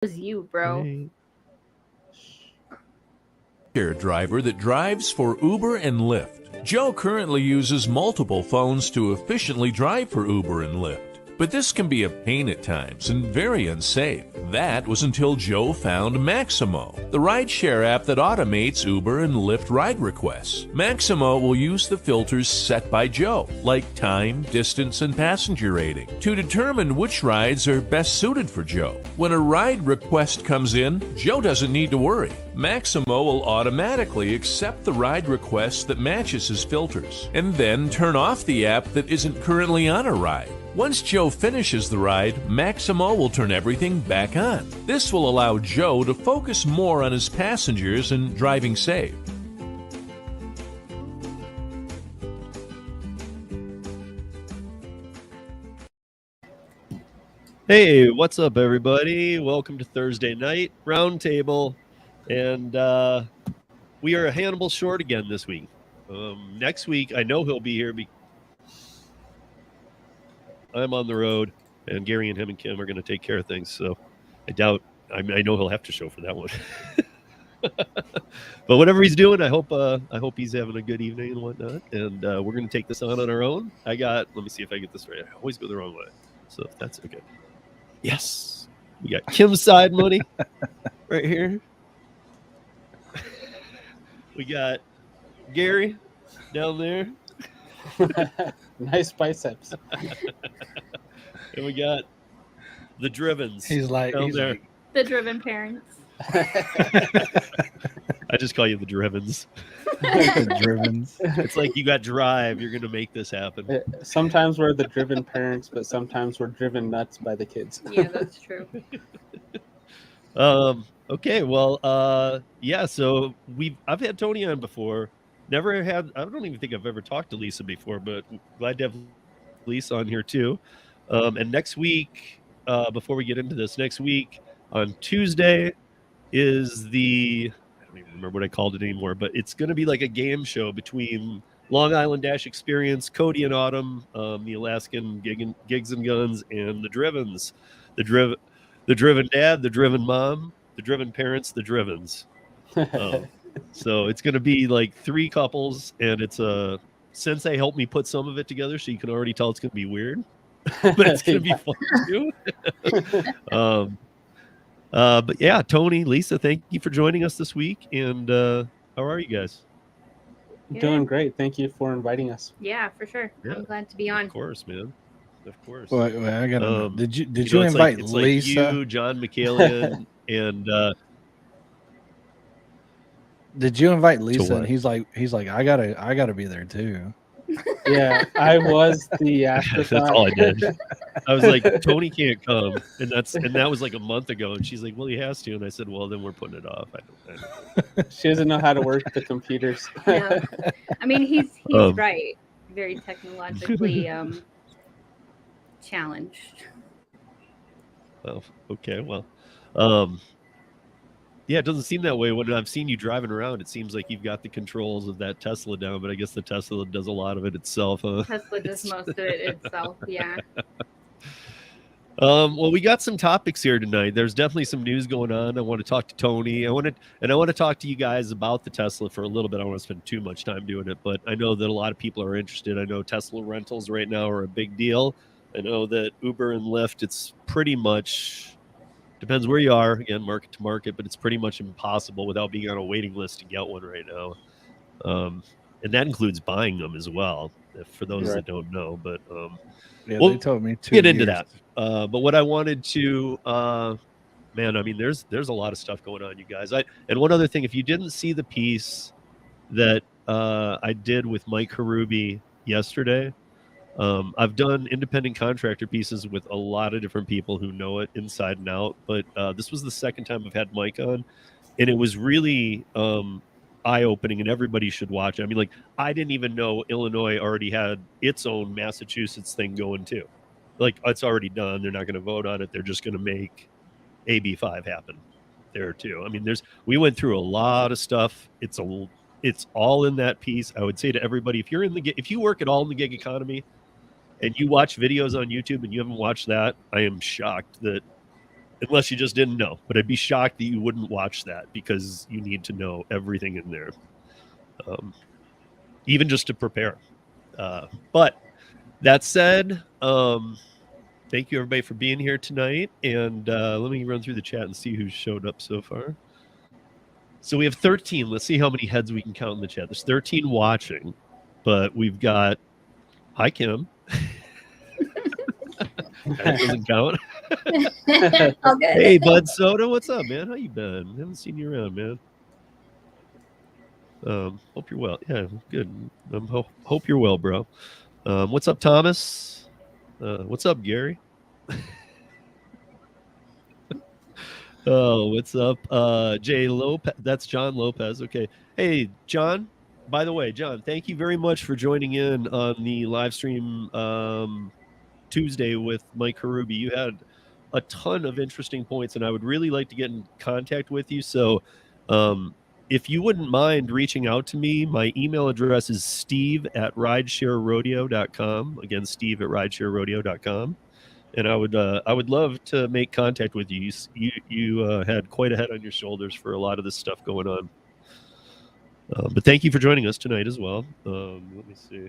was you, bro. Hey. Driver that drives for Uber and Lyft. Joe currently uses multiple phones to efficiently drive for Uber and Lyft. But this can be a pain at times and very unsafe. That was until Joe found Maximo, the rideshare app that automates Uber and Lyft ride requests. Maximo will use the filters set by Joe, like time, distance, and passenger rating, to determine which rides are best suited for Joe. When a ride request comes in, Joe doesn't need to worry. Maximo will automatically accept the ride request that matches his filters, and then turn off the app that isn't currently on a ride. Once Joe finishes the ride, Maximo will turn everything back on. This will allow Joe to focus more on his passengers and driving safe. Hey, what's up, everybody? Welcome to Thursday Night Roundtable. And we are a Hannibal short again this week. Next week, I know he'll be here. I'm on the road, and Gary and him and Kim are going to take care of things. So I doubt, I know he'll have to show for that one. But whatever he's doing, I hope he's having a good evening and whatnot. And we're going to take this on our own. Let me see if I get this right. I always go the wrong way. So if that's okay. Yes. We got Kim's side money right here. We got Gary down there. Nice biceps. And we got the Drivens. He's like the driven parents. I just call you the Drivens. The Drivens. It's like you got drive. You're going to make this happen. Sometimes we're the driven parents, but sometimes we're driven nuts by the kids. Yeah, that's true. Okay. Well, yeah. So I've had Tony on before. I don't even think I've ever talked to Lisa before, but glad to have Lisa on here too. And next week, before we get into this, next week on Tuesday is I don't even remember what I called it anymore, but it's going to be like a game show between Long Island Dash Experience, Cody and Autumn, the Alaskan Gigs and Guns, and the Drivens. The driven dad, the driven mom, the driven parents, the Drivens. So it's going to be like three couples, and it's Sensei helped me put some of it together, so you can already tell it's going to be weird, but it's going to be fun too. But yeah, Tony, Lisa, thank you for joining us this week. And how are you guys? Doing great. Thank you for inviting us. Yeah, for sure. Yeah. I'm glad to be on. Of course, man. Of course. Well, I gotta did you invite it's Lisa? Like you, John McCallion, and did you invite Lisa? And he's like, I gotta be there too. Yeah, I was the afterthought. That's all I did. I was like, Tony can't come, and that was like a month ago. And she's like, well, he has to, and I said, well, then we're putting it off. I don't. She doesn't know how to work the computers. Yeah. I mean, he's right. Very technologically challenged. Oh, okay. Well, yeah, it doesn't seem that way. When I've seen you driving around, it seems like you've got the controls of that Tesla down, but I guess the Tesla does a lot of it itself, huh? Tesla does most of it itself, yeah. Well, we got some topics here tonight. There's definitely some news going on. I want to talk to Tony. I want to talk to you guys about the Tesla for a little bit. I don't want to spend too much time doing it, but I know that a lot of people are interested. I know Tesla rentals right now are a big deal. I know that Uber and Lyft, it's pretty much... depends where you are, again, market to market, but it's pretty much impossible without being on a waiting list to get one right now. And that includes buying them as well, for those that don't know. But yeah, they told me to get into that. But what I wanted to, man, I mean, there's a lot of stuff going on, you guys. And one other thing, if you didn't see the piece that I did with Mike Harubi yesterday, I've done independent contractor pieces with a lot of different people who know it inside and out, but this was the second time I've had Mike on, and it was really eye-opening, and everybody should watch it. I mean, like, I didn't even know Illinois already had its own Massachusetts thing going too. Like, it's already done. They're not going to vote on it. They're just going to make AB5 happen there too. I mean, we went through a lot of stuff. It's all in that piece. I would say to everybody, if you work at all in the gig economy, and you watch videos on YouTube and you haven't watched that, I am shocked that unless you just didn't know. But I'd be shocked that you wouldn't watch that because you need to know everything in there, even just to prepare. But that said, thank you everybody for being here tonight. And let me run through the chat and see who's showed up so far. So we have 13. Let's see how many heads we can count in the chat. There's 13 watching, but we've got, hi, Kim. That doesn't count. All good. Hey, Bud Soda, what's up, man? How you been? Haven't seen you around, man. Hope you're well. Yeah, good. Hope you're well, bro. What's up, Thomas? What's up, Gary? Oh, what's up, Jay Lopez? That's John Lopez. Okay. Hey, John. By the way, John, thank you very much for joining in on the live stream Tuesday with Mike Harubi. You had a ton of interesting points, and I would really like to get in contact with you. So if you wouldn't mind reaching out to me, my email address is steve@ridesharerodeo.com. Again, steve@ridesharerodeo.com. And I would love to make contact with you. You had quite a head on your shoulders for a lot of this stuff going on. But thank you for joining us tonight as well. Let me see.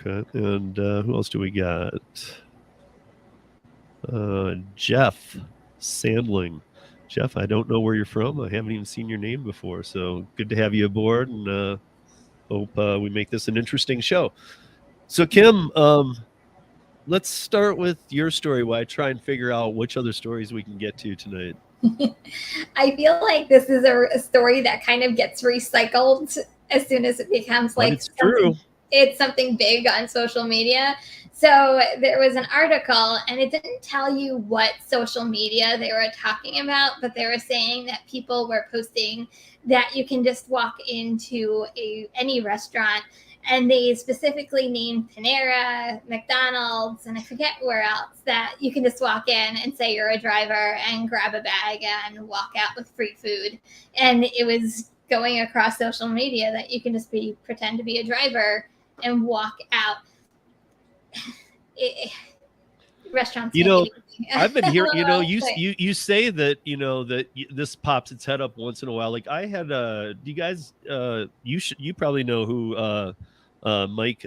Okay, and who else do we got? Jeff Sandling. Jeff, I don't know where you're from. I haven't even seen your name before, so good to have you aboard, and hope we make this an interesting show. So, Kim, let's start with your story while I try and figure out which other stories we can get to tonight. I feel like this is a story that kind of gets recycled as soon as it becomes like it's true. It's something big on social media. So there was an article, and it didn't tell you what social media they were talking about, but they were saying that people were posting that you can just walk into any restaurant, and they specifically named Panera, McDonald's, and I forget where else, that you can just walk in and say you're a driver and grab a bag and walk out with free food. And it was going across social media that you can just pretend to be a driver and walk out. Restaurants. I've been hearing, you say that, that this pops its head up once in a while. Like I had, do you guys, you probably know who, Mike,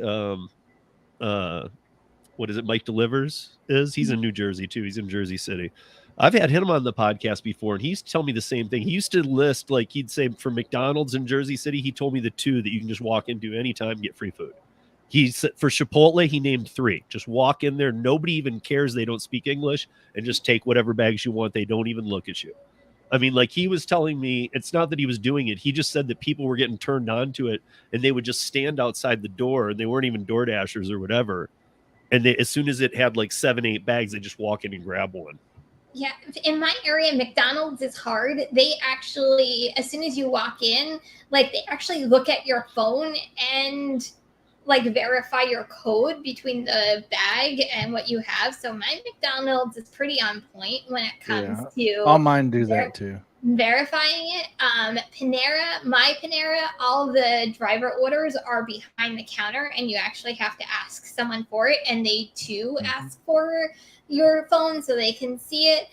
what is it? Mike Delivers is. He's in New Jersey too. He's in Jersey City. I've had him on the podcast before, and he's telling me the same thing. He used to list, like he'd say for McDonald's in Jersey City, he told me the 2 that you can just walk into anytime, get free food. He said for Chipotle, he named 3. Just walk in there. Nobody even cares. They don't speak English, and just take whatever bags you want. They don't even look at you. I mean, like he was telling me, it's not that he was doing it. He just said that people were getting turned on to it, and they would just stand outside the door, and they weren't even door dashers or whatever. And as soon as it had like 7, 8 bags, they just walk in and grab one. Yeah, in my area, McDonald's is hard. They actually, as soon as you walk in, like they actually look at your phone and like verify your code between the bag and what you have. So my McDonald's is pretty on point when it comes to all mine do that too. Verifying it. My Panera, all the driver orders are behind the counter, and you actually have to ask someone for it, and they too ask for your phone so they can see it.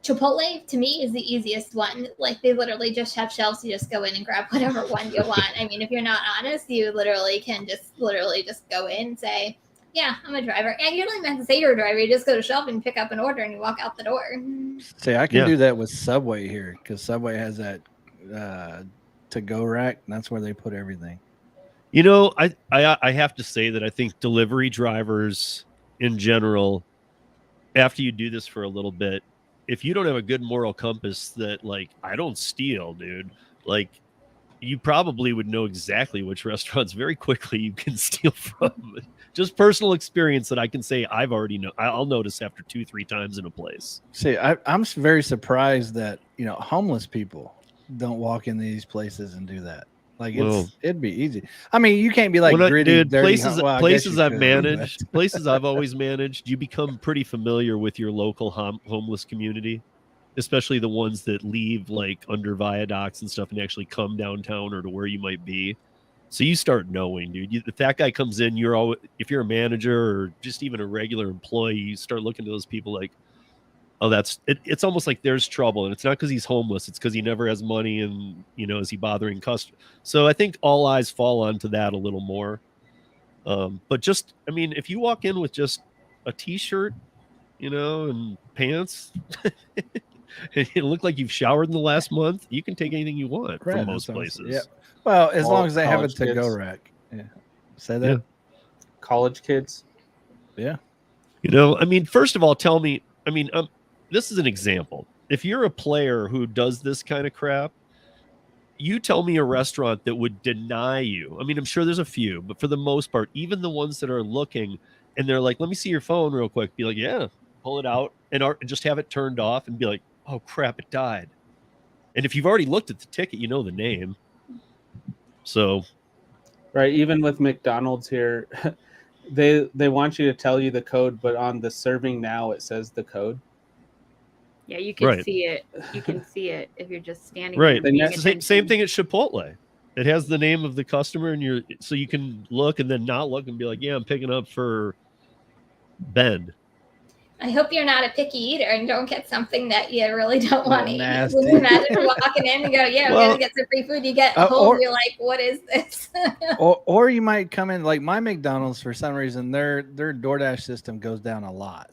Chipotle to me is the easiest one. Like they literally just have shelves. You just go in and grab whatever one you want. I mean, if you're not honest, you literally can just go in and say, yeah, I'm a driver. And you don't even have to say you're a driver. You just go to shelf and pick up an order and you walk out the door. See, I can do that with Subway here because Subway has that to-go rack, and that's where they put everything. I have to say that I think delivery drivers in general, after you do this for a little bit, if you don't have a good moral compass that, like, I don't steal, dude, like, you probably would know exactly which restaurants very quickly you can steal from. Just personal experience that I can say I'll notice after 2-3 times in a place. See, I'm very surprised that, homeless people don't walk in these places and do that. Like it'd be easy. I mean, you can't be like gritty, dude, dirty. Places I've managed, places I've always managed, you become pretty familiar with your local homeless community, especially the ones that leave like under viaducts and stuff and actually come downtown or to where you might be. So you start knowing, dude. If that guy comes in, if you're a manager or just even a regular employee, you start looking to those people like, oh, it's almost like there's trouble, and it's not because he's homeless, it's because he never has money, and is he bothering customers? So I think all eyes fall onto that a little more. But just, I mean, if you walk in with just a t-shirt, and pants, and it look like you've showered in the last month, you can take anything you want from most places. Yeah. Well, as long as they have a college to-go kids. rack. Yeah. Say that. Yeah. College kids. Yeah. I mean, first of all, tell me, I mean, this is an example. If you're a player who does this kind of crap, you tell me a restaurant that would deny you. I mean, I'm sure there's a few, but for the most part, even the ones that are looking and they're like, let me see your phone real quick. Be like, yeah, pull it out and just have it turned off and be like, oh crap, it died. And if you've already looked at the ticket, you know the name. So. Right. Even with McDonald's here, they want you to tell you the code, but on the serving now, it says the code. Yeah, you can see it. You can see it if you're just standing right. there. And same thing at Chipotle. It has the name of the customer, and so you can look and then not look and be like, yeah, I'm picking up for Ben. I hope you're not a picky eater and don't get something that you really don't want to eat. Nasty. Can you imagine walking in and go, yeah, we're going to get some free food. You get home, you're like, what is this? or you might come in, like my McDonald's, for some reason, their DoorDash system goes down a lot.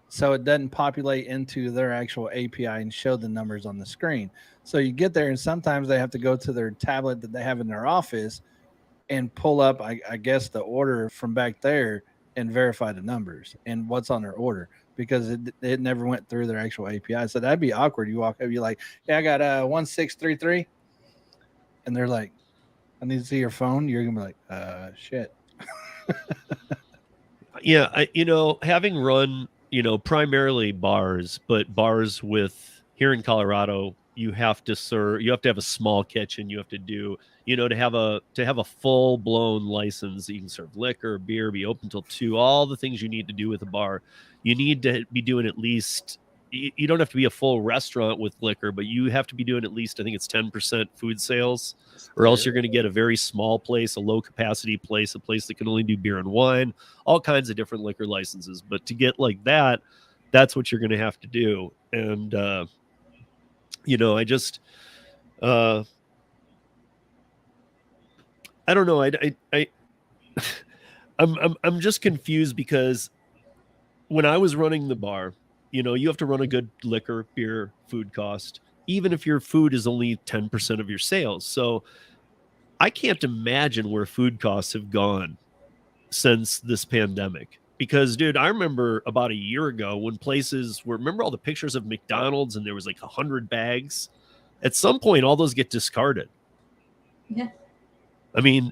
So it doesn't populate into their actual API and show the numbers on the screen. So you get there, and sometimes they have to go to their tablet that they have in their office and pull up, I guess, the order from back there and verify the numbers and what's on their order, because it never went through their actual API. So that'd be awkward. You walk up, you're like, yeah, I got 1633. And they're like, I need to see your phone. You're going to be like, shit. Yeah. Having run, primarily bars, but bars here in Colorado, you have to have a small kitchen. You have to do, to have a full blown license. You can serve liquor, beer, be open till 2, all the things you need to do with a bar. You need to be doing at least, you don't have to be a full restaurant with liquor, but you have to be doing at least, I think it's 10% food sales, or else you're going to get a very small place, a low capacity place, a place that can only do beer and wine, all kinds of different liquor licenses. But to get like that, that's what you're going to have to do. And, I just, I don't know. I'm just confused, because when I was running the bar, you have to run a good liquor, beer, food cost, even if your food is only 10% of your sales. So I can't imagine where food costs have gone since this pandemic. Because, dude, I remember about a year ago when remember all the pictures of McDonald's and there was like 100 bags? At some point, all those get discarded. Yeah. I mean,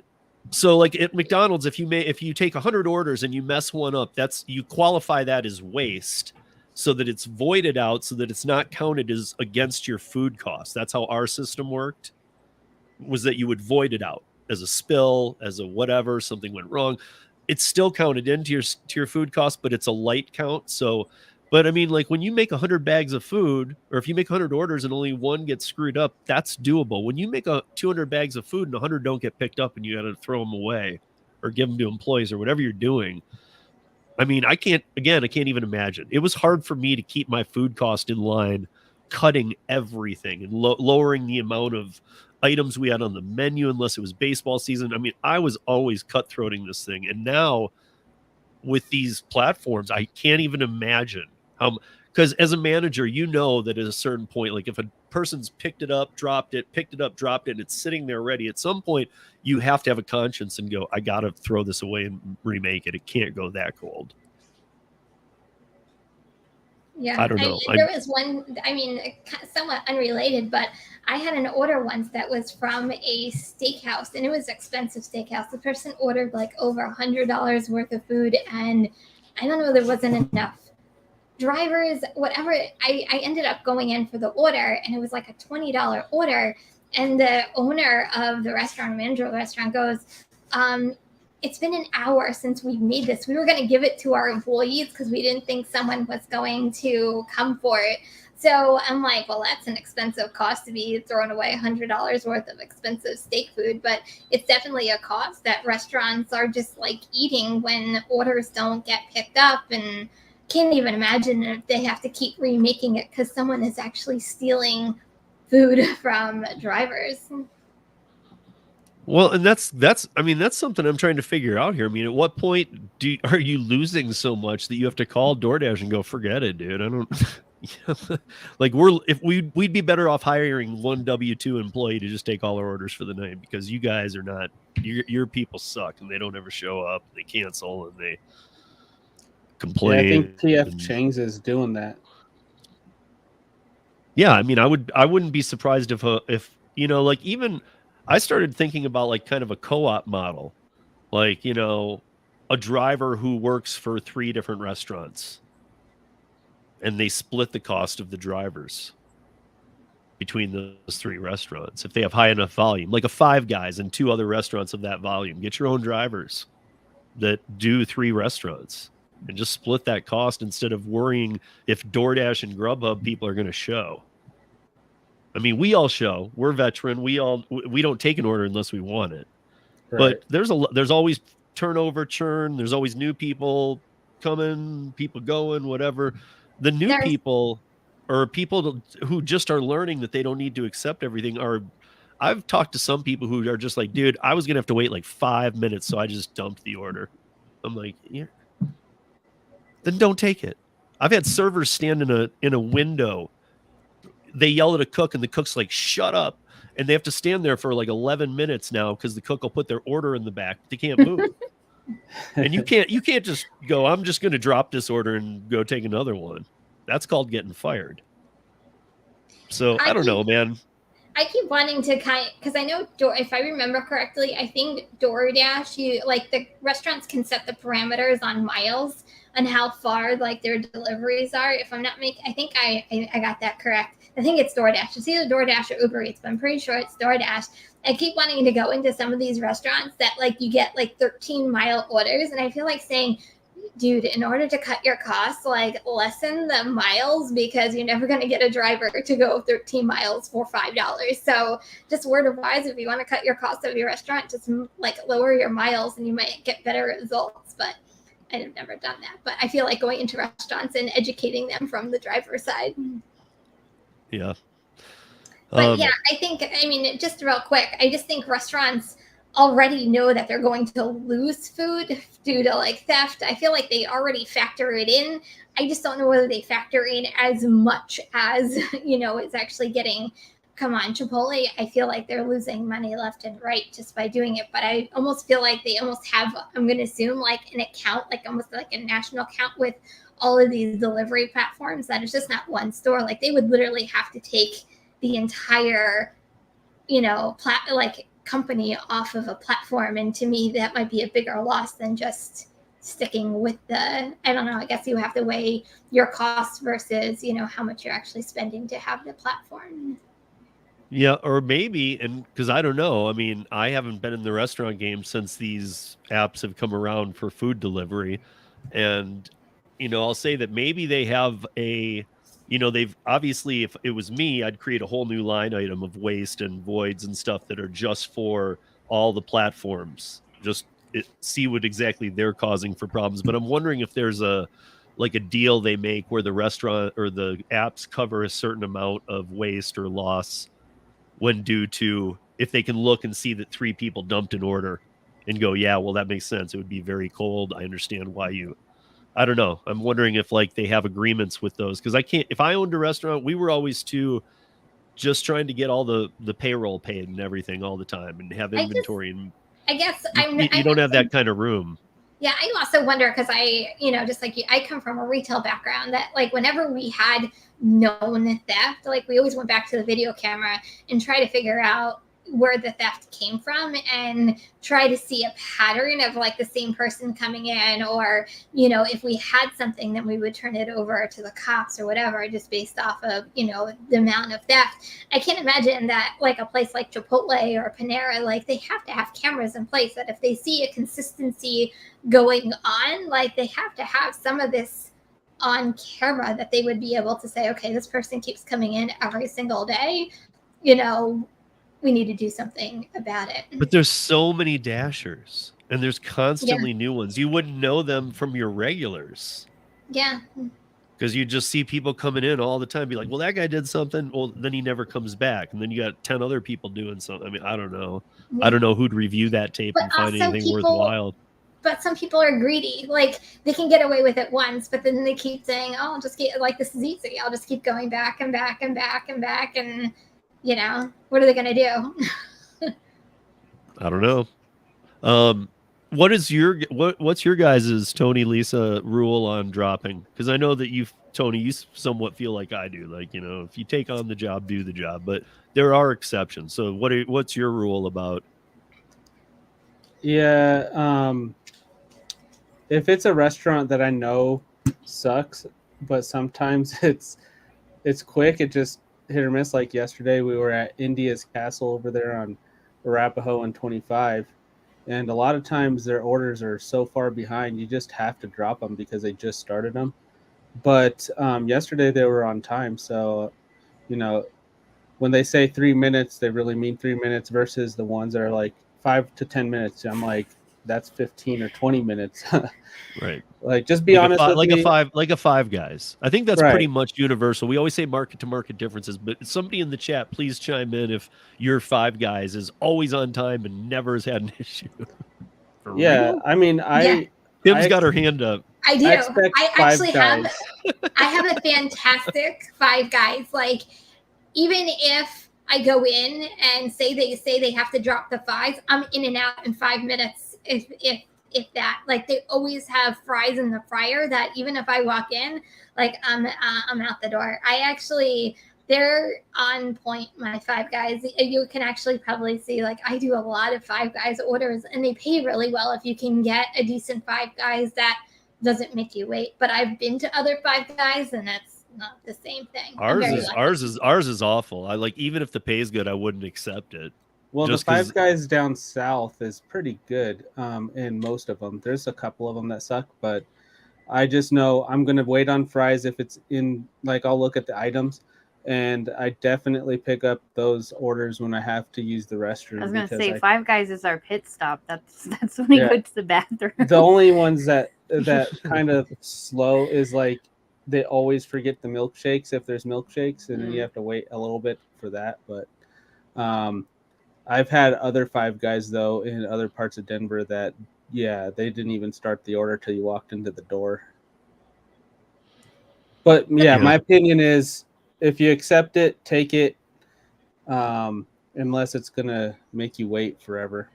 so like at McDonald's, if you take 100 orders and you mess one up, you qualify that as waste, so that it's voided out, so that it's not counted as against your food cost. That's how our system worked, was that you would void it out as a spill, as a whatever, something went wrong. It's still counted into your food cost, but it's a light count. So, but I mean, like when you make 100 bags of food, or if you make 100 orders and only one gets screwed up, that's doable. When you make 200 bags of food and 100 don't get picked up and you got to throw them away or give them to employees or whatever you're doing, I mean, I can't even imagine. It was hard for me to keep my food cost in line, cutting everything and lowering the amount of items we had on the menu, unless it was baseball season. I mean, I was always cutthroating this thing. And now with these platforms, I can't even imagine how, because as a manager, that at a certain point, like if a person's picked it up, dropped it, and it's sitting there ready, at some point you have to have a conscience and go, I got to throw this away and remake it. It can't go that cold. Yeah, I don't know. There was one, somewhat unrelated, but I had an order once that was from a steakhouse, and it was expensive steakhouse. The person ordered like over $100 worth of food, and I don't know, there wasn't enough drivers, whatever. I ended up going in for the order, and it was like a $20 order. And the owner of the restaurant, manager of the restaurant, goes, it's been an hour since we made this. We were going to give it to our employees because we didn't think someone was going to come for it. So I'm like, well, that's an expensive cost to be throwing away $100 worth of expensive steak food. But it's definitely a cost that restaurants are just like eating when orders don't get picked up and can't even imagine if they have to keep remaking it because someone is actually stealing food from drivers. Well, and that's I mean, that's something I'm trying to figure out here. I mean, at what point are you losing so much that you have to call DoorDash and go, forget it, dude? I don't like we'd be better off hiring one W-2 employee to just take all our orders for the night, because you guys are not, your people suck and they don't ever show up, they cancel and they complain. Yeah, I think TF Chang's is doing that. Yeah, I mean, I wouldn't be surprised if you know, like, even I started thinking about like kind of a co-op model, like, you know, a driver who works for 3 different restaurants and they split the cost of the drivers between those 3 restaurants. If they have high enough volume, like a Five Guys and 2 other restaurants of that volume, get your own drivers that do 3 restaurants and just split that cost instead of worrying if DoorDash and Grubhub people are going to show. I mean, we all show. We're veteran. We don't take an order unless we want it. Right. But there's always turnover, churn. There's always new people coming, people going, whatever. The new people or people who just are learning that they don't need to accept everything I've talked to some people who are just like, dude, I was going to have to wait like 5 minutes, so I just dumped the order. I'm like, yeah, then don't take it. I've had servers stand in a window. They yell at a cook and the cook's like, shut up. And they have to stand there for like 11 minutes now because the cook will put their order in the back. They can't move. And you can't just go, I'm just going to drop this order and go take another one. That's called getting fired. So I don't know, man. I keep wanting to because I know if I remember correctly, I think DoorDash, like the restaurants can set the parameters on miles on how far like their deliveries are. If I'm not I think I got that correct. I think it's DoorDash. It's either DoorDash or Uber Eats, but I'm pretty sure it's DoorDash. I keep wanting to go into some of these restaurants that like you get like 13-mile orders, and I feel like saying, dude, in order to cut your costs, like lessen the miles, because you're never going to get a driver to go 13 miles for $5. So just word of wise, if you want to cut your cost of your restaurant, just like lower your miles and you might get better results. But I've never done that. But I feel like going into restaurants and educating them from the driver's side. Yeah. But yeah, I mean, just real quick, I just think restaurants already know that they're going to lose food due to like theft. I feel like they already factor it in. I just don't know whether they factor in as much as, you know, it's actually getting. Come on, Chipotle, I feel like they're losing money left and right just by doing it. But I almost feel like they almost have, I'm going to assume, like an account, like almost like a national account with all of these delivery platforms, that it's just not one store. Like they would literally have to take the entire, you know, company off of a platform. And to me, that might be a bigger loss than just sticking with I don't know, I guess you have to weigh your costs versus, you know, how much you're actually spending to have the platform. Yeah, or maybe, and because I don't know, I mean, I haven't been in the restaurant game since these apps have come around for food delivery. And, you know, I'll say that maybe they have you know, they've obviously, if it was me, I'd create a whole new line item of waste and voids and stuff that are just for all the platforms. Just see what exactly they're causing for problems. But I'm wondering if there's a deal they make where the restaurant or the apps cover a certain amount of waste or loss when due to, if they can look and see that 3 people dumped an order and go, yeah, well, that makes sense. It would be very cold. I understand why I don't know. I'm wondering if like they have agreements with those, because if I owned a restaurant, we were always just trying to get all the payroll paid and everything all the time and have inventory. I guess you don't have that kind of room. Yeah, I also wonder, because you know, just like you, I come from a retail background, that like whenever we had known theft, like we always went back to the video camera and try to figure out where the theft came from and try to see a pattern of like the same person coming in, or, you know, if we had something, then we would turn it over to the cops or whatever, just based off of, you know, the amount of theft. I can't imagine that like a place like Chipotle or Panera, like they have to have cameras in place that if they see a consistency going on, like they have to have some of this on camera, that they would be able to say, okay, this person keeps coming in every single day, you know, we need to do something about it. But there's so many dashers and there's constantly new ones. You wouldn't know them from your regulars. Yeah. Because you just see people coming in all the time, be like, well, that guy did something. Well, then he never comes back. And then you got 10 other people doing something. I mean, I don't know. I don't know who'd review that tape But and find also anything worthwhile. But some people are greedy. Like, they can get away with it once, but then they keep saying, oh, I'll just get, like, this is easy. I'll just keep going back and back and back and back. And, you know, what are they going to do? I don't know. What's your guys' Tony, Lisa rule on dropping? Because I know that Tony, you somewhat feel like I do. Like, you know, if you take on the job, do the job. But there are exceptions. So what's your rule about? Yeah, if it's a restaurant that I know sucks, but sometimes it's quick, it just hit or miss. Like yesterday, we were at India's Castle over there on Arapahoe and 25, and a lot of times their orders are so far behind, you just have to drop them because they just started them. But yesterday they were on time, so you know, when they say 3 minutes, they really mean 3 minutes versus the ones that are like 5 to 10 minutes. I'm like, that's 15 or 20 minutes. Right. Like, just be honest with me. Like a Five Guys. I think that's Right. pretty much universal. We always say market to market differences, but somebody in the chat, please chime in if your Five Guys is always on time and never has had an issue. For Yeah, real? I mean, Tim's got her hand up. I do. expect I Five actually Guys. I have a fantastic Five Guys. Like, even if I go in and say they have to drop the fries, I'm in and out in 5 minutes. If that, like, they always have fries in the fryer that even if I walk in, like, I'm out the door. They're on point, my Five Guys. You can actually probably see, like, I do a lot of Five Guys orders, and they pay really well if you can get a decent Five Guys that doesn't make you wait. But I've been to other Five Guys, and it's not the same thing. Ours is awful. I like, even if the pay is good, I wouldn't accept it. Well, Just the 'cause- Five Guys down south is pretty good in most of them. There's a couple of them that suck, but I just know I'm going to wait on fries if it's in, like, I'll look at the items, and I definitely pick up those orders when I have to use the restroom. I was gonna because say Five Guys is our pit stop. That's when we Yeah. go to the bathroom. The only ones that kind of slow is, like, they always forget the milkshakes if there's milkshakes, and then you have to wait a little bit for that. But I've had other Five Guys, though, in other parts of Denver that, yeah, they didn't even start the order till you walked into the door. But yeah, my opinion is, if you accept it, take it, unless it's gonna make you wait forever.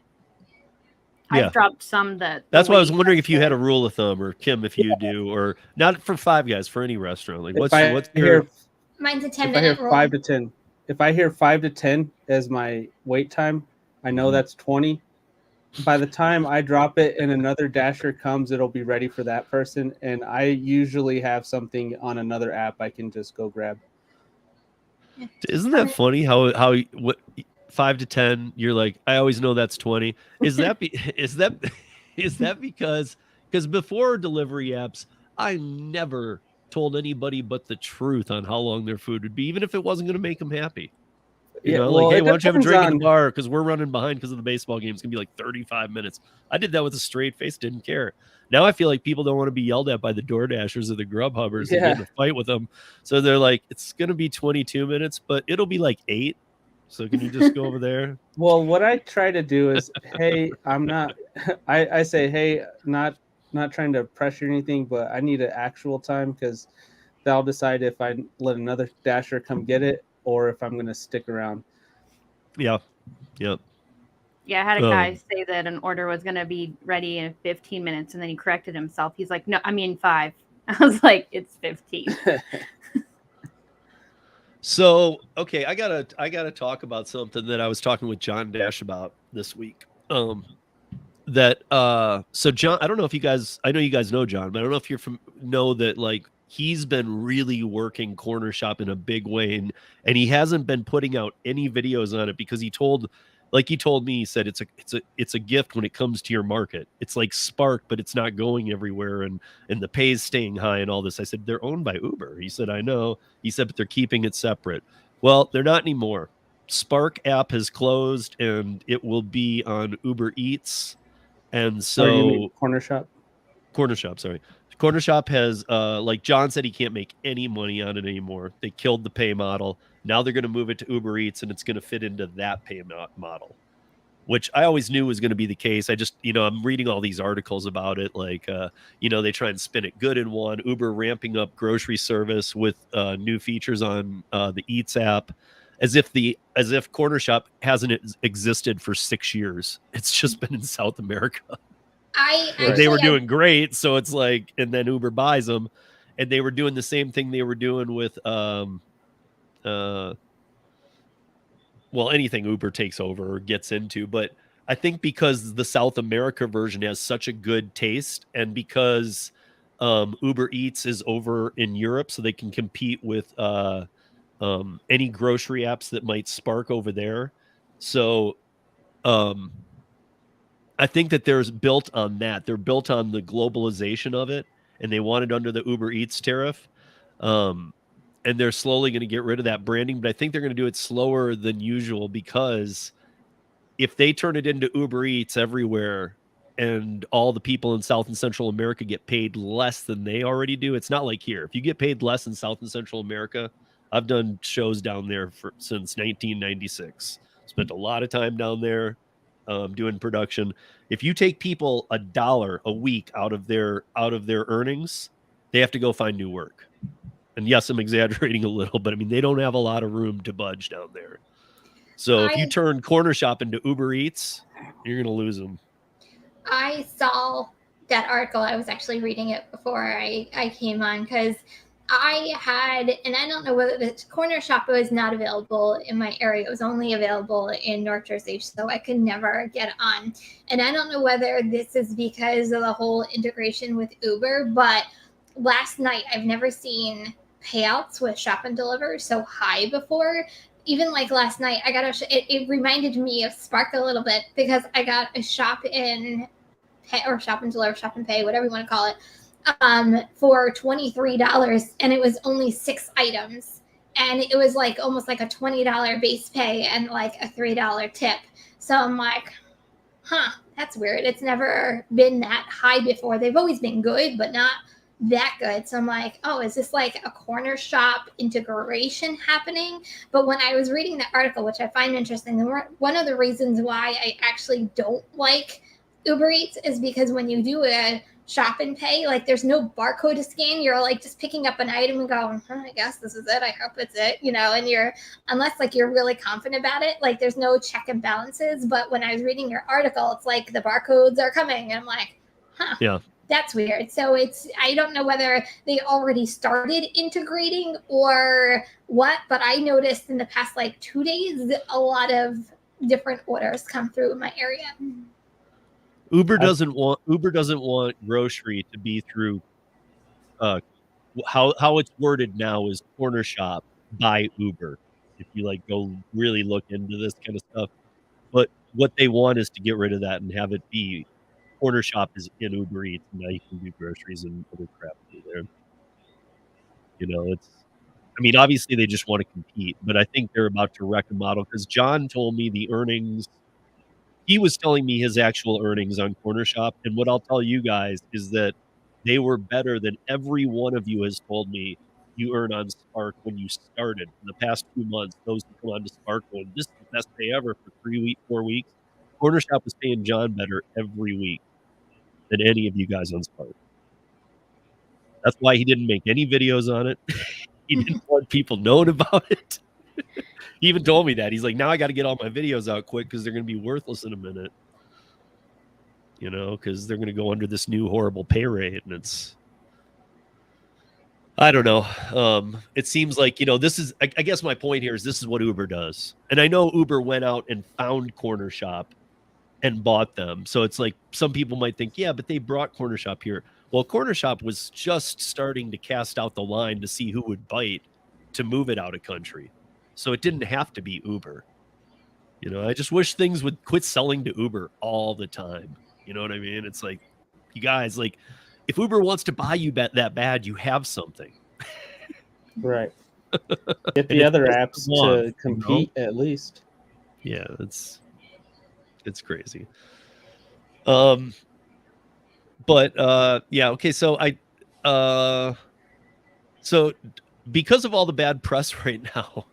I've dropped some that. That's why I was wondering if you had a rule of thumb, or Kim, if you do, or not for Five Guys, for any restaurant. Like, what's your? Mine's a 10 If I hear minute rule. 5 to 10, if I hear 5 to 10 as my wait time, I know that's 20. By the time I drop it and another dasher comes, it'll be ready for that person. And I usually have something on another app I can just go grab. Isn't that funny? How 5 to 10? You're like, I always know that's 20. Is that because before delivery apps, I never told anybody but the truth on how long their food would be, even if it wasn't going to make them happy. You know, like, hey, why don't you have a drink in the bar? Because we're running behind because of the baseball game. It's going to be like 35 minutes. I did that with a straight face, didn't care. Now I feel like people don't want to be yelled at by the DoorDashers or the Grubhubbers and get in a fight with them. So they're like, it's going to be 22 minutes, but it'll be like 8. So can you just go over there? Well, what I try to do is, hey, I'm not, I say, hey, not trying to pressure anything, but I need an actual time, because they'll decide if I let another dasher come get it or if I'm going to stick around. Yeah. Yep. Yeah, I had a guy say that an order was going to be ready in 15 minutes, and then he corrected himself. He's like, no, I mean 5. I was like, it's 15. So, okay, I gotta talk about something that I was talking with John Dash about this week. So John, I don't know if you guys, I know you guys know John, but I don't know if you're know that, like, he's been really working Corner Shop in a big way, and he hasn't been putting out any videos on it because he told me, he said it's a gift when it comes to your market. It's like Spark, but it's not going everywhere, and the pay's staying high and all this. I said, they're owned by Uber. He said, I know. He said, but they're keeping it separate. Well, they're not anymore. Spark app has closed, and it will be on Uber Eats. And so you mean Corner Shop? Corner Shop, sorry. Corner Shop has, like John said, he can't make any money on it anymore. They killed the pay model. Now they're going to move it to Uber Eats, and it's going to fit into that pay model, which I always knew was going to be the case. I just, I'm reading all these articles about it. Like, they try and spin it good in one. Uber ramping up grocery service with new features on the Eats app, as if Corner Shop hasn't existed for 6 years. It's just been in South America. They were doing great, so it's like, and then Uber buys them, and they were doing the same thing they were doing with anything Uber takes over or gets into. But I think because the South America version has such a good taste, and because Uber Eats is over in Europe, so they can compete with any grocery apps that might spark over there. So I think that there's built on that. They're built on the globalization of it, and they want it under the Uber Eats tariff. And they're slowly going to get rid of that branding, but I think they're going to do it slower than usual, because if they turn it into Uber Eats everywhere and all the people in South and Central America get paid less than they already do, it's not like here. If you get paid less in South and Central America, I've done shows down there since 1996. Spent a lot of time down there doing production. If you take people $1 a week out of their earnings, they have to go find new work. And yes, I'm exaggerating a little, but I mean, they don't have a lot of room to budge down there. So if you turn Corner Shop into Uber Eats, you're going to lose them. I saw that article. I was actually reading it before I came on, because I had, and I don't know whether the Corner Shop was not available in my area. It was only available in North Jersey, so I could never get on. And I don't know whether this is because of the whole integration with Uber, but last night I've never seen payouts with Shop and Deliver so high before. Even like last night, I got it reminded me of Spark a little bit, because I got a Shop and Pay, or Shop and Deliver, Shop and Pay, whatever you want to call it, for $23, and it was only 6 items, and it was like almost like a $20 base pay and like a $3 tip. So I'm like, that's weird. It's never been that high before. They've always been good, but not that good. So I'm like, oh, is this like a Corner Shop integration happening? But when I was reading the article, which I find interesting, one of the reasons why I actually don't like Uber Eats is because when you do a Shop and Pay, like there's no barcode to scan. You're like just picking up an item and going, I guess this is it. I hope it's it, and unless like you're really confident about it, like there's no check and balances. But when I was reading your article, it's like the barcodes are coming, and I'm like, yeah, that's weird. So I don't know whether they already started integrating or what, but I noticed in the past like 2 days, a lot of different orders come through in my area. Uber doesn't want grocery to be through how it's worded now is Corner Shop by Uber. If you like go really look into this kind of stuff, but what they want is to get rid of that and have it be Corner Shop is in Uber Eats, and now you can do groceries and other crap through there. Obviously they just want to compete, but I think they're about to wreck a model, because John told me the earnings. He was telling me his actual earnings on Corner Shop, and what I'll tell you guys is that they were better than every one of you has told me you earn on Spark when you started. In the past 2 months, those who come on to Spark going, this is the best pay ever for 4 weeks. Corner Shop was paying John better every week than any of you guys on Spark. That's why he didn't make any videos on it. He didn't want people knowing about it. He even told me that. He's like, now I got to get all my videos out quick, because they're going to be worthless in a minute. Because they're going to go under this new horrible pay rate. And I don't know. It seems like, this is, I guess my point here is this is what Uber does. And I know Uber went out and found Corner Shop and bought them. So it's like some people might think, yeah, but they brought Corner Shop here. Well, Corner Shop was just starting to cast out the line to see who would bite to move it out of country. So it didn't have to be Uber. I just wish things would quit selling to Uber all the time. You know what I mean? It's like, you guys, like, if Uber wants to buy you that bad, you have something. Right. Get the other apps to compete at least. Yeah, it's crazy. Yeah, okay, so So because of all the bad press right now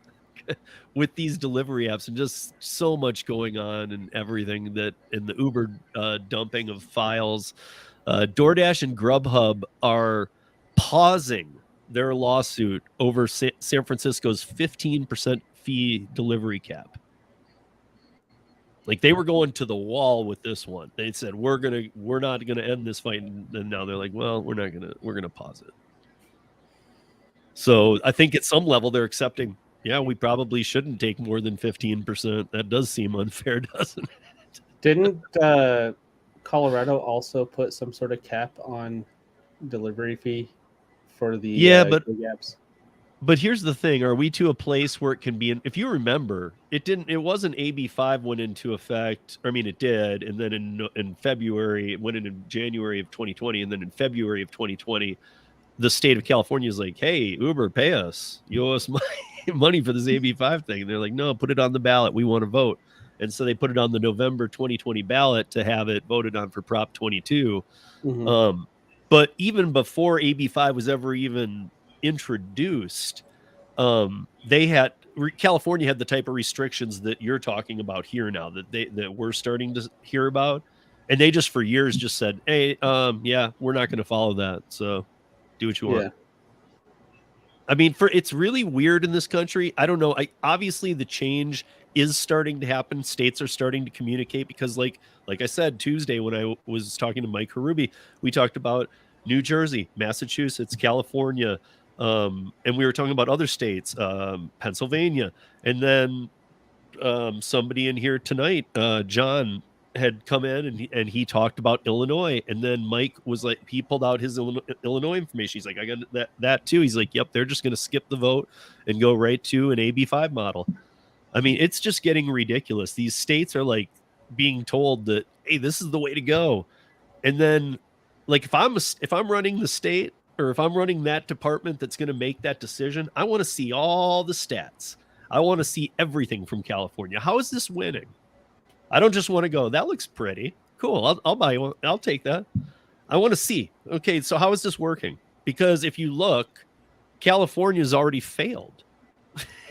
with these delivery apps and just so much going on and everything that in the Uber dumping of files, DoorDash and Grubhub are pausing their lawsuit over San Francisco's 15% fee delivery cap. Like they were going to the wall with this one. They said we're not gonna end this fight, and now they're like, well, we're gonna pause it. So I think at some level they're accepting, yeah, we probably shouldn't take more than 15%. That does seem unfair, doesn't it? Didn't Colorado also put some sort of cap on delivery fee for the gig apps? But here's the thing: are we to a place where it can be? If you remember, it wasn't AB5 went into effect. I mean, it did, and then in February, it went in January of 2020, and then in February of 2020. The state of California is like, hey, Uber, pay us. You owe us money for this AB5 thing. And they're like, no, put it on the ballot. We want to vote. And so they put it on the November 2020 ballot to have it voted on for Prop 22. Mm-hmm. But even before AB5 was ever even introduced, California had the type of restrictions that you're talking about here now that we're starting to hear about. And they just for years just said, hey, yeah, we're not going to follow that. So do what you want. Yeah. I mean, it's really weird in this country. I don't know. Obviously the change is starting to happen. States are starting to communicate because like I said, Tuesday when I was talking to Mike Harubi, we talked about New Jersey, Massachusetts, California. And we were talking about other states, Pennsylvania. And then somebody in here tonight, John, had come in and he talked about Illinois, and then Mike was like, he pulled out his Illinois information. He's like, I got that too. He's like, yep, they're just going to skip the vote and go right to an AB5 model. I mean, it's just getting ridiculous. These states are like being told that, hey, this is the way to go. And then like, if I'm running the state or if I'm running that department that's going to make that decision, I want to see all the stats. I want to see everything from California. How is this winning? I don't just want to go, that looks pretty. Cool. I'll buy one. I'll take that. I want to see. Okay, so how is this working? Because if you look, California's already failed.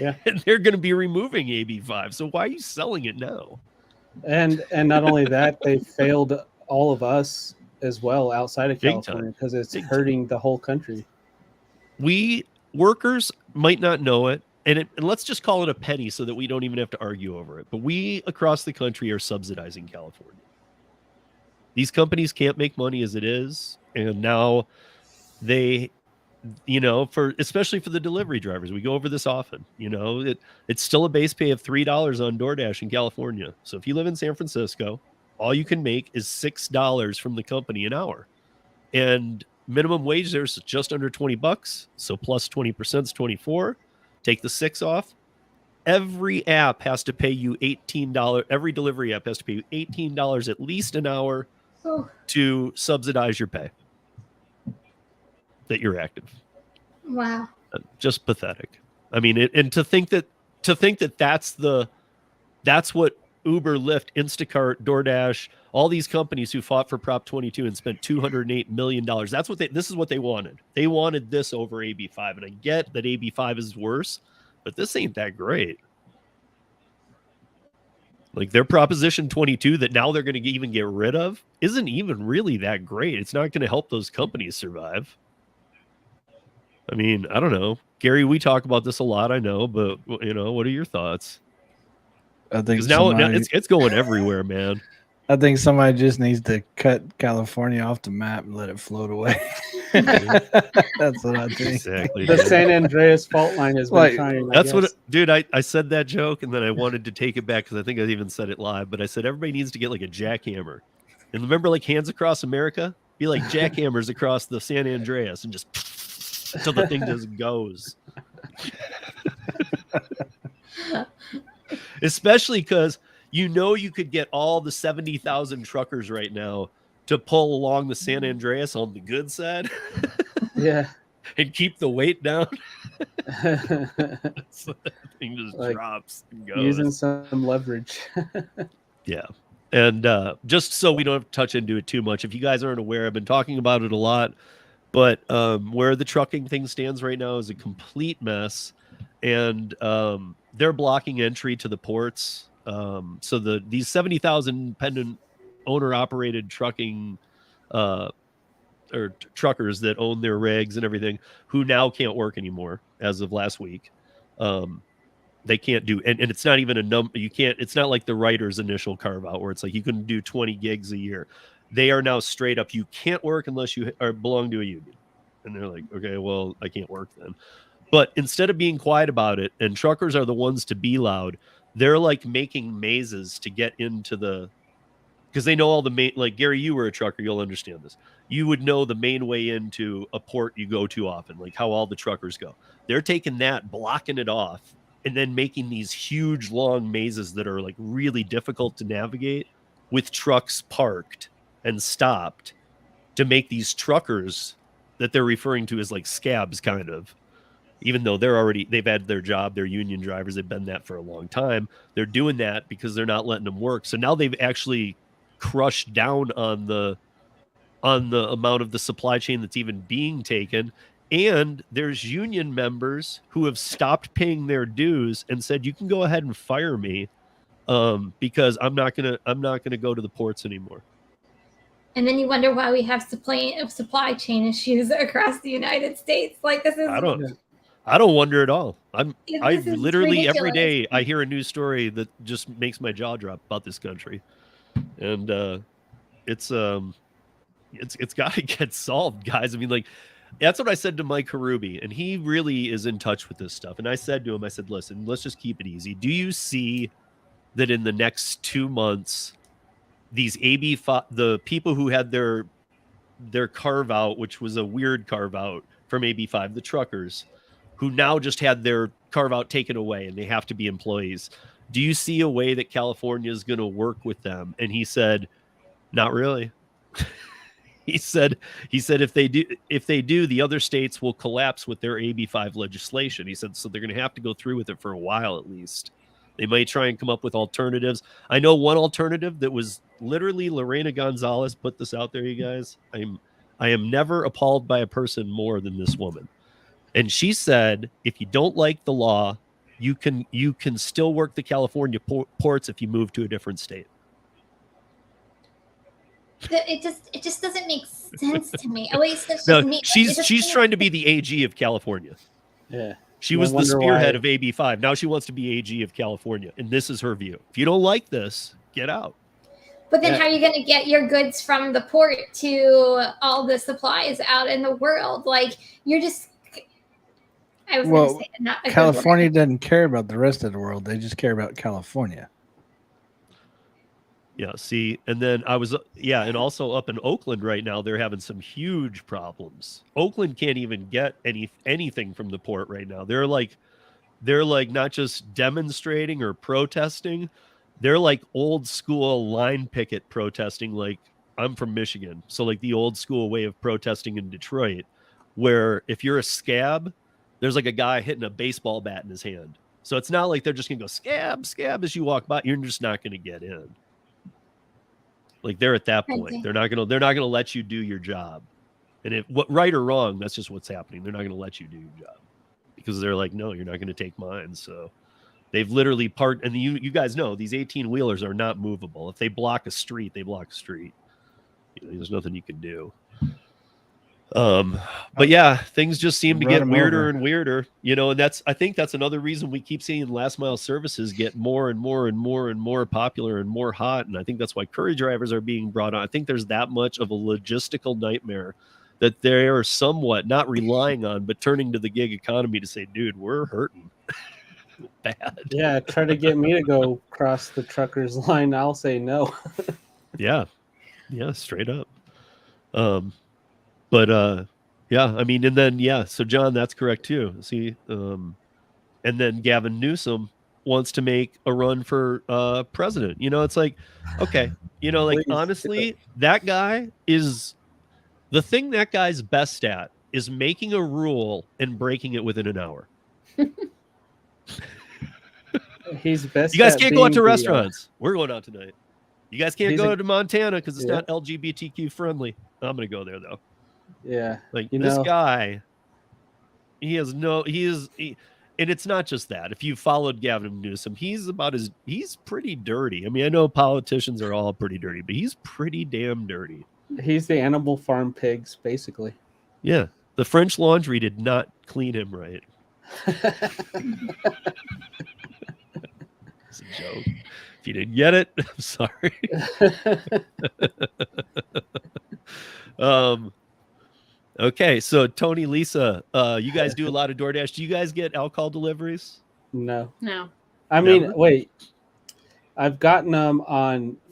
Yeah. And they're going to be removing AB5. So why are you selling it now? And not only that, they failed all of us as well outside of California because it's hurting the whole country. We workers might not know it. And let's just call it a penny so that we don't even have to argue over it. But we across the country are subsidizing California. These companies can't make money as it is. And now they, especially for the delivery drivers, we go over this often, it's still a base pay of $3 on DoorDash in California. So if you live in San Francisco, all you can make is $6 from the company an hour. And minimum wage there's just under $20. So plus 20% is 24. Take the 6 off. Every app has to pay you $18. Every delivery app has to pay you $18 at least an hour to subsidize your pay that you're active. Wow. Just pathetic. I mean, and to think that that's what Uber, Lyft, Instacart, DoorDash, all these companies who fought for Prop 22 and spent $208 million. This is what they wanted. They wanted this over AB5. And I get that AB5 is worse, but this ain't that great. Like their Proposition 22 that now they're going to even get rid of isn't even really that great. It's not going to help those companies survive. I mean, I don't know. Gary, we talk about this a lot, I know, but what are your thoughts? I think now it's going everywhere, man. I think somebody just needs to cut California off the map and let it float away. That's what I think. Exactly. The San Andreas fault line has been trying. Dude, I said that joke and then I wanted to take it back because I think I even said it live, but I said everybody needs to get like a jackhammer. And remember like Hands Across America? Be like jackhammers across the San Andreas and just until the thing just goes. Especially because you could get all the 70,000 truckers right now to pull along the San Andreas on the good side. Yeah. And keep the weight down. So that thing just drops and goes. Using some leverage. Yeah. And just so we don't have to touch into it too much, if you guys aren't aware, I've been talking about it a lot. But where the trucking thing stands right now is a complete mess, and they're blocking entry to the ports. So these 70,000 independent owner-operated trucking truckers that own their rigs and everything, who now can't work anymore as of last week. They can't do, and it's not even a number. You can't. It's not like the writer's initial carve out where it's like you can do 20 gigs a year. They are now straight up. You can't work unless you belong to a union. And they're like, okay, well, I can't work then. But instead of being quiet about it, and truckers are the ones to be loud, they're like making mazes to get into the, because they know all the main, like Gary, you were a trucker, you'll understand this. You would know the main way into a port you go to often, like how all the truckers go. They're taking that, blocking it off, and then making these huge long mazes that are like really difficult to navigate with trucks parked and stopped to make these truckers that they're referring to as like scabs, kind of, even though they've had their job, they're union drivers, they've been that for a long time. They're doing that because they're not letting them work. So now they've actually crushed down on the amount of the supply chain that's even being taken. And there's union members who have stopped paying their dues and said, you can go ahead and fire me because I'm not gonna go to the ports anymore. And then you wonder why we have supply chain issues across the United States. Like, this is, I don't wonder at all. I literally ridiculous. Every day I hear a news story that just makes my jaw drop about this country, and it's got to get solved, guys. I mean, like, that's what I said to Mike Harubi, and he really is in touch with this stuff. And I said to him, I said, listen, let's just keep it easy. Do you see that in the next 2 months, these AB5, the people who had their carve out, which was a weird carve out from AB5, the truckers, who now just had their carve out taken away and they have to be employees. Do you see a way that California is going to work with them? And he said, not really. He said if they do, the other states will collapse with their AB5 legislation. He said, so they're going to have to go through with it for a while at least. They might try and come up with alternatives. I know one alternative that was literally Lorena Gonzalez put this out there, you guys. I am never appalled by a person more than this woman. And she said, if you don't like the law, you can still work the California ports if you move to a different state. It just doesn't make sense to me. At least it's no, just me. She's trying to be the AG of California. Yeah. She was the spearhead of AB5. Now she wants to be AG of California. And this is her view. If you don't like this, get out. But then how are you going to get your goods from the port to all the supplies out in the world? Like, you're just... I was going to say not California doesn't care about the rest of the world. They just care about California. Yeah, see, and then and also up in Oakland right now, they're having some huge problems. Oakland can't even get anything from the port right now. They're like not just demonstrating or protesting, they're like old school line picket protesting. Like, I'm from Michigan, so like the old school way of protesting in Detroit, where if you're a scab, there's like a guy hitting a baseball bat in his hand. So it's not like they're just gonna go scab as you walk by. You're just not gonna get in. Like, they're at that point. They're not gonna let you do your job. And right or wrong, that's just what's happening. They're not gonna let you do your job because they're like, no, you're not gonna take mine. So they've literally parked, and you guys know these 18-wheelers are not movable. If they block a street, they block a street. There's nothing you can do. But yeah, things just seem to get weirder and weirder, and I think that's another reason we keep seeing last mile services get more and more and more and more popular and more hot. And I think that's why courier drivers are being brought on. I think there's that much of a logistical nightmare that they are somewhat not relying on, but turning to the gig economy to say, dude, we're hurting bad. Yeah. Try to get me to go cross the truckers line. I'll say no. Yeah, straight up. But yeah, I mean, and then so John, that's correct too. See, and then Gavin Newsom wants to make a run for president. It's like, okay, like, please, honestly, that guy is the thing that guy's best at is making a rule and breaking it within an hour. He's best. You guys can't go out to restaurants. We're going out tonight. You guys can't go to Montana because it's not LGBTQ friendly. I'm going to go there though. Yeah. Like You this know, guy, and it's not just that. If you followed Gavin Newsom, he's pretty dirty. I mean, I know politicians are all pretty dirty, but he's pretty damn dirty. he's the Animal Farm pigs, basically. Yeah. The French Laundry did not clean him right. It's a joke. If you didn't get it, I'm sorry. Okay, so Tony, Lisa, you guys do a lot of DoorDash. Do you guys get alcohol deliveries? No. No. I mean, Never? wait. I've gotten them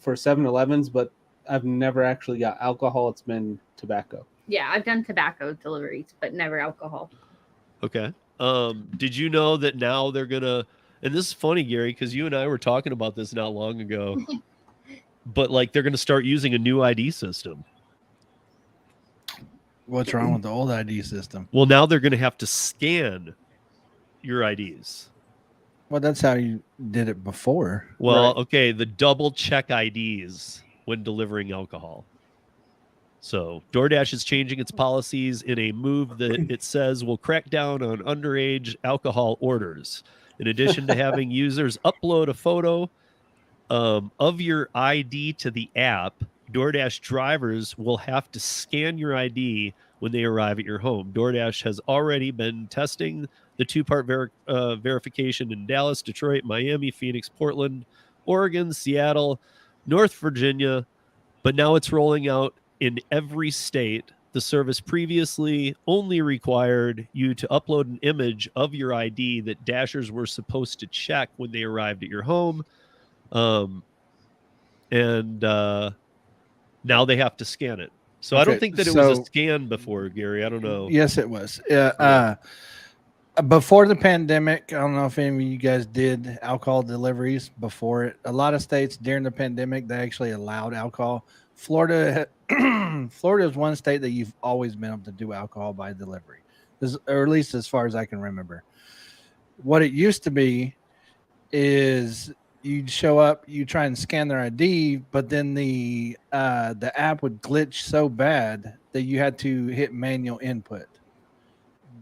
for 7-Elevens, but I've never actually got alcohol. It's been tobacco. Yeah, I've done tobacco deliveries, but never alcohol. Okay. Did you know that now they're gonna? And this is funny, Gary, because you and I were talking about this not long ago. But like, they're gonna start using a new ID system. What's wrong with the old ID system? Well, now they're gonna have to scan your IDs. Well, that's how you did it before. Well, Right. okay, the double check IDs when delivering alcohol. So DoorDash is changing its policies in a move that it says will crack down on underage alcohol orders. In addition to having users upload a photo of your ID to the app, DoorDash drivers will have to scan your ID when they arrive at your home. DoorDash has already been testing the two-part verification in Dallas, Detroit, Miami, Phoenix, Portland, Oregon, Seattle, North Virginia, but now it's rolling out in every state. The service previously only required you to upload an image of your ID that Dashers were supposed to check when they arrived at your home. Now they have to scan it. So I don't think that it was a scan before, Gary. I don't know. Yes, it was. Before the pandemic, I don't know if any of you guys did alcohol deliveries before it. A lot of states during the pandemic, they actually allowed alcohol. Florida is one state that you've always been able to do alcohol by delivery, or at least as far as I can remember. What it used to be is you'd show up, you try and scan their ID, but then the app would glitch so bad that you had to hit manual input.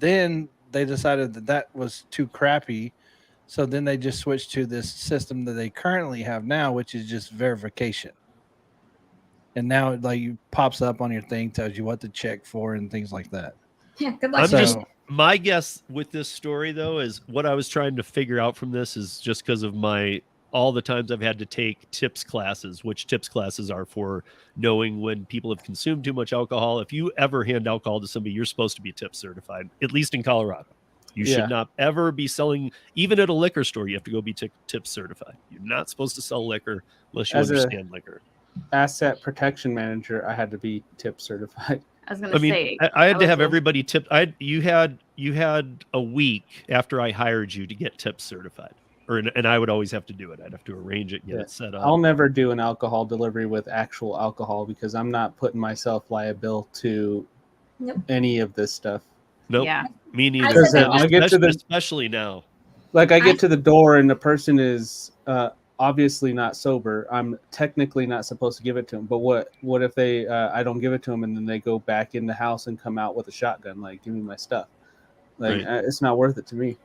Then they decided that was too crappy, so then they just switched to this system that they currently have now, which is just verification. And now it like pops up on your thing, tells you what to check for and things like that. Yeah, good luck. My guess with this story though is what I was trying to figure out from this is just because of all the times I've had to take tips classes, which tips classes are for knowing when people have consumed too much alcohol. If you ever hand alcohol to somebody, you're supposed to be tip certified, at least in Colorado. You should not ever be selling, even at a liquor store, you have to go be tip certified. You're not supposed to sell liquor unless you understand liquor. Asset protection manager, I had to be tip certified. I was going to say, I had to have everybody tip. You had a week after I hired you to get tip certified, and I would always have to do it. I'd have to arrange it, get it set up. I'll never do an alcohol delivery with actual alcohol because I'm not putting myself liable to any of this stuff. Nope. Yeah. Me neither. Especially now. Like I get to the door and the person is obviously not sober. I'm technically not supposed to give it to them. But what if I don't give it to them and then they go back in the house and come out with a shotgun? Like, give me my stuff. Like, it's not worth it to me.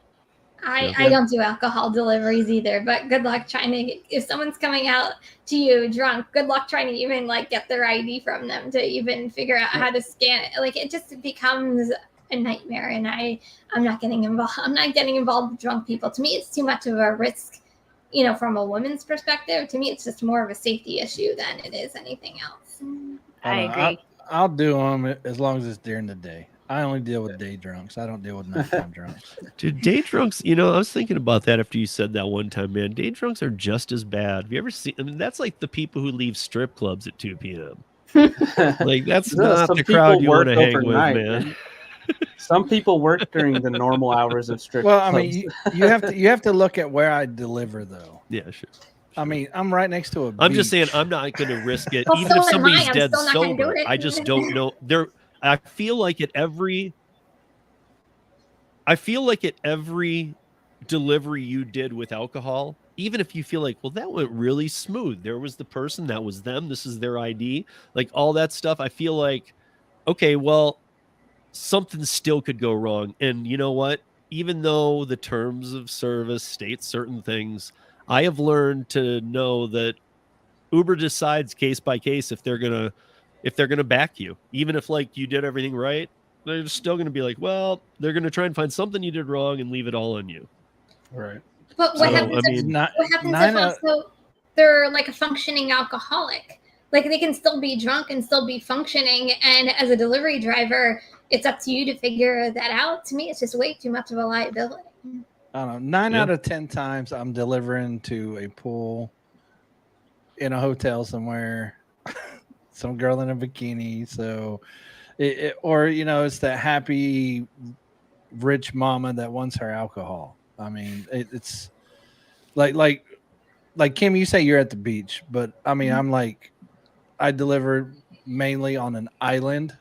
I don't do alcohol deliveries either, but good luck trying to, if someone's coming out to you drunk, good luck trying to even like get their ID from them to even figure out how to scan it. Like, it just becomes a nightmare, and I'm not getting involved. I'm not getting involved with drunk people. To me, it's too much of a risk, from a woman's perspective. To me, it's just more of a safety issue than it is anything else. I agree. I'll do them as long as it's during the day. I only deal with day drunks. I don't deal with nighttime drunks. Dude, day drunks, I was thinking about that after you said that one time, man. Day drunks are just as bad. Have you ever seen, that's like the people who leave strip clubs at 2 p.m. Like, that's not the crowd you want to hang with, man. Some people work during the normal hours of strip clubs. Well, I mean, you have to look at where I deliver, though. Yeah, sure. I mean, I'm right next to a beach. I'm just saying I'm not going to risk it. Even if somebody's dead sober, I just don't know. I feel like at every delivery you did with alcohol, even if you feel like, well, that went really smooth. There was the person, that was them, this is their ID, like all that stuff. I feel like okay, well, something still could go wrong. And you know what? Even though the terms of service state certain things, I have learned to know that Uber decides case by case if they're gonna back you. Even if like you did everything right, they're still gonna be like, well, they're gonna try and find something you did wrong and leave it all on you. Right. But what So, happens I if, mean, what happens if also they're like a functioning alcoholic? Like they can still be drunk and still be functioning. And as a delivery driver, it's up to you to figure that out. To me, it's just way too much of a liability. I don't know. 9 out of 10 times I'm delivering to a pool in a hotel somewhere, some girl in a bikini. So, or, you know, it's that happy rich mama that wants her alcohol. I mean, it's like Kim, you say you're at the beach, but I mean, I'm like, I deliver mainly on an island.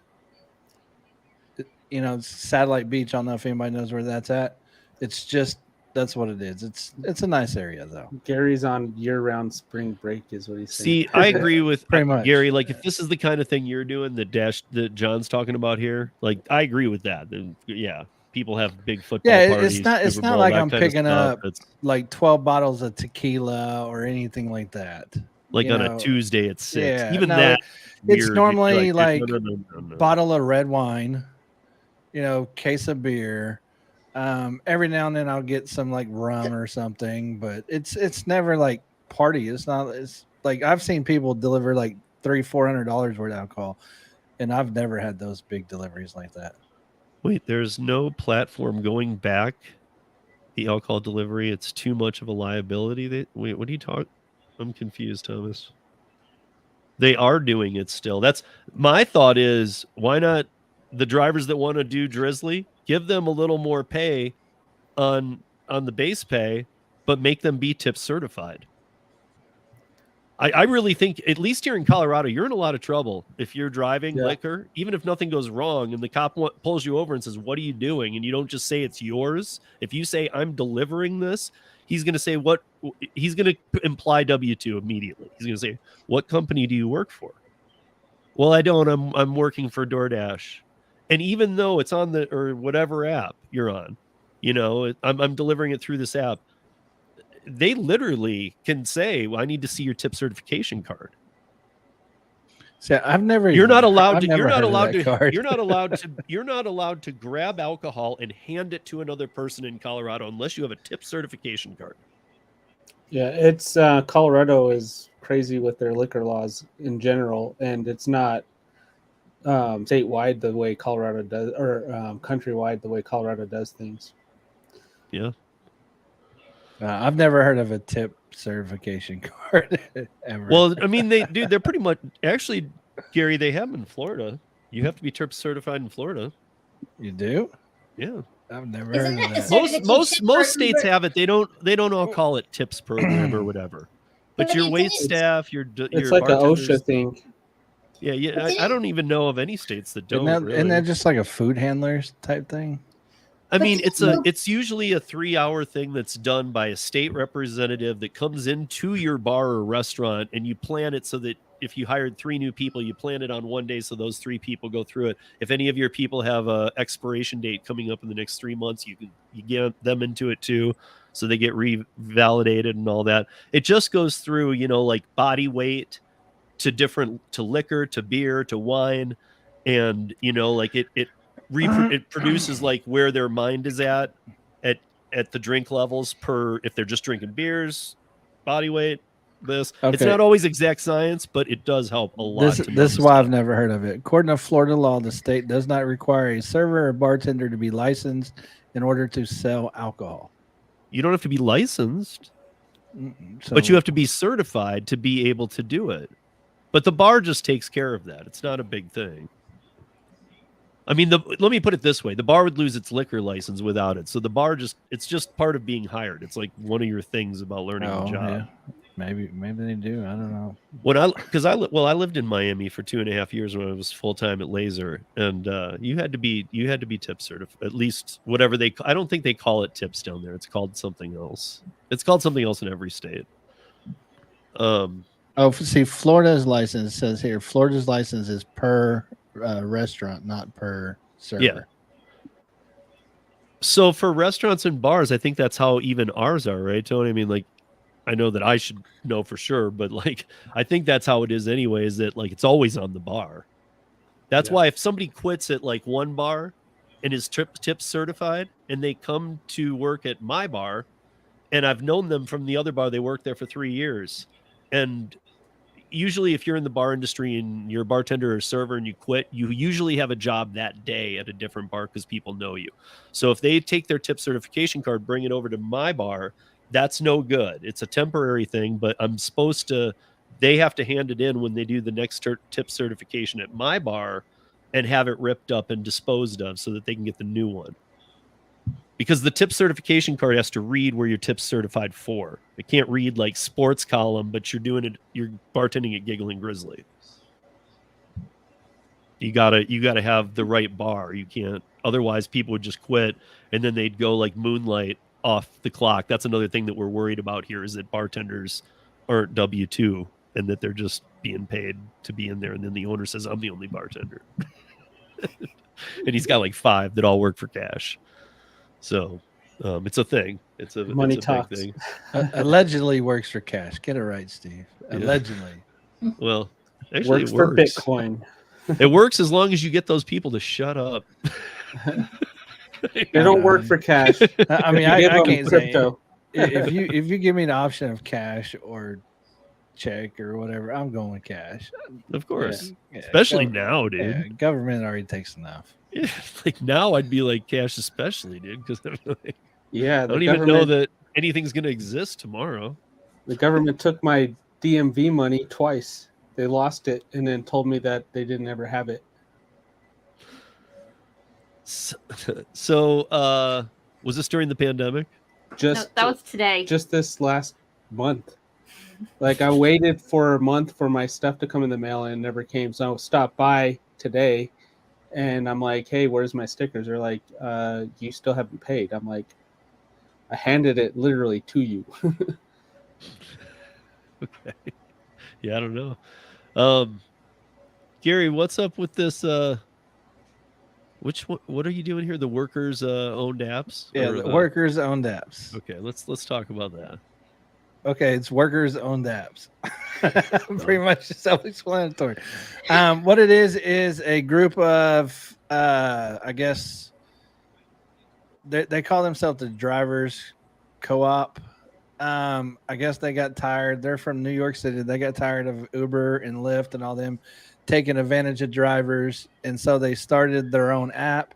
You know, Satellite Beach. I don't know if anybody knows where that's at. It's just, that's what it is. It's a nice area though. Gary's on year-round spring break, is what he's saying. See, I agree with Pretty much. Gary. Like, if this is the kind of thing you're doing, that John's talking about here, like, I agree with that. Yeah, people have big football parties. It's Super not Bowl, like that I'm kind of picking stuff. up like 12 bottles of tequila or anything like that. Like you on know, a Tuesday at 6. yeah, Even no, that. it's weird. normally You're like no. bottle of red wine, you know, case of beer. Every now and then I'll get some like rum or something, but it's never like party. It's like I've seen people deliver like $300-400 worth of alcohol, and I've never had those big deliveries like that. Wait, there's no platform going back the alcohol delivery. It's too much of a liability. Wait, what are you talking? I'm confused, Thomas. They are doing it still. That's my thought is, why not the drivers that want to do Drizzly, give them a little more pay on the base pay, but make them be tip certified. I really think, at least here in Colorado, you're in a lot of trouble if you're driving liquor, even if nothing goes wrong and the cop pulls you over and says, what are you doing? And you don't just say it's yours. If you say, I'm delivering this, he's going to say he's going to imply W-2 immediately. He's going to say, what company do you work for? Well, I don't. I'm working for DoorDash. And even though it's on the, or whatever app you're on, you know, I'm delivering it through this app. They literally can say, well, I need to see your tip certification card. See, I've never. You're not allowed to. You're not allowed to grab alcohol and hand it to another person in Colorado unless you have a tip certification card. Yeah, it's Colorado is crazy with their liquor laws in general, and it's not statewide the way Colorado does, or countrywide the way Colorado does things. Yeah. I've never heard of a tip certification card ever. Well, I mean, they're pretty much, actually, Gary, they have them in Florida. You have to be tip certified in Florida. You do? Yeah. I've never heard of that. Most states have it. They don't all call it tips program or whatever. But your wait staff, your it's like an OSHA thing. Yeah. I don't even know of any states that don't. Isn't that just like a food handlers type thing? I mean, it's usually a 3-hour thing that's done by a state representative that comes into your bar or restaurant, and you plan it so that if you hired 3 new people, you plan it on one day so those 3 people go through it. If any of your people have a expiration date coming up in the next 3 months, you get them into it too, so they get revalidated and all that. It just goes through, you know, like body weight to liquor, to beer, to wine, and you know, like it produces like where their mind is at the drink levels per, if they're just drinking beers, body weight, this. Okay. It's not always exact science, but it does help a lot. This is why I've never heard of it. According to Florida law, the state does not require a server or bartender to be licensed in order to sell alcohol. You don't have to be licensed, but you have to be certified to be able to do it. But the bar just takes care of that. It's not a big thing. I mean, let me put it this way. The bar would lose its liquor license without it. So the bar it's just part of being hired. It's like one of your things about learning the job. Yeah. Maybe they do. I don't know. I lived in Miami for 2.5 years when I was full-time at Laser, and you had to be tip certified, at least whatever I don't think they call it tips down there. It's called something else. It's called something else in every state. See, Florida's license says here, Florida's license is per restaurant, not per server. Yeah. So for restaurants and bars, I think that's how even ours are, right, Tony? I mean, like, I know that I should know for sure, but like, I think that's how it is anyway, is that like, it's always on the bar. That's why if somebody quits at like one bar and is tips certified and they come to work at my bar, and I've known them from the other bar, they worked there for 3 years. And usually if you're in the bar industry and you're a bartender or server and you quit, you usually have a job that day at a different bar because people know you. So if they take their tip certification card, bring it over to my bar, that's no good. It's a temporary thing, but they have to hand it in when they do the next tip certification at my bar and have it ripped up and disposed of so that they can get the new one. Because the tip certification card has to read where you're tip certified for. It can't read like sports column, but you're bartending at Giggling Grizzly. You gotta have the right bar. You can't, otherwise people would just quit and then they'd go like moonlight off the clock. That's another thing that we're worried about here, is that bartenders aren't W-2 and that they're just being paid to be in there. And then the owner says, I'm the only bartender. And he's got like 5 that all work for cash. So it's a thing. It's a Money it's a talks. big thing. Allegedly works for cash. Get it right, Steve. Yeah. Allegedly. Well, actually, Works it for works. Bitcoin. It works as long as you get those people to shut up. They don't work for cash. I mean, You give I them can't say crypto. if you give me the option of cash or check or whatever, I'm going with cash. Of course. Yeah, Especially government- now, dude. Yeah, government already takes enough. Yeah, like now I'd be like cash especially, dude, because like, Yeah, I don't even know that anything's going to exist tomorrow. the government took my DMV money twice. They lost it and then told me that they didn't ever have it. So was this during the pandemic? Just No, that was today. just this last month. Like I waited for a month for my stuff to come in the mail and it never came. So I stopped by today and I'm like, hey, where's my stickers? They're like, you still haven't paid. I'm like, I handed it literally to you. Okay. Yeah, I don't know. Gary, what's up with this? What are you doing here? The workers owned apps? Yeah, Or, the workers owned apps. Okay, let's talk about that. Okay, it's workers owned apps. Pretty much self-explanatory. What it is a group of I guess they call themselves the drivers co-op. I guess they got tired. They're from New York City. They got tired of Uber and Lyft and all them taking advantage of drivers, and so they started their own app.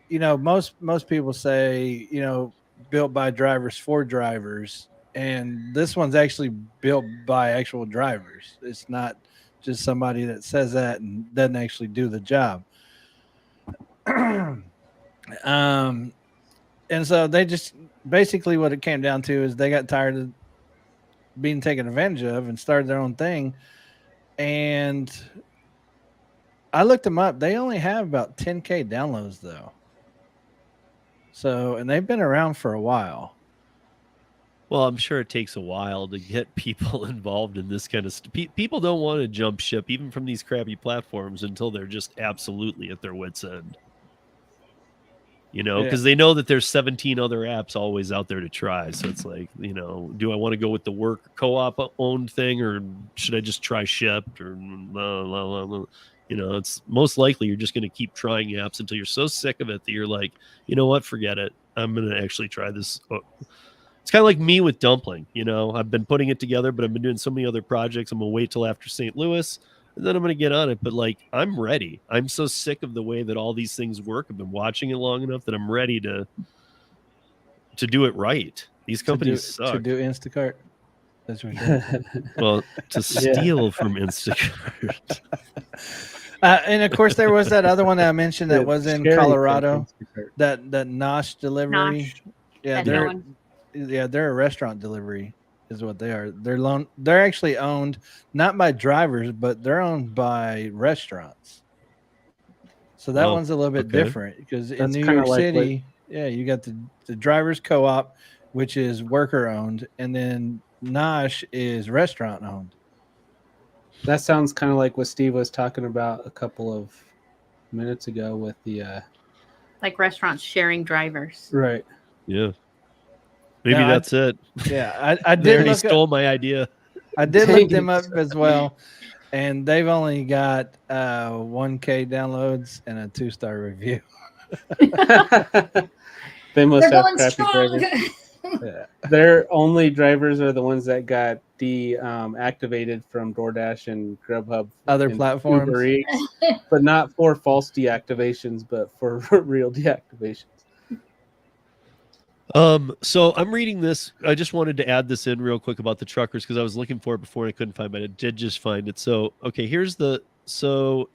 You know, most people say, you know, built by drivers for drivers, and this one's actually built by actual drivers. It's not just somebody that says that and doesn't actually do the job. And so they just basically what it came down to is they got tired of being taken advantage of and started their own thing. And I looked them up. They only have about 10K downloads though. So, and they've been around for a while. Well, I'm sure it takes a while to get people involved in this kind of stuff. People don't want to jump ship even from these crappy platforms until they're just absolutely at their wits' end. You know, because they know that there's 17 other apps always out there to try. So it's like, you know, do I want to go with the work co-op owned thing, or should I just try Shipped, or blah, blah, blah, blah. You know, it's most likely you're just going to keep trying apps until you're so sick of it that you're like, you know what, forget it. I'm going to actually try this. It's kind of like me with Dumpling. You know, I've been putting it together, but I've been doing so many other projects. I'm going to wait till after St. Louis, and then I'm going to get on it. But like, I'm ready. I'm so sick of the way that all these things work. I've been watching it long enough that I'm ready to do it right. These companies suck. To do Instacart. That's what you're Well, to steal from Instacart. And of course, there was that other one that I mentioned that was in Scary Colorado. thing. That Nosh delivery. Nosh. Yeah, That they're a restaurant delivery, is what they are. They're actually owned not by drivers, but they're owned by restaurants. So that one's a little bit different because in New York City, you got the drivers co-op, which is worker owned, and then Nosh is restaurant owned. That sounds kind of like what Steve was talking about a couple of minutes ago with the Like restaurants sharing drivers. right. Yeah. Maybe Yeah, that's it. Yeah, I They did already look stole my idea. I did Dang look them it. up as well, and they've only got 1K downloads and a 2-star review. They must They're have going crappy strong. drivers. Yeah. Their only drivers are the ones that got deactivated from DoorDash and Grubhub, Other and platforms. Uber Eats, but not for false deactivations, but for real deactivations. So I'm reading this. I just wanted to add this in real quick about the truckers because I was looking for it before and I couldn't find it, but I did just find it. So okay, so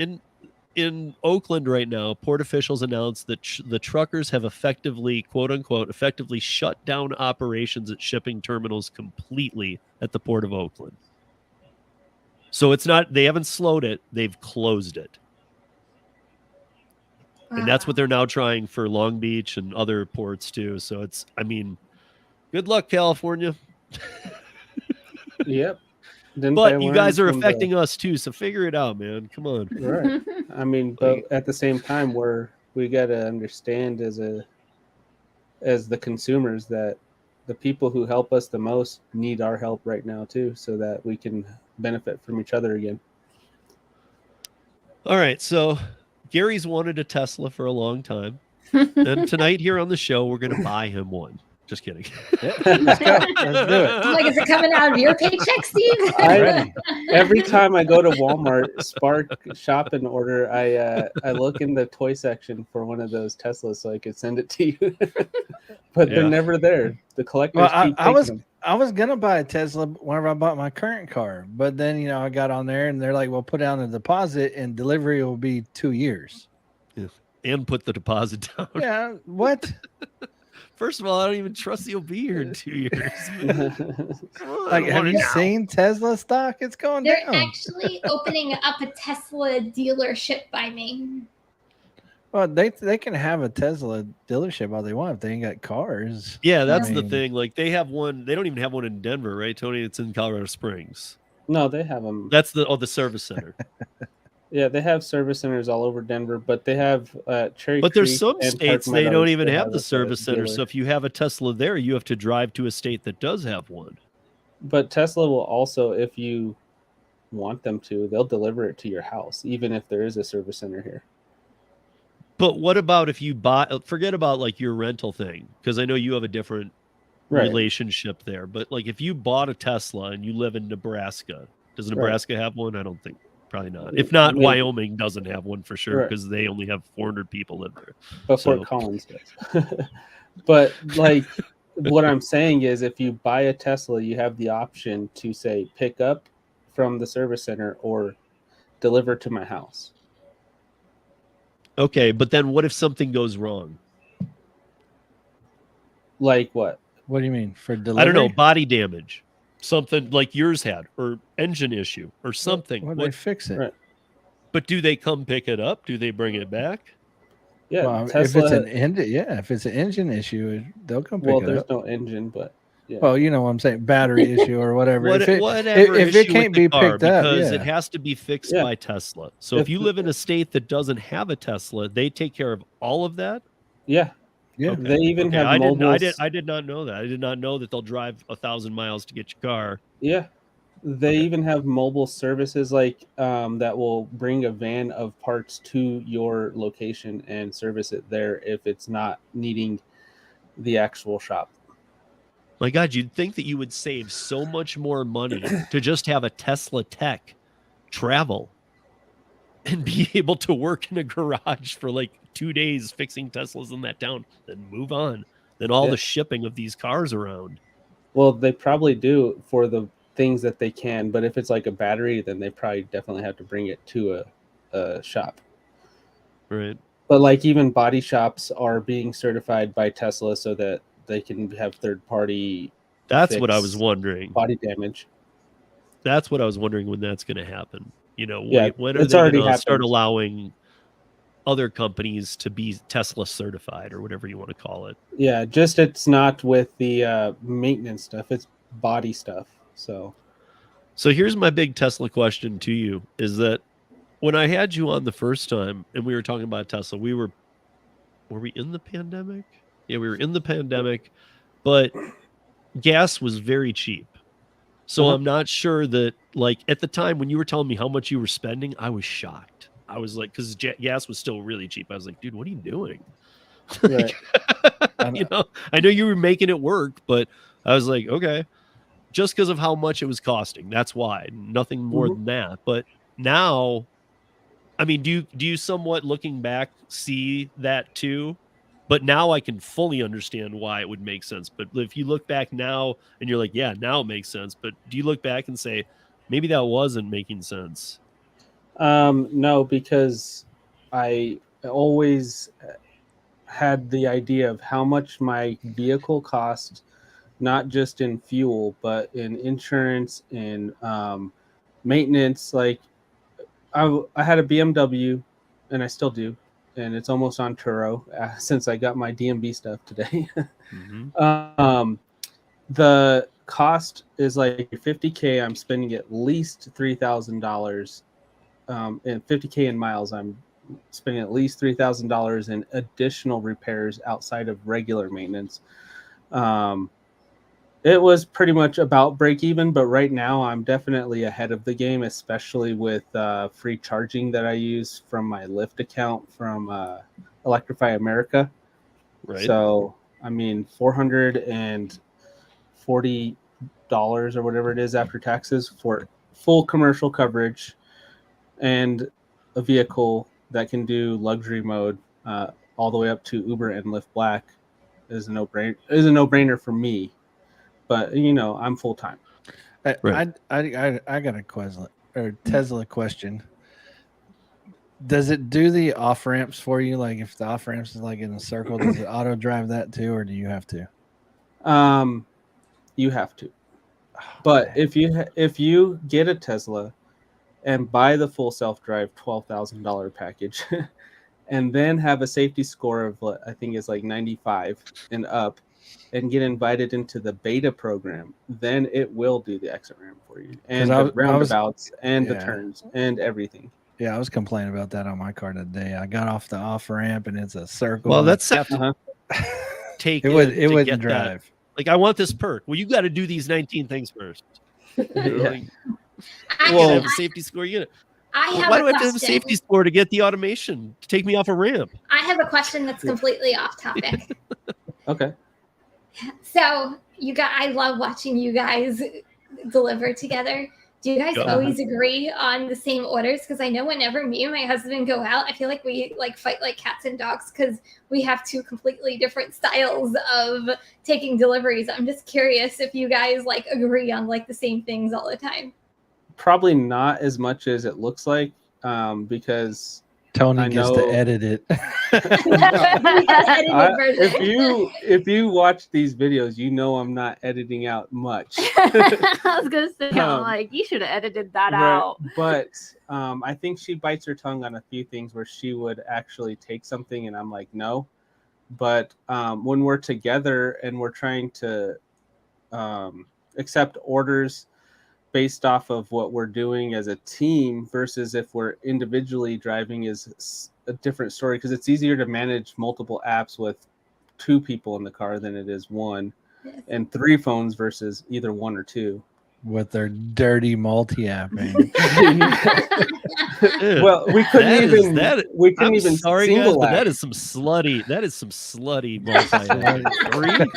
in Oakland right now, port officials announced that the truckers have effectively, quote unquote, effectively shut down operations at shipping terminals completely at the port of Oakland. So they haven't slowed it, they've closed it. And that's what they're now trying for Long Beach and other ports too. So good luck, California. Yep. Didn't But they you learn guys are from affecting us too, so figure it out, man. Come on. Right. I mean, but at the same time, we got to understand as the consumers that the people who help us the most need our help right now too, so that we can benefit from each other again. All right, so Gary's wanted a Tesla for a long time. And tonight here on the show, we're going to buy him one. Just kidding. Yeah, let's go. Let's do it. I'm like, is it coming out of your paycheck, Steve? Every time I go to Walmart, Spark shop and order, I look in the toy section for one of those Teslas so I could send it to you. But they're never there. The collectors keep taking them. I was gonna buy a Tesla whenever I bought my current car, but then I got on there and they're like, "Well, put down the deposit and delivery will be 2 years." Yeah. And put the deposit down. Yeah, what? First of all, I don't even trust you'll be here in 2 years. Like, have you seen Tesla stock? It's going They're down. actually opening up a Tesla dealership by me. Well, they can have a Tesla dealership all they want if they ain't got cars. Yeah, that's the thing. Like they have one. They don't even have one in Denver, right, Tony? It's in Colorado Springs. No, they have them. That's the service center. Yeah, they have service centers all over Denver, but they have Cherry Creek. But there's some states they don't even have the a service center. dealer. So if you have a Tesla there, you have to drive to a state that does have one. But Tesla will also, if you want them to, they'll deliver it to your house, even if there is a service center here. But what about if you forget about like your rental thing, because I know you have a different relationship there. But like if you bought a Tesla and you live in Nebraska, does Nebraska have one? I don't think. Probably not. If not, Wyoming doesn't have one for sure because they only have 400 people live there. But Fort Collins does. But like what I'm saying is if you buy a Tesla, you have the option to say pick up from the service center or deliver to my house. Okay, but then what if something goes wrong? Like what? What do you mean for delivery? I don't know, body damage. Something like yours had, or engine issue, or something. Well, they fix it. Right. But do they come pick it up? Do they bring it back? Yeah, Well, Tesla, if it's an engine issue, they'll come pick it up. Well, there's no engine, but yeah. Well, you know what I'm saying, battery issue or whatever. Whatever if it can't be picked up, because it has to be fixed by Tesla. So if you live in a state that doesn't have a Tesla, they take care of all of that. Yeah. Yeah. Okay. They even have I mobile. did not know that. I did not know that they'll drive 1,000 miles to get your car. Yeah. They even have mobile services like that will bring a van of parts to your location and service it there if it's not needing the actual shop. My God, you'd think that you would save so much more money to just have a Tesla tech travel and be able to work in a garage for like 2 days fixing Teslas in that town, then move on, than all the shipping of these cars around. Well, they probably do for the things that they can, but if it's like a battery, then they probably definitely have to bring it to a shop. Right. But like even body shops are being certified by Tesla so that they can have third party. That's what I was wondering. Body damage. That's what I was wondering when that's going to happen. You know, when are it's they already going to start happened. allowing other companies to be Tesla certified or whatever you want to call it? Yeah, just it's not with the maintenance stuff. It's body stuff. So So here's my big Tesla question to you: is that when I had you on the first time and we were talking about Tesla, were we in the pandemic? Yeah, we were in the pandemic, but gas was very cheap. So I'm not sure that, like, at the time when you were telling me how much you were spending, I was shocked. I was like, because gas was still really cheap. I was like, dude, what are you doing? Right. You know, I know you were making it work, but I was like, okay, just because of how much it was costing. That's why, nothing more than that. But now, I mean, do you somewhat, looking back, see that too? But now I can fully understand why it would make sense. But if you look back now and you're like, yeah, now it makes sense. But do you look back and say, maybe that wasn't making sense? No, because I always had the idea of how much my vehicle cost, not just in fuel, but in insurance, in maintenance. Like I had a BMW, and I still do, and it's almost on Turo since I got my DMV stuff today. The cost is like $50K. I'm spending at least $3,000, and $50K in miles. I'm spending at least $3,000 in additional repairs outside of regular maintenance. It was pretty much about break even, but right now I'm definitely ahead of the game, especially with free charging that I use from my Lyft account from Electrify America. Right. So, I mean, $440 or whatever it is after taxes for full commercial coverage and a vehicle that can do luxury mode all the way up to Uber and Lyft Black is a no-brainer for me. But you know, I'm full time. I got a Tesla question. Does it do the off ramps for you? Like if the off ramps is like in a circle, does it auto drive that too, or do you have to? You have to. But if you get a Tesla and buy the full self-drive $12,000 package, and then have a safety score of I think it's like 95 and up, and get invited into the beta program, then it will do the exit ramp for you and the roundabouts and the turns and everything. Yeah, I was complaining about that on my car today. I got off the off ramp and it's a circle. Well, that's take it wouldn't drive. That. Like, I want this perk. Well, you got to do these 19 things first. I have a safety score. Why do I have to have a safety score to get the automation to take me off a ramp? I have a question that's completely off topic. Okay. So I love watching you guys deliver together. Do you guys always agree on the same orders? Because I know whenever me and my husband go out, I feel like we fight like cats and dogs because we have two completely different styles of taking deliveries. I'm just curious if you guys agree on the same things all the time. Probably not as much as it looks like, because Tony gets to edit it. If you watch these videos, you know I'm not editing out much. I was gonna say, you should have edited that out. But I think she bites her tongue on a few things where she would actually take something, and I'm like, no. But when we're together and we're trying to accept orders based off of what we're doing as a team versus if we're individually driving is a different story, because it's easier to manage multiple apps with two people in the car than it is one, and three phones versus either one or two. With their dirty multi-apping. Well, we couldn't even sorry, single guys, but app. that is some slutty multi-app. Three?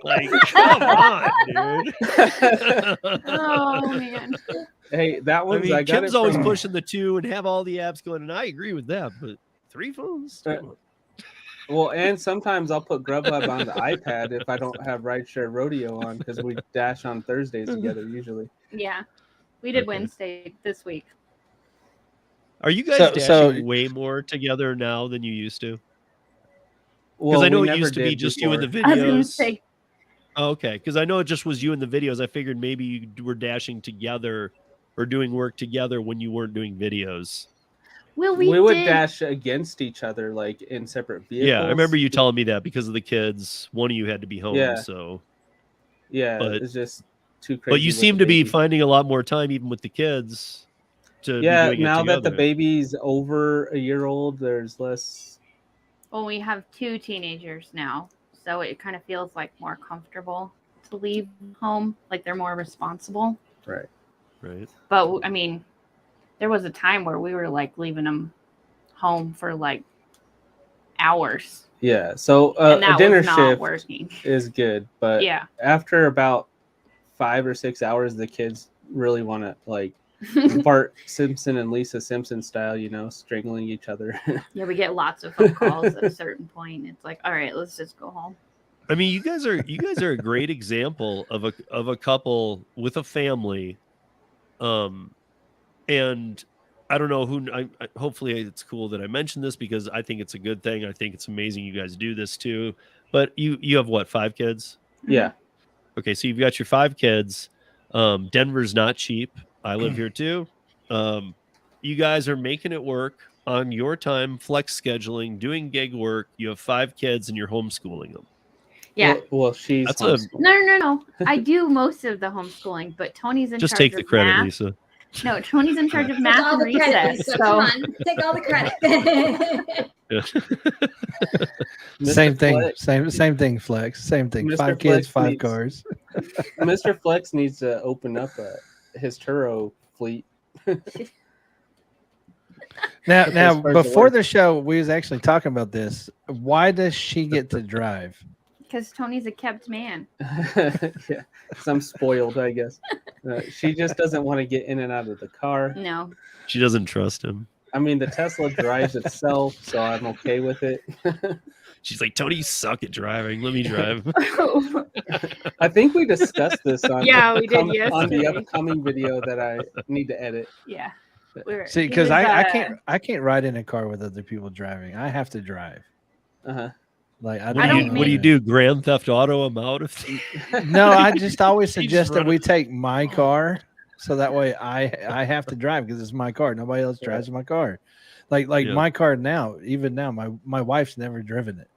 Like, come on, dude. Oh man. Hey, that one. I mean, Kim's always pushing the two and have all the apps going, and I agree with that. But three phones. Well, and sometimes I'll put Grubhub on the iPad if I don't have Rideshare Rodeo on, because we dash on Thursdays together usually. Yeah, we did Wednesday this week. Are you guys dashing way more together now than you used to? Because I know it used to be just you in the videos. I was gonna say. Oh, okay, because I know it just was you in the videos. I figured maybe you were dashing together or doing work together when you weren't doing videos. Well, we would dash against each other, like in separate vehicles. Yeah, I remember you telling me that because of the kids. One of you had to be home, yeah. so. Yeah, it's just too crazy. But you with seem the to be baby. finding a lot more time, even with the kids, to Yeah, be doing now it that the together. baby's over a year old, there's less. Well, we have 2 teenagers now, so it kind of feels like more comfortable to leave home. Like they're more responsible. Right. Right. But I mean, there was a time where we were like leaving them home for like hours. Yeah. So And a that dinner was not shift working. is good, but Yeah. after about 5 or 6 hours, the kids really want to like Bart Simpson and Lisa Simpson style, strangling each other. Yeah, we get lots of phone calls at a certain point. It's like, all right, let's just go home. I mean, you guys are a great example of a couple with a family, and I don't know who. Hopefully, it's cool that I mentioned this because I think it's a good thing. I think it's amazing you guys do this too. But you have what, 5 kids? Yeah. Okay, so you've got your 5 kids. Denver's not cheap. I live here too. You guys are making it work on your time, flex scheduling, doing gig work. You have 5 kids and you're homeschooling them. Yeah. Well, she's That's homeschooling. No. I do most of the homeschooling, but Tony's in Just charge take the of credit, math. Lisa. No, Tony's in charge of Take math all and the credit, recess. Lisa. So Come on, take all the credit. Yeah. Mr. Same thing. Flex- Same thing. Flex. Same thing. Mr. 5 kids, Flex 5 needs- cars. Mr. Flex needs to open up his Turo fleet. Now, If there's further before work. the show, we was actually talking about this. Why does she get to drive? because Tony's a kept man. Yeah, 'cause I'm spoiled, I guess. She just doesn't want to get in and out of the car. No. She doesn't trust him. I mean, the Tesla drives itself, so I'm okay with it. She's like, Tony, you suck at driving. Let me drive. I think we discussed this on, Yeah, we did on the yesterday. upcoming video that I need to edit. Yeah. See, because I can't ride in a car with other people driving. I have to drive. Uh-huh. Like What do you do? Grand Theft Auto him out? No, I just always You just suggest that run we take my car, so that way I have to drive because it's my car. Nobody else drives my car. Like Yeah. my car now, even now, my wife's never driven it.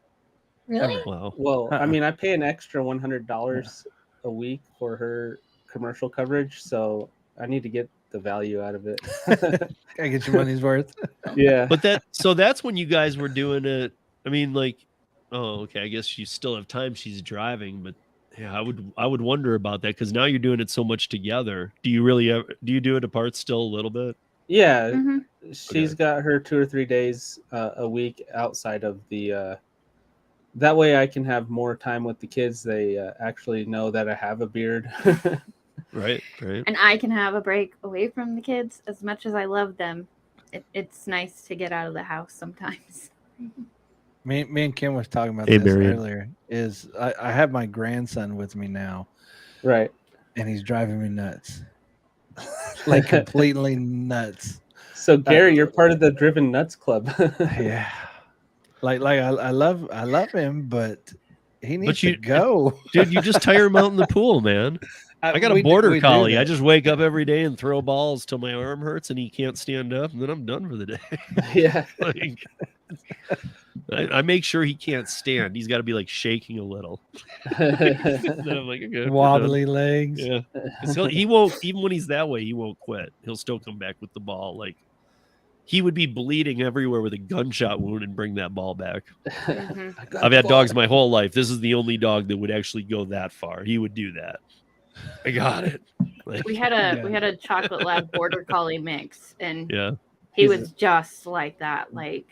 Really? Wow. Well, I Uh-uh. mean, I pay an extra $100 a week for her commercial coverage, so I need to get the value out of it. Gotta get your money's worth. Yeah. But that's when you guys were doing it. I mean, like, oh, okay. I guess you still have time. She's driving, but yeah, I would wonder about that because now you're doing it so much together. Do you do it apart still a little bit? Yeah. Mhm. She's got her 2 or 3 days a week outside of the. That way, I can have more time with the kids. They actually know that I have a beard. Right. And I can have a break away from the kids as much as I love them. It's nice to get out of the house sometimes. Me and Kim was talking about Hey, this Marion. earlier. Is I have my grandson with me now, Right. and he's driving me nuts, like completely nuts. So Gary, you're part of the Driven Nuts Club. Yeah, like I love him, but he needs you- to go. Dude, you just tire him out in the pool, man. I got a border collie. I just wake up every day and throw balls till my arm hurts and he can't stand up, and then I'm done for the day. Yeah. Like, I make sure he can't stand. He's got to be like shaking a little. Then I'm like, okay, we're done. wobbly legs. Yeah, 'Cause he won't. Even when he's that way, he won't quit. He'll still come back with the ball. Like he would be bleeding everywhere with a gunshot wound and bring that ball back. Mhm. I've had dogs my whole life. This is the only dog that would actually go that far. He would do that. I got it. Like, We had a chocolate lab border collie mix, and yeah. he was just like that, like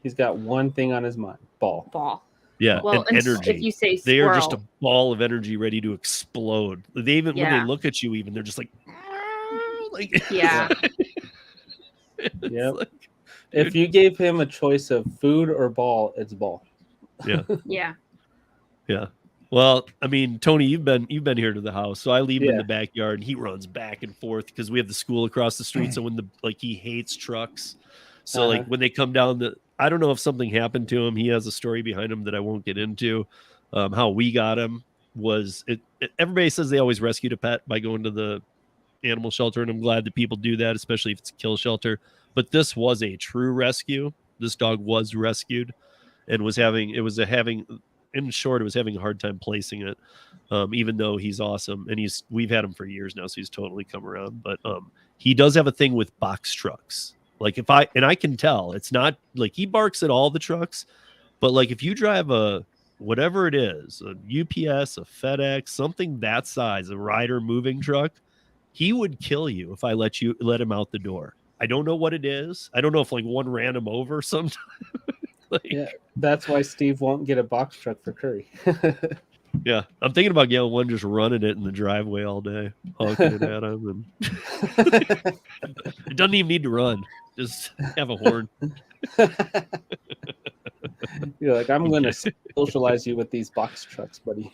He's got one thing on his mind: ball. ball. Yeah, Well, and and energy. if you say They squirrel, are just a ball of energy ready to explode. They even when Yeah. they look at you, even they're just like, like yeah, it's Yep. like, If you gave him a choice of food or ball, it's ball. yeah. yeah. Well, I mean, Tony, you've been here to the house, so I leave him in Yeah. the backyard, and he runs back and forth because we have the school across the street. So when he hates trucks, so like when they come down I don't know if something happened to him. He has a story behind him that I won't get into. How we got him was everybody says they always rescued a pet by going to the animal shelter, and I'm glad that people do that, especially if it's a kill shelter. But this was a true rescue. This dog was rescued and was having in short, it was having a hard time placing it. Even though he's awesome, and we've had him for years now, so he's totally come around. But he does have a thing with box trucks. Like I can tell it's not like he barks at all the trucks, but like if you drive a whatever it is, a UPS, a FedEx, something that size, a Ryder moving truck, he would kill you if I let him out the door. I don't know what it is. I don't know if like one ran him over sometime. Like, Yeah, that's why Steve won't get a box truck for Curry. yeah, I'm thinking about getting one just running it in the driveway all day, honking it at him, and it doesn't even need to run. Just have a horn. You're like, I'm going to socialize you with these box trucks, buddy.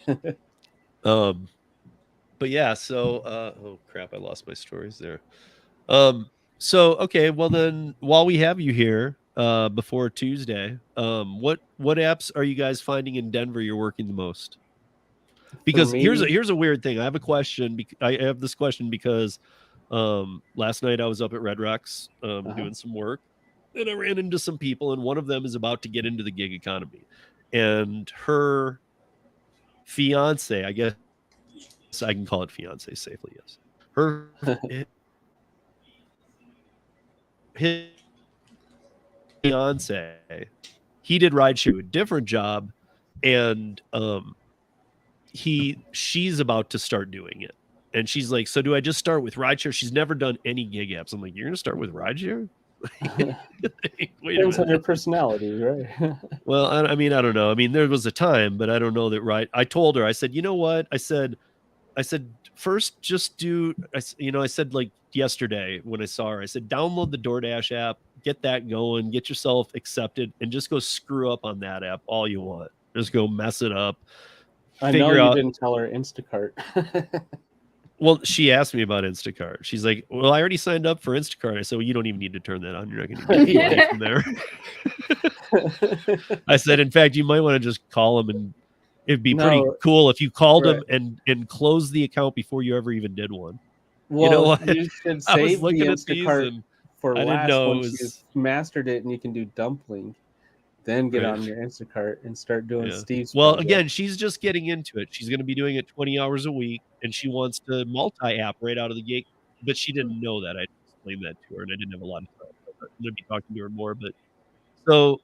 But yeah, so oh crap, I lost my stories there. So okay, well then, while we have you here, before Tuesday, what apps are you guys finding in Denver you're working the most? Because here's a weird thing. I have a question. I have this question because last night I was up at Red Rocks doing some work, and I ran into some people, and one of them is about to get into the gig economy, and her fiance, I guess I can call it fiance safely, yes. Her his fiance, he did rideshare, a different job, and she's about to start doing it, and she's like, so do I just start with rideshare? She's never done any gig apps. I'm like, you're gonna start with rideshare? Depends on your personality, right? Well, I mean, I don't know. I mean, there was a time, but I don't know that. I told her, I said, you know what? I said first just do, I said like yesterday when I saw her, I said, download the DoorDash app, get that going, get yourself accepted, and just go screw up on that app all you want. Just go mess it up. I know you didn't tell her Instacart. Well, she asked me about Instacart. She's like, well, I already signed up for Instacart. I said, well, you don't even need to turn that on. You're not going to get money from there. I said, in fact, you might want to just call them, and it'd be pretty cool if you called them and closed the account before you ever even did one. Well, you know what? You should save the Instacart for last once you've mastered it, and you can do dumpling. Then get on your Instacart and start doing Steve's. Well, again, she's just getting into it. She's going to be doing it 20 hours a week, and she wants to multi-app right out of the gate. But she didn't know that. I explained that to her, and I didn't have a lot of time. I'm going to be talking to her more. But so,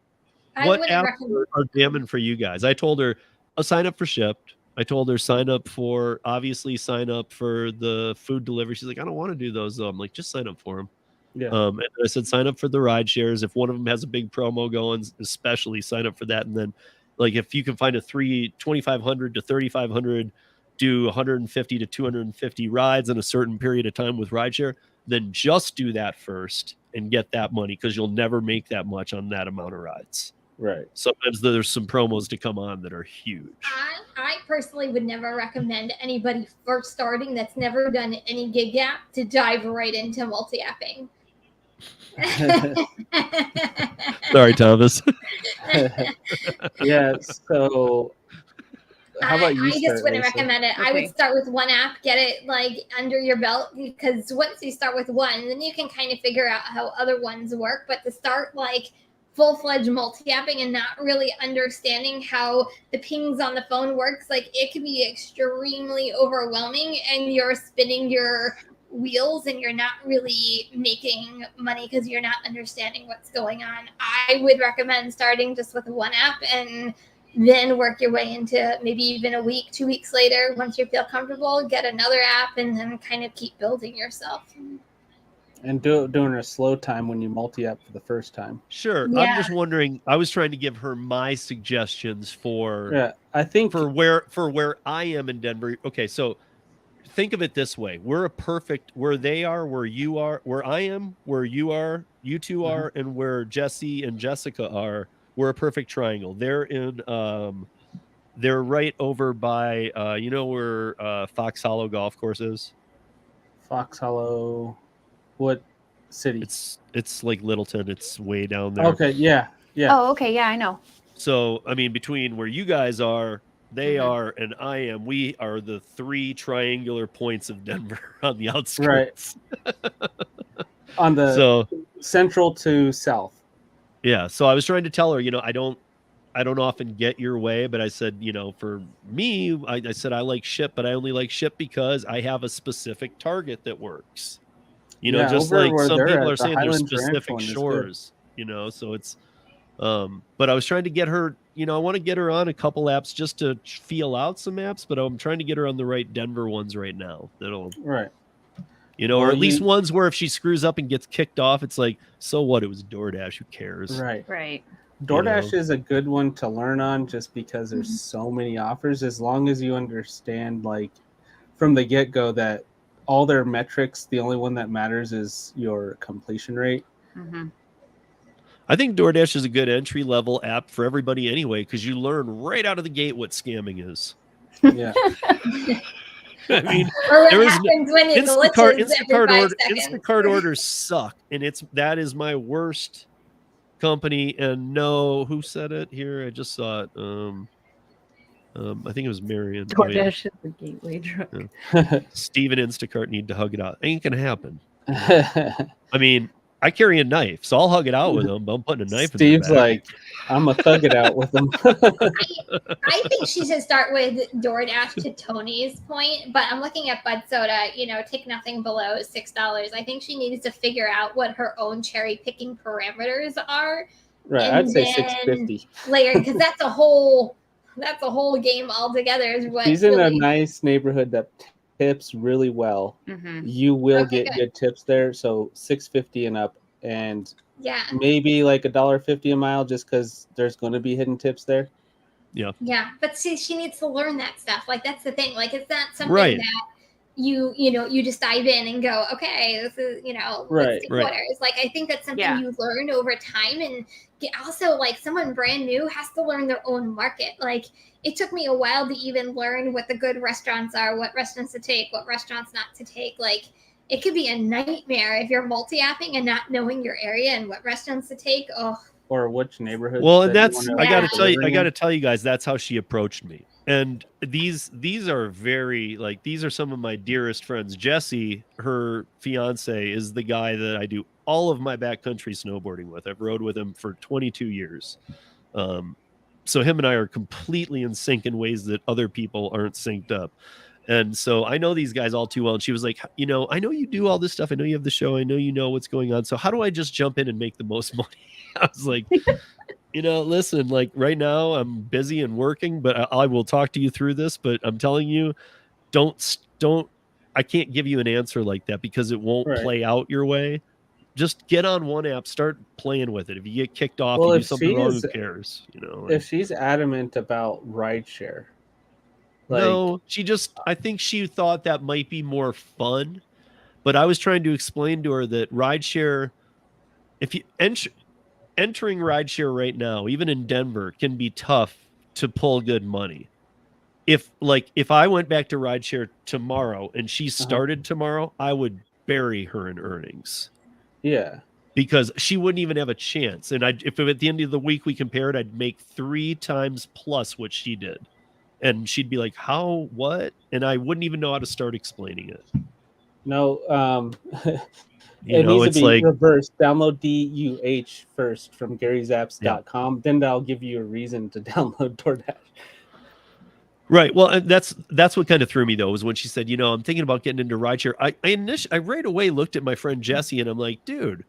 what apps are jamming for you guys? I told her, I'll sign up for Shipt. I told her sign up for the food delivery. She's like, I don't want to do those though. I'm like, just sign up for them. Yeah. And I said, sign up for the ride shares. If one of them has a big promo going, especially sign up for that. And then, like, if you can find a 2,500 to 3,500, do 150 to 250 rides in a certain period of time with rideshare, then just do that first and get that money, because you'll never make that much on that amount of rides. Right. Sometimes there's some promos to come on that are huge. I personally would never recommend anybody first starting that's never done any gig app to dive right into multi-apping. Sorry, Thomas. Yeah, so how about you? I just wouldn't recommend it. Okay. I would start with one app, get it like under your belt, because once you start with one, then you can kind of figure out how other ones work. But to start like full-fledged multi-apping and not really understanding how the pings on the phone works, like it can be extremely overwhelming, and you're spinning your wheels and you're not really making money because you're not understanding what's going on. I would recommend starting just with one app and then work your way into maybe even a week, 2 weeks later, once you feel comfortable, get another app, and then kind of keep building yourself. And doing a slow time when you multi-app for the first time. Sure. Yeah. I'm just wondering, I was trying to give her my suggestions for I think for where I am in Denver. Okay, so think of it this way. We're a perfect, where they are, where you are, where I am, where you are, you two are, and where Jesse and Jessica are, we're a perfect triangle. They're in they're right over by you know where Fox Hollow Golf Course is? Fox Hollow. What city? It's like Littleton. It's way down there. Okay, yeah. Oh, okay, yeah, I know. So, I mean, between where you guys are, they are, and I am, we are the three triangular points of Denver on the outskirts. Right. On the central to south. Yeah, so I was trying to tell her, you know, I don't I don't often get your way, but I said, you know, for me, I said I like ship, but I only like ship because I have a specific target that works. You know, Yeah, just over like where some they're people at, are the saying there's Highlands Ranch specific one is good. shores, you know, so it's but I was trying to get her, you know, I want to get her on a couple apps just to feel out some apps, but I'm trying to get her on the right Denver ones right now. That'll, Right. you know, Well, or at least ones where if she screws up and gets kicked off, it's like, so what? It was DoorDash. Who cares? Right. Right. DoorDash know? is a good one to learn on just because there's so many offers. As long as you understand, like, from the get-go that all their metrics, the only one that matters is your completion rate. Mm-hmm. I think DoorDash is a good entry level app for everybody anyway, because you learn right out of the gate what scamming is. Yeah. I mean, Or what there is happens when it Instacart, glitches every 5 seconds. Instacart orders suck, and that is my worst company. And no, who said it here? I just saw it. I think it was Marion. Oh, yeah. DoorDash is the gateway drug. Steve and Instacart need to hug it out. Ain't gonna happen. I mean, I carry a knife, so I'll hug it out with them, but I'm putting a knife Steve's in their back. like, I'm going to thug it out with them. I think she should start with DoorDash to Tony's point, but I'm looking at Bud Soda, you know, take nothing below $6. I think she needs to figure out what her own cherry picking parameters are. Right. And I'd say then $6.50. Later, because that's a whole game altogether. Is what She's in a really, nice neighborhood that tips really well. Mm-hmm. You will Okay, get good tips there. So $6.50 and up, and yeah, maybe like $1.50 a mile, just because there's going to be hidden tips there. yeah. But see, she needs to learn that stuff. Like that's the thing. Like it's not something Right. that you just dive in and go, okay, this is Right, let's take right. orders. Like I think that's something Yeah. you learn over time, and also like someone brand new has to learn their own market. Like it took me a while to even learn what the good restaurants are, what restaurants to take, what restaurants not to take. Like it could be a nightmare if you're multi-apping and not knowing your area and what restaurants to take. Oh, Or which neighborhood. Well, and that you that's wanna I gotta Yeah. tell you, deliver I in. gotta tell you guys, that's how she approached me. And these are very these are some of my dearest friends. Jesse, her fiance, is the guy that I do all of my backcountry snowboarding with. I've rode with him for 22 years. So him and I are completely in sync in ways that other people aren't synced up. And so I know these guys all too well. And she was like, you know, I know you do all this stuff. I know you have the show. I know you know what's going on. So how do I just jump in and make the most money? I was like, you know, listen, like right now I'm busy and working, but I will talk to you through this. But I'm telling you, don't, I can't give you an answer like that because it won't Right. play out your way. Just get on one app, start playing with it. If you get kicked off, Well, you do if something she wrong, is- who cares? You know, If she's adamant about rideshare, like, no, I think she thought that might be more fun, but I was trying to explain to her that rideshare, if you entering rideshare right now, even in Denver, can be tough to pull good money. If I went back to rideshare tomorrow and she started tomorrow, I would bury her in earnings yeah, because she wouldn't even have a chance. And if at the end of the week we compared, I'd make 3 times plus what she did. And she'd be like, how, what? And I wouldn't even know how to start explaining it. no, You it know, needs it's to be like, reversed. Download DUH first from GaryZaps.com. Then that'll give you a reason to download DoorDash. right. Well, and that's what kind of threw me though, was when she said, you know, I'm thinking about getting into rideshare. I right away looked at my friend Jesse and I'm like, dude,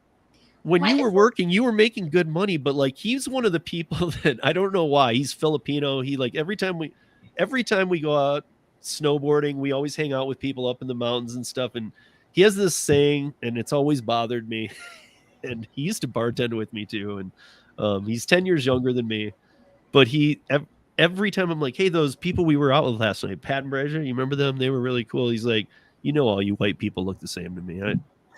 when Why you is were it- working, you were making good money, but like he's one of the people that I don't know why. He's Filipino. He like every time we go out snowboarding, we always hang out with people up in the mountains and stuff. And he has this saying, and it's always bothered me. And he used to bartend with me too. And he's 10 years younger than me, but every time I'm like, hey, those people we were out with last night, Pat and Brazier, you remember them? They were really cool. He's like, you know, all you white people look the same to me.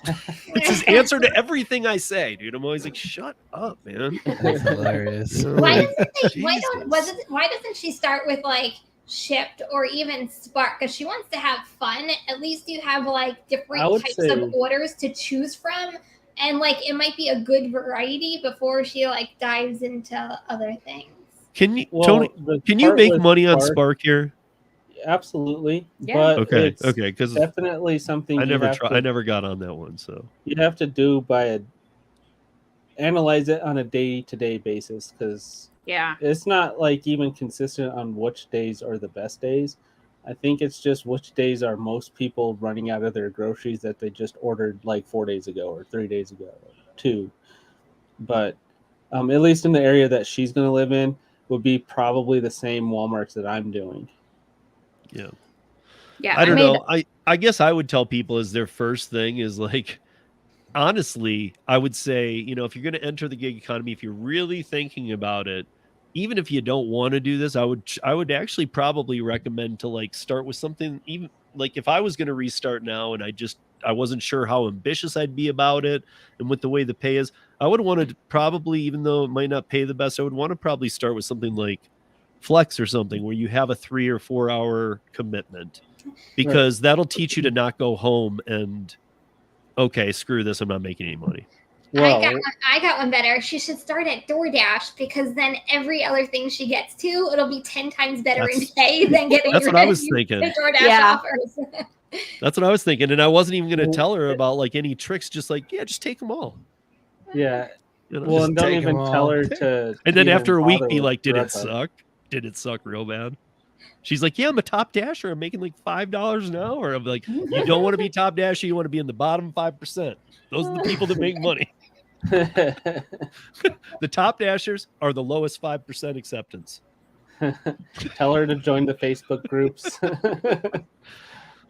It's his answer to everything I say, dude. I'm always like, shut up, man. That's hilarious. You know, Why like, why doesn't she start with like Shipped or even Spark? Because she wants to have fun. At least you have like I different would types say- of orders to choose from, and like it might be a good variety before she like dives into other things. Can you, Well, Tony? the Can you part make with money on Spark here? Absolutely. Yeah. But Okay, it's okay, because definitely something I you never have tried. to- I never got on that one. So you have to do analyze it on a day-to-day basis, because Yeah. It's not like even consistent on which days are the best days. I think it's just which days are most people running out of their groceries that they just ordered like 4 days ago or 3 days ago or 2. But at least in the area that she's going to live in would be probably the same Walmarts that I'm doing. Yeah. Yeah. I don't know. I guess I would tell people as their first thing is like, honestly, I would say, if you're going to enter the gig economy, if you're really thinking about it, even if you don't want to do this, I would actually probably recommend to like start with something, even like if I was going to restart now and I wasn't sure how ambitious I'd be about it. And with the way the pay is, I would want to probably, even though it might not pay the best, I would want to probably start with something like Flex or something where you have a 3 or 4 hour commitment, because that'll teach you to not go home and, okay, screw this, I'm not making any money. Well, I got one better. She should start at DoorDash, because then every other thing she gets to, it'll be 10 times better in pay than getting That's what I was thinking. DoorDash offers. That's what I was thinking. And I wasn't even going to tell her about like any tricks, just like, yeah, just take them all. Yeah. You know, Well, just and don't take even 'em tell all. her to. and then even after a week, bother be with like, did it Grubhub. suck? Did it suck real bad? She's like, yeah, I'm a top dasher. I'm making like $5 an hour. I'm like, you don't want to be top dasher. You want to be in the bottom 5%. Those are the people that make money. The top dashers are the lowest 5% acceptance. Tell her to join the Facebook groups.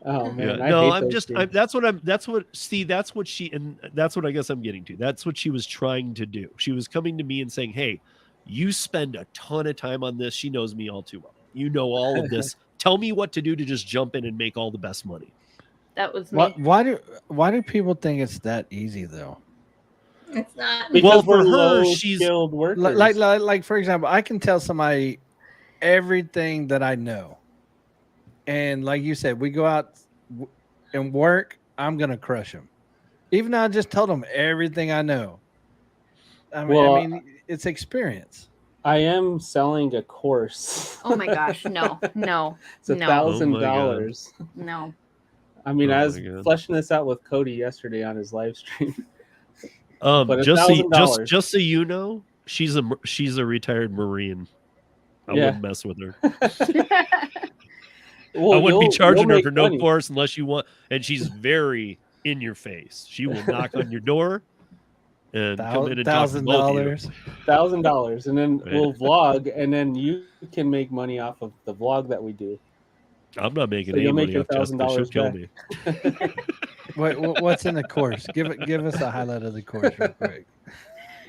Oh man, Yeah. No, that's what she, and that's what I guess I'm getting to. That's what she was trying to do. She was coming to me and saying, hey, you spend a ton of time on this. She knows me all too well. You know all of this. Tell me what to do to just jump in and make all the best money. That was me. Why do people think it's that easy though? It's not. Because Well, we're for her, low she's skilled workers. Like for example, I can tell somebody everything that I know, and like you said, we go out and work. I'm gonna crush them, even though I just told them everything I know. I mean, it's experience. I am selling a course. Oh my gosh, no. It's No. $1,000. No. I mean, Oh I my was God. fleshing this out with Cody yesterday on his live stream. But just $1,000. just so you know, she's a retired Marine. I wouldn't mess with her. Well, I wouldn't be charging her for no money. course unless you want. And she's very in your face. She will knock on your door and come in and talk to both of you. $1,000, and then Right. we'll vlog, and then you can make money off of the vlog that we do. I'm not making So any you'll make money your off Jessica. She'll kill $1,000 me. What's in the course? Give us a highlight of the course real quick.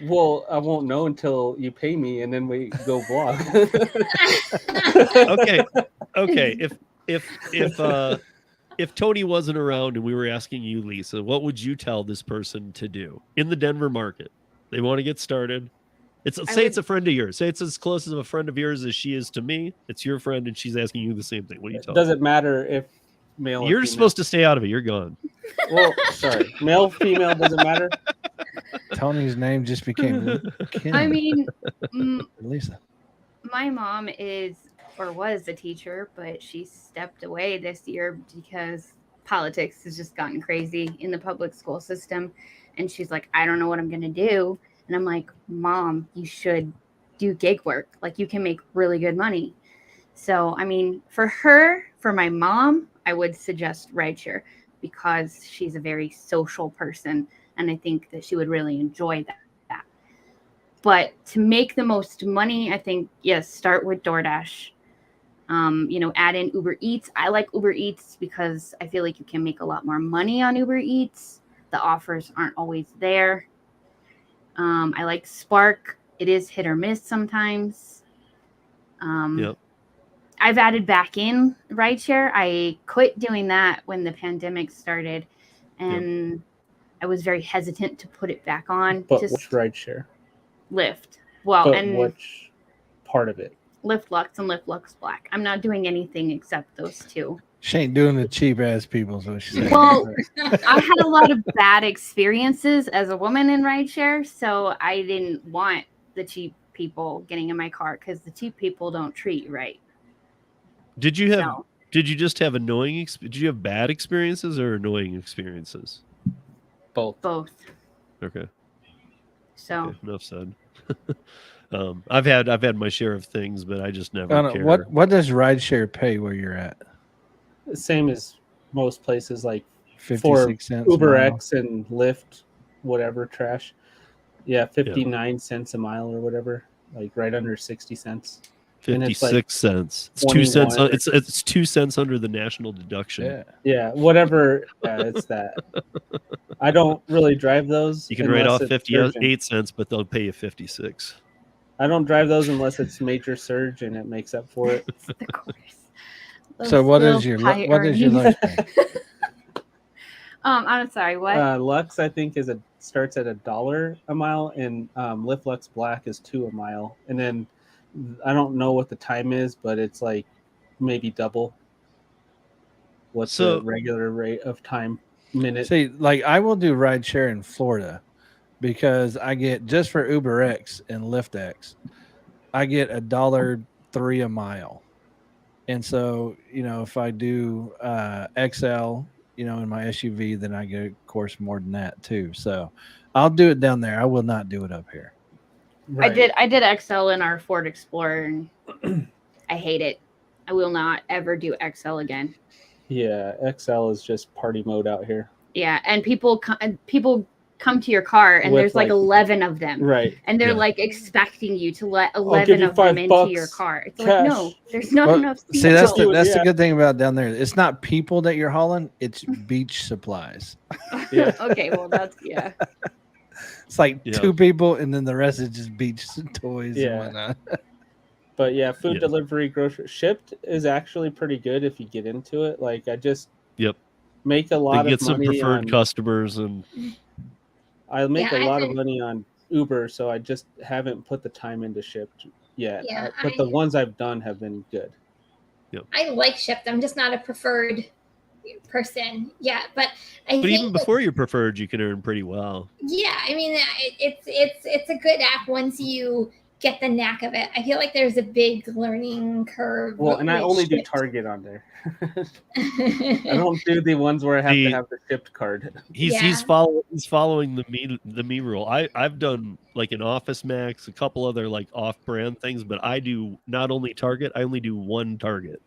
Well, I won't know until you pay me, and then we go vlog. Okay. If Tony wasn't around and we were asking you, Lisa, what would you tell this person to do in the Denver market? They want to get started. It's a friend of yours. Say it's as close as a friend of yours as she is to me. It's your friend, and she's asking you the same thing. What do you tell? Does it matter if male? Or You're female? supposed to stay out of it. You're gone. Well, sorry, male, female doesn't matter. Tony's name just became Kim. I mean, Lisa. my mom was a teacher, but she stepped away this year because politics has just gotten crazy in the public school system. And she's like, I don't know what I'm going to do. And I'm like, Mom, you should do gig work. Like, you can make really good money. So, I mean, for my mom, I would suggest Rideshare because she's a very social person. And I think that she would really enjoy that. But to make the most money, I think, yes, start with DoorDash. Add in Uber Eats. I like Uber Eats because I feel like you can make a lot more money on Uber Eats. The offers aren't always there. I like Spark. It is hit or miss sometimes. Yep. I've added back in Rideshare. I quit doing that when the pandemic started, and I was very hesitant to put it back on. But Just which Rideshare? Lyft. Well, But and which part of it? Lyft Lux and Lyft Lux Black. I'm not doing anything except those two. She ain't doing the cheap ass people, so she's saying. Well, I had a lot of bad experiences as a woman in Rideshare, so I didn't want the cheap people getting in my car because the cheap people don't treat you right. Did you just have did you have bad experiences or annoying experiences? Both. Both. Okay. So Okay, enough said. I've had my share of things, but I just never care. What does Rideshare pay where you're at? Same as most places, like 56 cents. Uber a mile. X and Lyft, whatever trash. Yeah, 59 cents a mile or whatever, like right under 60 cents. 56 cents. It's 2 cents. It's 2 cents under the national deduction. Yeah, whatever. Yeah, it's that. I don't really drive those. You can write off 58 cents, but they'll pay you 56. I don't drive those unless it's major surge and it makes up for it. Of course. So what is your lunch pay? I'm sorry. What? Lux, I think, starts at $1 a mile, and Lyft Lux Black is $2 a mile. And then I don't know what the time is, but it's like maybe double what's the regular rate of time minute. See, like I will do rideshare in Florida because I get, just for Uber X and Lyft X, I get $1.03 a mile. And so, if I do XL, in my SUV, then I get, of course, more than that too. So I'll do it down there. I will not do it up here. Right. I did XL in our Ford Explorer, and I hate it. I will not ever do XL again. Yeah, XL is just party mode out here. Yeah, and people come to your car, and there's like 11 of them. Right. And they're like expecting you to let 11 of them into your car. It's cash. like, no, there's not enough. See, that's the good thing about down there. It's not people that you're hauling, it's beach supplies. Yeah. Okay, well, that's, yeah. It's like 2 people, and then the rest is just beach toys and whatnot. But yeah, food delivery, grocery shipped is actually pretty good if you get into it. Like I just make a lot of money. Get some preferred customers, and I make a lot of money on Uber, so I just haven't put the time into shipped yet. Yeah, but the ones I've done have been good. Yep. I like shipped. I'm just not a preferred person. Yeah, but I think even before you're preferred, you can earn pretty well. Yeah, I mean, it's a good app once you get the knack of it. I feel like there's a big learning curve. Well, and I only do Target on there. I don't do the ones where I have to have the shipped card. He's following the me rule. I've done like an Office Max, a couple other like off-brand things, but I do not only Target. I only do one Target.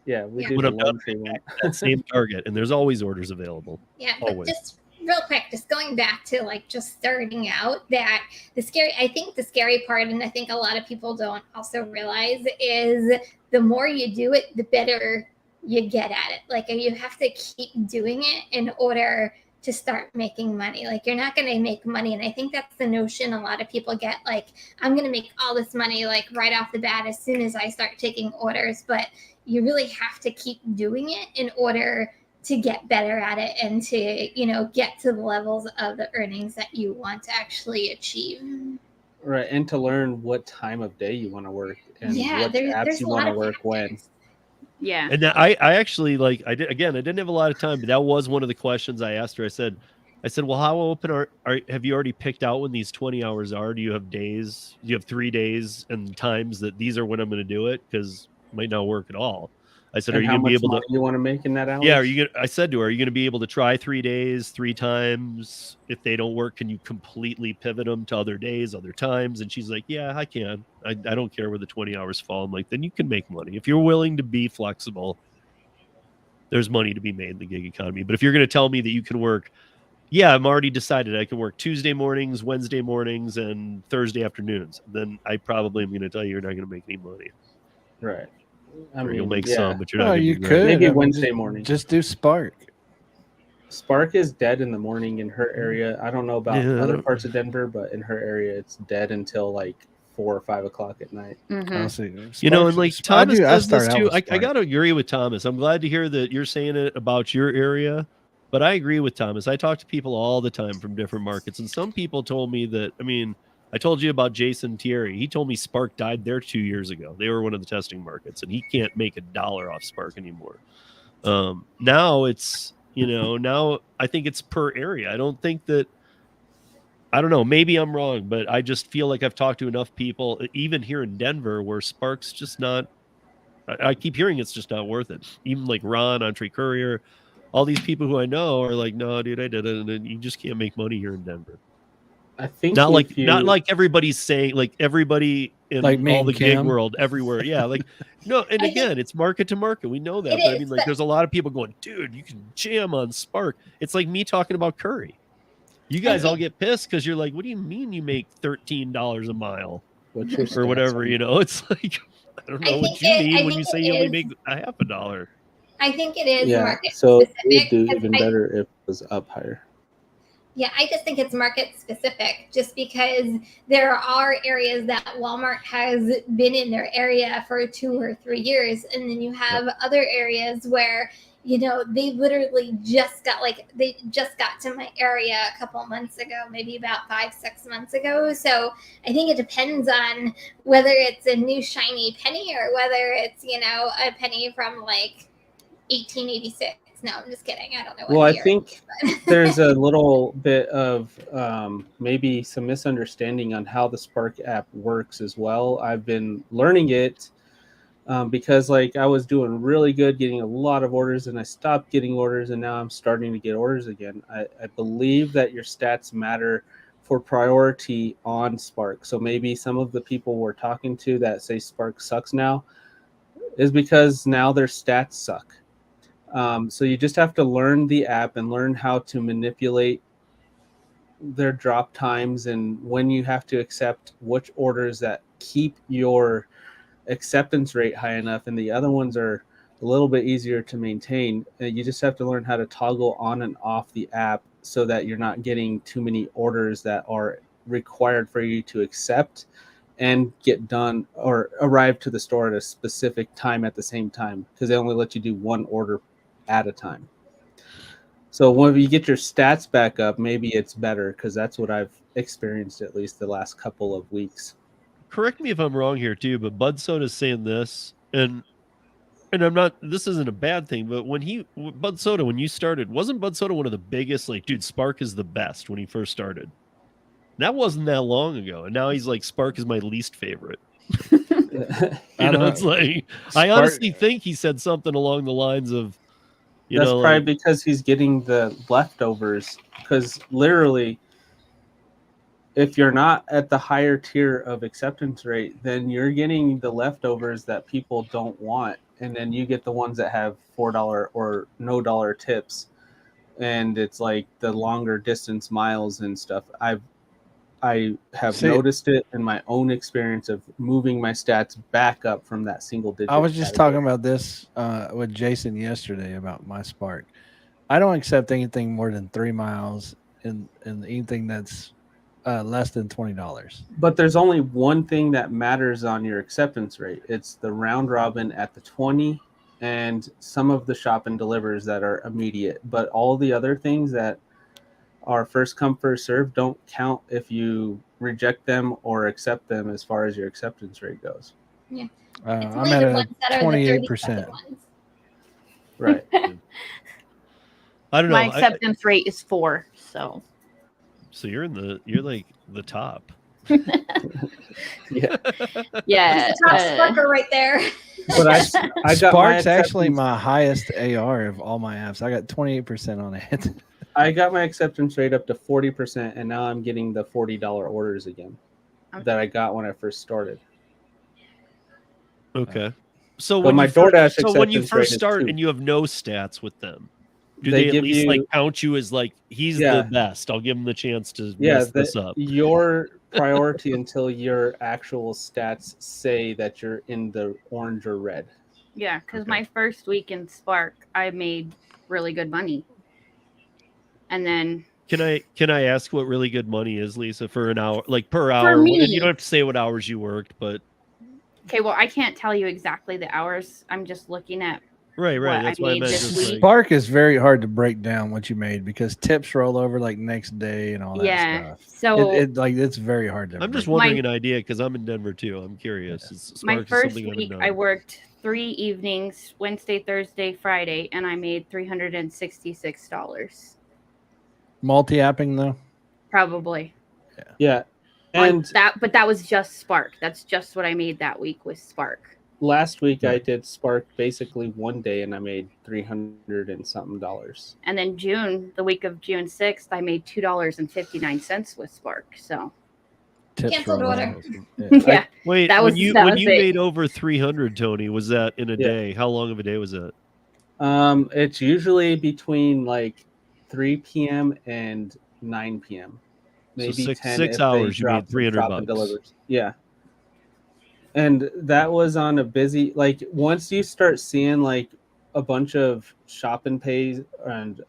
Yeah, we do when I'm done that same Target, and there's always orders available. Yeah, but just real quick, just going back to like just starting out, that the scary part, and I think a lot of people don't also realize, is the more you do it, the better you get at it. Like you have to keep doing it in order to start making money. Like you're not going to make money. And I think that's the notion a lot of people get, like, I'm going to make all this money like right off the bat as soon as I start taking orders. But you really have to keep doing it in order to get better at it and to, get to the levels of the earnings that you want to actually achieve. Right. And to learn what time of day you want to work and what apps there's you want to work when. Yeah. And I actually I didn't have a lot of time, but that was one of the questions I asked her. I said, well, how open have you already picked out when these 20 hours are? Do you have days? Do you have 3 days and times that these are when I'm going to do it? Because it might not work at all. I said, are you going to be able to? You want to make in that hour? Yeah. I said to her, are you going to be able to try 3 days, 3 times? If they don't work, can you completely pivot them to other days, other times? And she's like, yeah, I can. I don't care where the 20 hours fall. I'm like, then you can make money. If you're willing to be flexible, there's money to be made in the gig economy. But if you're going to tell me that you can work, I'm already decided I can work Tuesday mornings, Wednesday mornings, and Thursday afternoons, then I probably am going to tell you you're not going to make any money. Right. You'll make some, but you're not. You could maybe Wednesday morning. Just do Spark. Spark is dead in the morning in her area. I don't know about other parts of Denver, but in her area, it's dead until like 4 or 5 o'clock at night. Mm-hmm. And like Thomas does this too. I got to agree with Thomas. I'm glad to hear that you're saying it about your area, but I agree with Thomas. I talk to people all the time from different markets, and some people told me that. I mean, I told you about Jason Thierry. He told me Spark died there 2 years ago. They were one of the testing markets, and he can't make $1 off Spark anymore. Now it's, now I think it's per area. I don't think that, I don't know, maybe I'm wrong, but I just feel like I've talked to enough people, even here in Denver, where Spark's just not, I keep hearing it's just not worth it. Even like Ron, Entree Courier, all these people who I know are like, no, dude, I did it. And you just can't make money here in Denver. I think Not if not you like everybody's saying, like everybody in Like me all and the gig Kim. world everywhere. Yeah, like no, and I think- again, it's market to market. We know that, It but I is, mean, like, but- there's a lot of people going, dude, you can jam on Spark. It's like me talking about Curry. You guys all get pissed because you're like, what do you mean you make $13 a mile what's your or stats whatever? on You know, it's like I don't know what you mean when you say you only make a half a dollar. I think it is Yeah, market so it specific. would do 'cause even better if it was up higher. Yeah, I just think it's market specific just because there are areas that Walmart has been in their area for 2 or 3 years. And then you have other areas where, you know, they literally just got to my area a couple months ago, maybe about 5-6 months ago. So I think it depends on whether it's a new shiny penny or whether it's, you know, a penny from like 1886. No, I'm just kidding. I don't know. Well, what I year think it is, but- there's a little bit of maybe some misunderstanding on how the Spark app works as well. I've been learning it because like I was doing really good getting a lot of orders and I stopped getting orders and now I'm starting to get orders again. I believe that your stats matter for priority on Spark. So maybe some of the people we're talking to that say Spark sucks now is because now their stats suck. So you just have to learn the app and learn how to manipulate their drop times and when you have to accept which orders that keep your acceptance rate high enough and the other ones are a little bit easier to maintain. You just have to learn how to toggle on and off the app so that you're not getting too many orders that are required for you to accept and get done or arrive to the store at a specific time at the same time because they only let you do one order at a time. So when you get your stats back up, maybe it's better because that's what I've experienced at least the last couple of weeks. Correct me if I'm wrong here too, but Bud Soda's saying this, and I'm not. This isn't a bad thing, but when Bud Soda, when you started, wasn't Bud Soda one of the biggest? Like, dude, Spark is the best when he first started. That wasn't that long ago, and now he's like, Spark is my least favorite. It's like I honestly think he said something along the lines of, that's probably because he's getting the leftovers. Because literally, if you're not at the higher tier of acceptance rate, then you're getting the leftovers that people don't want, and then you get the ones that have $4 or no dollar tips, and it's like the longer distance miles and stuff. I have noticed it in my own experience of moving my stats back up from that single digit. I was just talking about this with Jason yesterday about my Spark. I don't accept anything more than 3 miles and anything that's less than $20. But there's only one thing that matters on your acceptance rate. It's the round robin at the 20 and some of the shop and delivers that are immediate. But all the other things that are first come first serve don't count if you reject them or accept them as far as your acceptance rate goes. Yeah, I'm at a 28%. Right. I don't know. My acceptance rate is 4, so you're like the top. Yeah. Yeah. Top Sparker right there. But I got Spark's actually my highest AR of all my apps. I got 28% on it. I got my acceptance rate up to 40%, and now I'm getting the $40 orders again that I got when I first started. Okay. So when you first start and you have no stats with them, do they at least like count you as like he's the best? I'll give him the chance to mess this up. Your priority until your actual stats say that you're in the orange or red. Yeah, because my first week in Spark, I made really good money. And then can I ask what really good money is, Lisa, for an hour, like per hour? For me, and you don't have to say what hours you worked, but okay, well, I can't tell you exactly the hours. I'm just looking at right. That's why I meant just like... Spark is very hard to break down what you made because tips roll over like next day and all that stuff. So it's very hard to. I'm just wondering an idea because I'm in Denver too. I'm curious. Yeah. My first week, I worked 3 evenings, Wednesday, Thursday, Friday, and I made $366. Multi-apping though? Probably. Yeah. And that was just Spark. That's just what I made that week with Spark. last week Yeah. I did Spark basically one day and I made $300 and something. And then the week of June 6th, I made $2.59 with Spark. So Tips Canceled for order. Ramos. Yeah. yeah, Wait, that when was you that when was you it. made over 300, Tony, was that in a Yeah. day? How long of a day was that? It's usually between like 3 p.m. and 9 p.m. Maybe So 10 six if they hours, you made drop some shop and $300. delivers. Yeah. And that was on a busy, like once you start seeing like a bunch of shop and pays and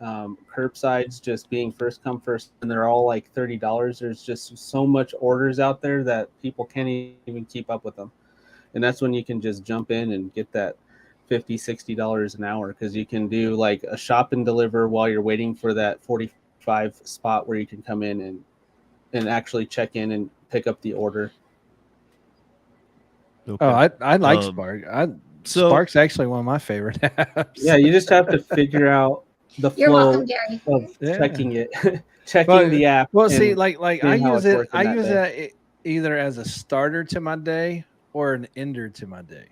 curbsides just being first come first, and they're all like $30. There's just so much orders out there that people can't even keep up with them. And that's when you can just jump in and get that $50-$60 an hour, because you can do like a shop and deliver while you're waiting for that 45 spot where you can come in and actually check in and pick up the order. Oh, I like Um, Spark. so- Spark's actually one of my favorite apps. Yeah, you just have to figure out the You're flow welcome, Gary. of Yeah. checking it, checking the app. Well, and see, like I seeing how use it's it. working I that use day. it either as a starter to my day or an ender to my day.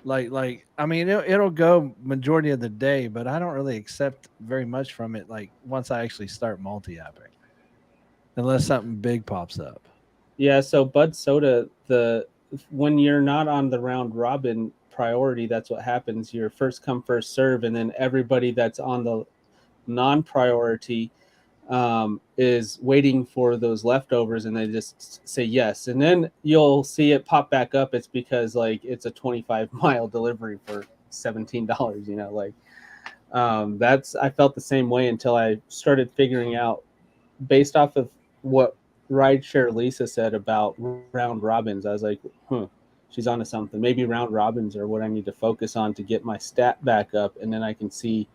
Like I mean, it'll go majority of the day, but I don't really accept very much from it. Like once I actually start multi-apping, unless something big pops up. Yeah, so Bud Soda, when you're not on the round robin priority, that's what happens. You're first come first serve, and then everybody that's on the non-priority is waiting for those leftovers, and they just say yes, and then you'll see it pop back up. It's because like it's a 25-mile delivery for $17. You know, like I felt the same way until I started figuring out, based off of what Rideshare Lisa said about round robins. I was like, she's onto something. Maybe round robins are what I need to focus on to get my stat back up, and then I can see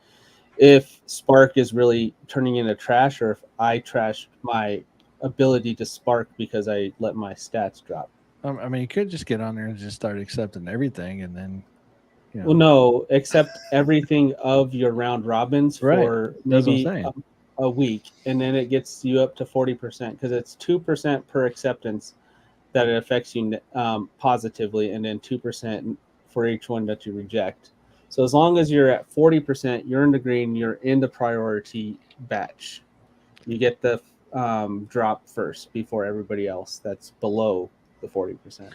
if Spark is really turning into trash, or if I trashed my ability to Spark because I let my stats drop. I mean, you could just get on there and just start accepting everything, and then, you know. Well, no, accept everything of your round robins Right. for That's what I'm maybe saying. a week, and then it gets you up to 40%, because it's 2% per acceptance that it affects you positively, and then 2% for each one that you reject. So as long as you're at 40%, you're in the green, you're in the priority batch. You get the drop first before everybody else that's below the 40%.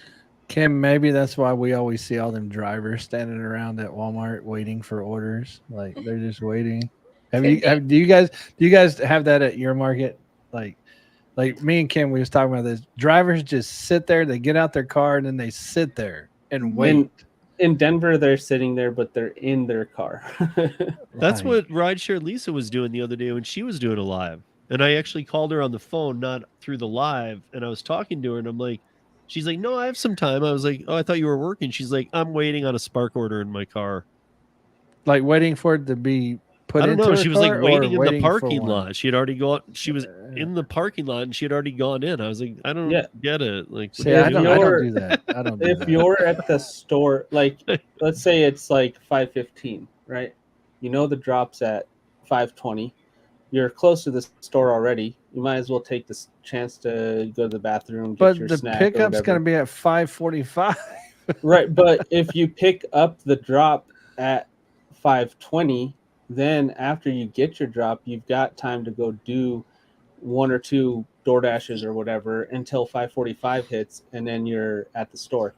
Kim, maybe that's why we always see all them drivers standing around at Walmart waiting for orders. Like they're just waiting. Do you guys have that at your market? Like me and Kim, we was talking about this. Drivers just sit there, they get out their car, and then they sit there and wait. In Denver, they're sitting there, but they're in their car. That's Like, what Rideshare Lisa was doing the other day when she was doing a live. And I actually called her on the phone, not through the live, and I was talking to her, and I'm like, she's like, no, I have some time. I was like, oh, I thought you were working. She's like, I'm waiting on a Spark order in my car. like waiting for it to be put I don't into know. her She was like car, or waiting in the waiting for parking one? lot. She had already gone. She was in the parking lot and she had already gone in. I was like, I don't get it. Like, See, I don't do that. I don't do If that. you're at the store, like let's say it's like 5:15, right? You know the drop's at 5:20. You're close to the store already. You might as well take this chance to go to the bathroom, get But your the snack or pickup's whatever. going to be at 5:45. Right, but if you pick up the drop at 5:20, then after you get your drop, you've got time to go do one or two DoorDashes or whatever until 5:45 hits, and then you're at the store.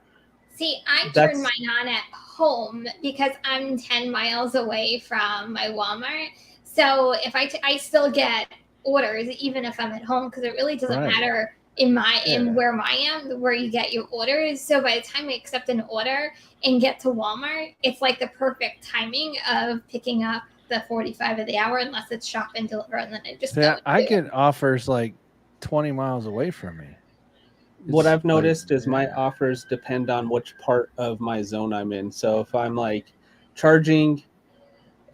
See, I turn mine on at home because I'm 10 miles away from my Walmart. So if I still get orders even if I'm at home, because it really doesn't matter in where I am, where you get your orders. So by the time I accept an order and get to Walmart, it's like the perfect timing of picking up the 45 of the hour, unless it's shop and deliver, and then I just I get offers like 20 miles away from me. What I've noticed is my offers depend on which part of my zone I'm in. So if I'm like charging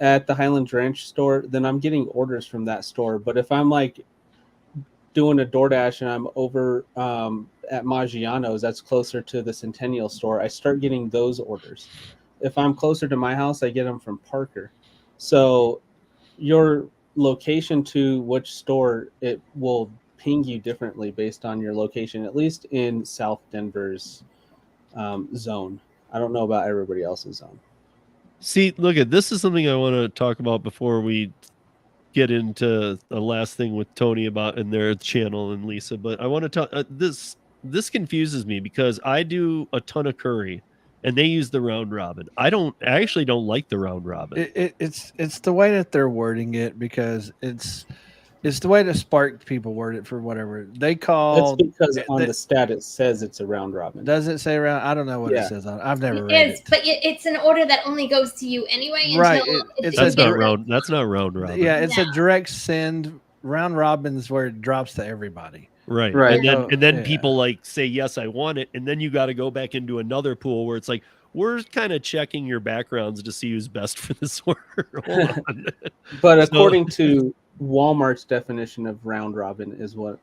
at the Highland Ranch store, then I'm getting orders from that store. But if I'm like doing a DoorDash and I'm over at Maggiano's, that's closer to the Centennial store, I start getting those orders. If I'm closer to my house, I get them from Parker. So your location to which store, it will ping you differently based on your location, at least in South Denver's zone. I don't know about everybody else's zone. See, look at this is something I want to talk about before we get into the last thing with Tony about in their channel and Lisa. But I want to talk this confuses me because I do a ton of curry and they use the round robin. I actually don't like the round robin. It's the way that they're wording it, because it's the way the Spark people word it for whatever they call. That's because on the stat it says it's a round robin. Does it say round? I don't know what it says on. I've never read it. But it's an order that only goes to you anyway. Right. That's not round. That's not round robin. Yeah, it's a direct send. Round robin's where it drops to everybody. Right. And then people like say, yes, I want it. And then you got to go back into another pool where it's like, we're kind of checking your backgrounds to see who's best for this order. Hold on. But according to Walmart's definition of round robin is what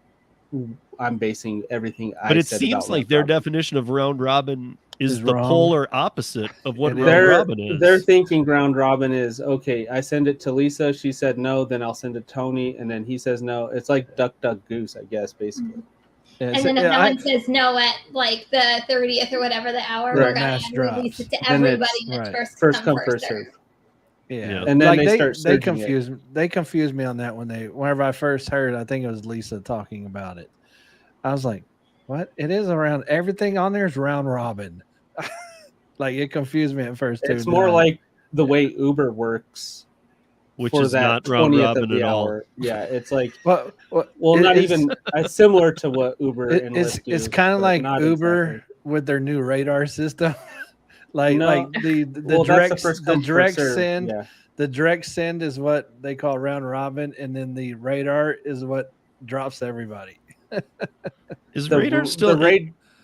I'm basing everything But it seems like their definition of round robin is the polar opposite of what round robin is. They're thinking round robin is, okay, I send it to Lisa, she said no, then I'll send it to Tony, and then he says no. It's like duck, duck, goose, I guess, basically. And then if no one says no at like the 30th or whatever the hour, we're going to release it to everybody. First come, first serve. Yeah. And then like they confused me on that whenever I first heard, I think it was Lisa talking about it. I was like, what? It is around, everything on there is round robin. Like it confused me at first too. It's more like the way Uber works, which is not round robin at all. Yeah, it's like similar to what Uber and Lyft do. It's kind of like Uber with their new radar system. The direct send is what they call round robin, and then the radar is what drops everybody. Is radar still?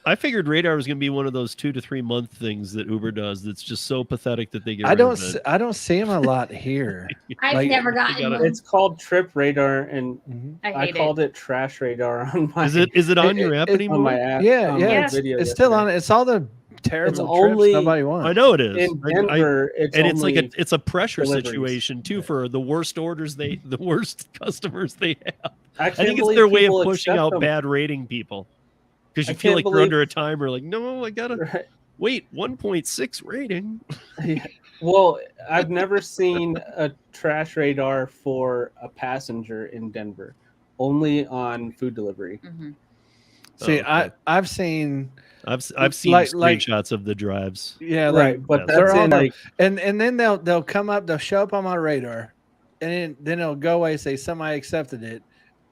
I figured radar was going to be one of those 2 to 3 month things that Uber does. That's just so pathetic that they get. I don't see them a lot here. I've never gotten one. It's called Trip Radar, and I called it Trash Radar on my. Is it on your app anymore? On my app. Yeah. It's still on. It's all the terrible trips nobody wants. I know it is. In Denver, it's a pressure situation too for the worst the worst customers they have. I think it's their way of pushing out bad rating people. Because you feel like you're under a timer, like, no, I gotta wait, 1.6 rating. Well, I've never seen a trash radar for a passenger in Denver, only on food delivery. Mm-hmm. See, I've seen screenshots of the drives. Yeah, but that's in and then they'll come up, they'll show up on my radar, and then they'll go away and say somebody accepted it.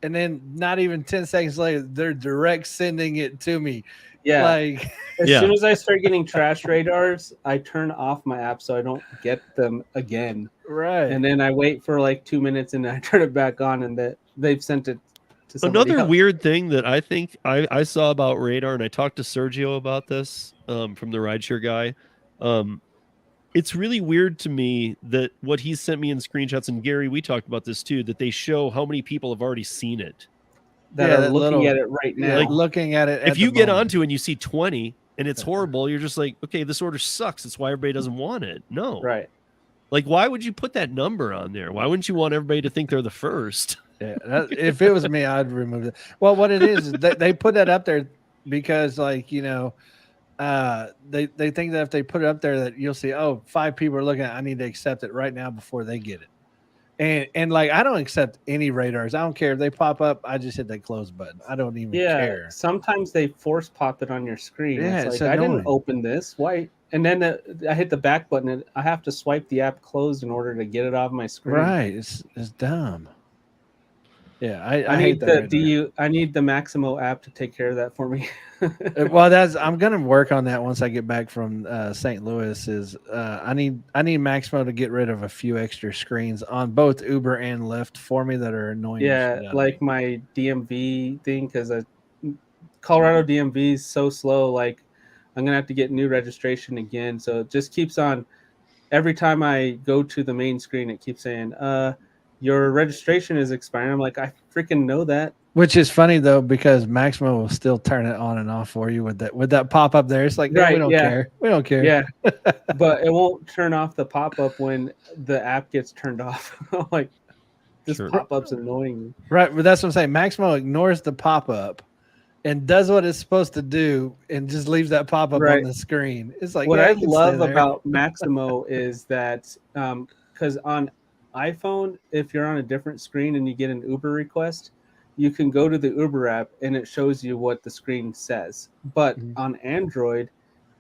And then not even 10 seconds later, they're direct sending it to me. Yeah. As soon as I start getting trash radars, I turn off my app so I don't get them again. Right. And then I wait for like 2 minutes and I turn it back on, and they've sent it to somebody Another else. Weird thing that I think I saw about radar, and I talked to Sergio about this from the Rideshare guy. It's really weird to me that what he sent me in screenshots, and Gary, we talked about this too, that they show how many people have already seen it. That are looking at it right now. Like looking at it. If you get onto it and you see 20 and it's horrible, you're just like, okay, this order sucks. That's why everybody doesn't want it. No. Right. Like, why would you put that number on there? Why wouldn't you want everybody to think they're the first? Yeah, if it was me, I'd remove it. Well, what it is, they put that up there because, like, you know, they think that if they put it up there that you'll see, 5 people are looking at it, I need to accept it right now before they get it. And like, I don't accept any radars. I don't care if they pop up. I just hit that close button. I don't even care. Sometimes they force pop it on your screen. Yeah, it's like, I didn't open this. Why? And then I hit the back button and I have to swipe the app closed in order to get it off my screen. Right. It's dumb. Yeah, I need hate that. I need the Maximo app to take care of that for me. Well, I'm gonna work on that once I get back from St. Louis. I need Maximo to get rid of a few extra screens on both Uber and Lyft for me that are annoying. Yeah, like my DMV thing, because Colorado DMV is so slow. Like, I'm gonna have to get new registration again. So it just keeps on. Every time I go to the main screen, it keeps saying, your registration is expiring. I'm like, I freaking know that. Which is funny though, because Maximo will still turn it on and off for you with that pop up there. It's like, no, we don't care. We don't care. Yeah, but it won't turn off the pop up when the app gets turned off. Like, this pop up's annoying me. Right, but that's what I'm saying. Maximo ignores the pop up, and does what it's supposed to do and just leaves that pop up Right. on the screen. It's like, What yeah, I it can stay love there. about Maximo is that because on iPhone, if you're on a different screen and you get an Uber request, you can go to the Uber app and it shows you what the screen says. But Mhm. on Android,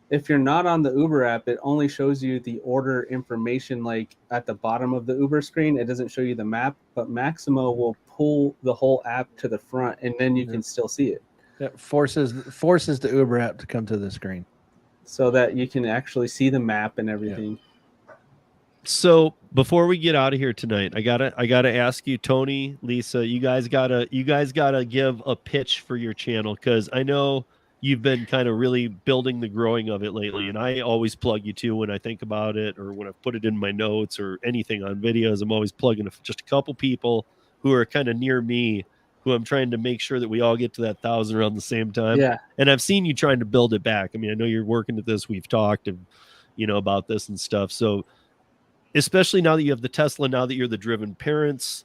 if you're not on the Uber app, it only shows you the order information like at the bottom of the Uber screen. It doesn't show you the map, but Maximo will pull the whole app to the front and then you Yeah. can still see it. Yeah, forces the Uber app to come to the screen. So that you can actually see the map and everything. So before we get out of here tonight, I gotta ask you, Tony, Lisa, you guys gotta give a pitch for your channel, because I know you've been kind of really building the growing of it lately, and I always plug you too when I think about it, or when I put it in my notes or anything on videos. I'm always plugging just a couple people who are kind of near me, who I'm trying to make sure that we all get to that 1,000 around the same time. Yeah. And I've seen you trying to build it back. I mean, I know you're working at this. We've talked and about this and stuff. So especially now that you have the Tesla, now that you're the driven parents,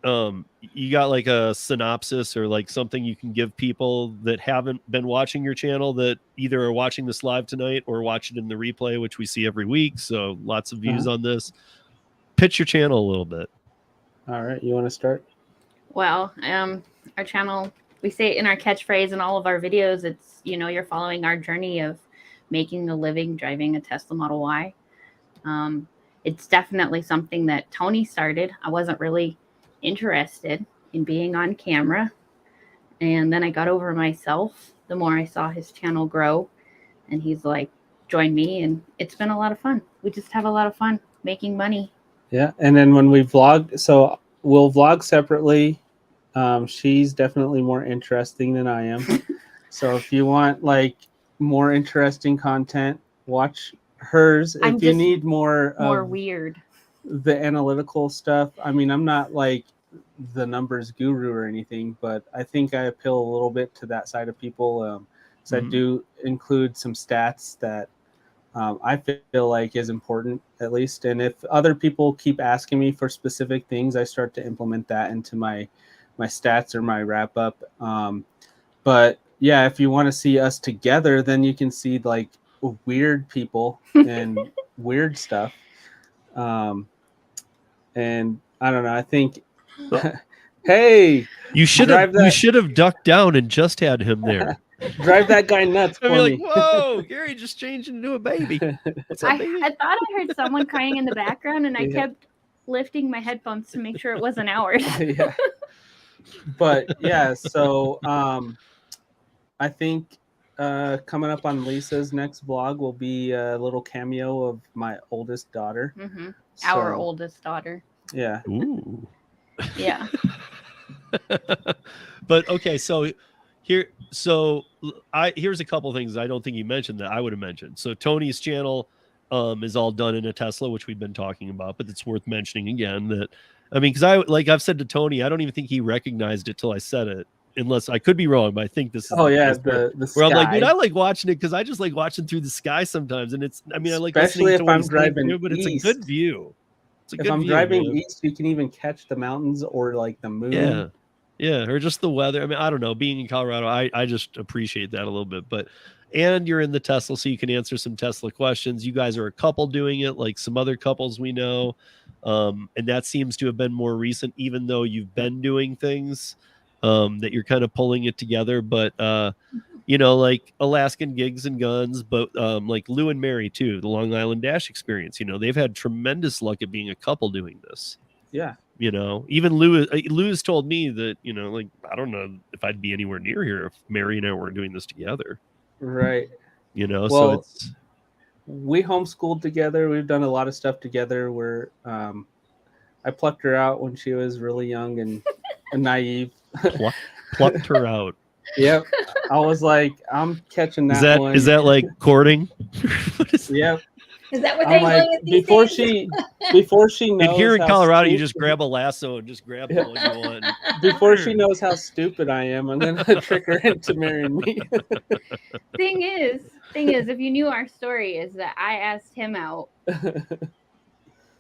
you got like a synopsis or like something you can give people that haven't been watching your channel, that either are watching this live tonight or watch it in the replay, which we see every week. So lots of views on this. Pitch your channel a little bit. All right. You want to start? Well, our channel, we say it in our catchphrase in all of our videos. It's, you're following our journey of making a living driving a Tesla Model Y. It's definitely something that Tony started. I wasn't really interested in being on camera. And then I got over myself the more I saw his channel grow. And he's like, join me. And it's been a lot of fun. We just have a lot of fun making money. Yeah. And then when we vlog, so we'll vlog separately. She's definitely more interesting than I am. So if you want like more interesting content, watch hers. If you need more weird, the analytical stuff, I mean, I'm not like the numbers guru or anything, but I think I appeal a little bit to that side of people. So I do include some stats that I feel like is important, at least. And if other people keep asking me for specific things, I start to implement that into my stats or my wrap up. But yeah, if you want to see us together, then you can see like weird people and weird stuff. And I don't know, I think hey, you should have ducked down and just had him there. Drive that guy nuts for me. Whoa, Gary just changed into a baby. What's up, baby? I thought I heard someone crying in the background, and I kept lifting my headphones to make sure it wasn't ours. Yeah. But yeah, so I think coming up on Lisa's next vlog will be a little cameo of my oldest daughter. Mm-hmm. Our oldest daughter. Yeah. Ooh. Yeah. But okay, so here's a couple things I don't think you mentioned that I would have mentioned. So Tony's channel is all done in a Tesla, which we've been talking about, but it's worth mentioning again that, I mean, because I've said to Tony, I don't even think he recognized it till I said it, unless I could be wrong, but I think this is the where I'm like, sky. dude, I like watching it because I just like watching through the sky sometimes, and it's, I mean, I like especially if to I'm driving too, but east. it's a good view. It's a if good I'm view, driving man. east, you can even catch the mountains or like the moon. Yeah, or just the weather. I mean, I don't know. Being in Colorado, I just appreciate that a little bit. But and you're in the Tesla, so you can answer some Tesla questions. You guys are a couple doing it, like some other couples we know, and that seems to have been more recent, even though you've been doing things that you're kind of pulling it together. But like Alaskan Gigs and Guns, but like Lou and Mary too, the Long Island Dash experience. They've had tremendous luck at being a couple doing this. Yeah. Even Lou's told me that, like, I don't know if I'd be anywhere near here if Mary and I weren't doing this together. Right. Well, so we homeschooled together. We've done a lot of stuff together where I plucked her out when she was really young and naive. Plucked her out. Yep. I was like, I'm catching that one. Is that like courting? Yep. Is that what they're like, doing before she knows? And here in Colorado, you just grab a lasso and just grab the one you want. Before she knows how stupid I am, I'm gonna trick her into marrying me. Thing is, if you knew our story, is that I asked him out.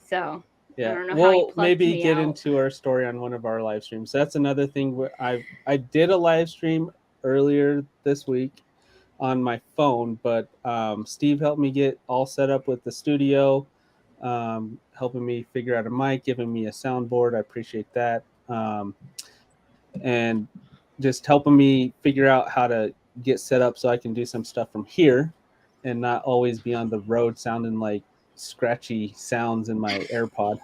So yeah, I don't know we'll how maybe get into our story on one of our live streams. That's another thing where I did a live stream earlier this week on my phone, but Steve helped me get all set up with the studio, helping me figure out a mic, giving me a soundboard. I appreciate that. And just helping me figure out how to get set up so I can do some stuff from here and not always be on the road sounding like scratchy sounds in my AirPod.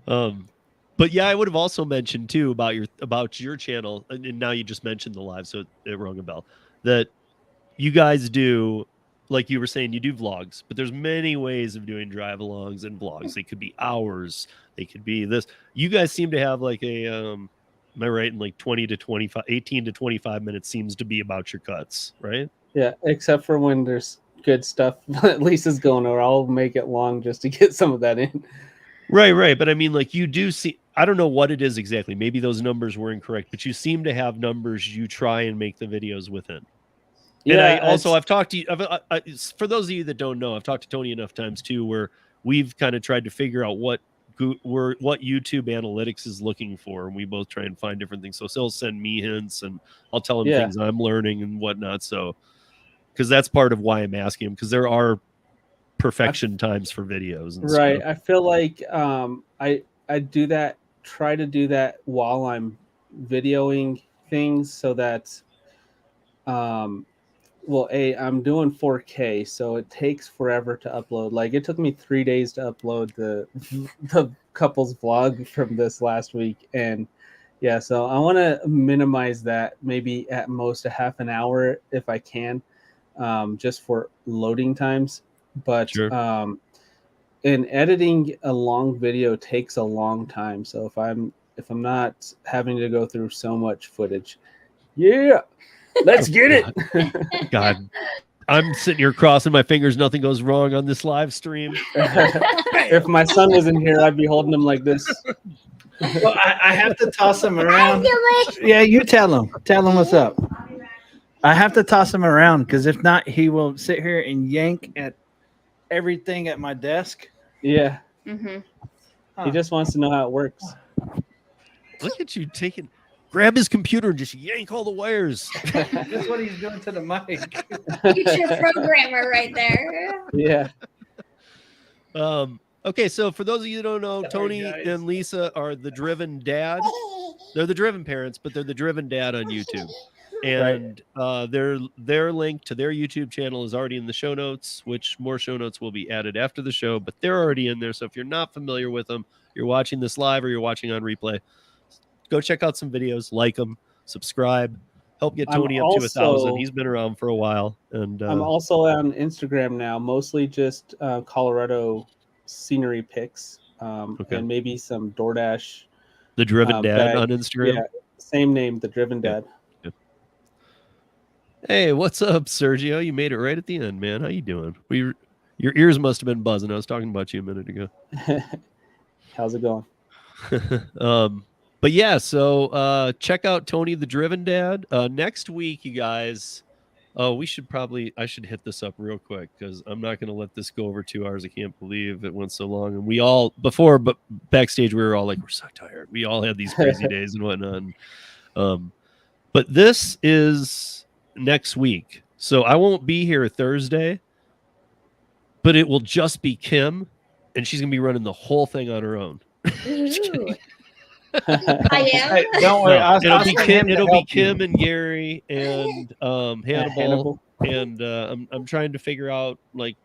But yeah, I would have also mentioned too about your channel, and now you just mentioned the live, so it rung a bell, that you guys do, like you were saying, you do vlogs, but there's many ways of doing drive alongs and vlogs. They could be hours, they could be this. You guys seem to have like a am I right in like 20 to 25, 18 to 25 minutes seems to be about your cuts, right? Yeah, except for when there's good stuff that Lisa's going over, I'll make it long just to get some of that in. Right. But I mean, like, you do see, I don't know what it is exactly. Maybe those numbers were incorrect, but you seem to have numbers you try and make the videos within. Yeah, and I've talked to you, for those of you that don't know, I've talked to Tony enough times too, where we've kind of tried to figure out what YouTube analytics is looking for. And we both try and find different things. So he'll send me hints and I'll tell him things I'm learning and whatnot. So, because that's part of why I'm asking him, because there are perfection times for videos and right stuff. I feel like I do that, try to do that while I'm videoing things, so that well, I'm doing 4K, so it takes forever to upload. Like, it took me 3 days to upload the couples vlog from this last week, and yeah, so I want to minimize that, maybe at most a half an hour if I can, just for loading times. But Sure. in editing a long video takes a long time. So if I'm not having to go through so much footage, yeah, let's get it. God, I'm sitting here crossing my fingers. Nothing goes wrong on this live stream. If my son was in here, I'd be holding him like this. Well, I have to toss him around. Yeah, you tell him. Tell him what's up. I have to toss him around because if not, he will sit here and yank at everything at my desk. Yeah. Mm-hmm. He just wants to know how it works. Look at you grab his computer and just yank all the wires. That's what he's doing to the mic. Future programmer right there. Yeah. Okay, so for those of you who don't know, Sorry, Tony guys. and Lisa are the Driven Dad. They're the Driven Parents, but they're the Driven Dad on YouTube. And their link to their YouTube channel is already in the show notes, which more show notes will be added after the show, but they're already in there. So if you're not familiar with them, you're watching this live or you're watching on replay, go check out some videos, like them, subscribe, help get Tony up to 1,000. He's been around for a while. And I'm also on Instagram now, mostly just Colorado scenery pics, and maybe some DoorDash. The Driven Dad on Instagram. Yeah, same name, the Driven Dad. Yeah. Hey, what's up, Sergio? You made it right at the end, man. How you doing? Your ears must have been buzzing. I was talking about you a minute ago. How's it going? But yeah, so check out Tony the Driven Dad. Next week, you guys. I should hit this up real quick because I'm not going to let this go over 2 hours. I can't believe it went so long. And we all, but backstage, we were all like, we're so tired. We all had these crazy days and whatnot. But this is next week. So I won't be here Thursday, but it will just be Kim, and she's going to be running the whole thing on her own. I am. Hey, don't worry. It'll be Kim and Gary and Hannibal. And I'm trying to figure out like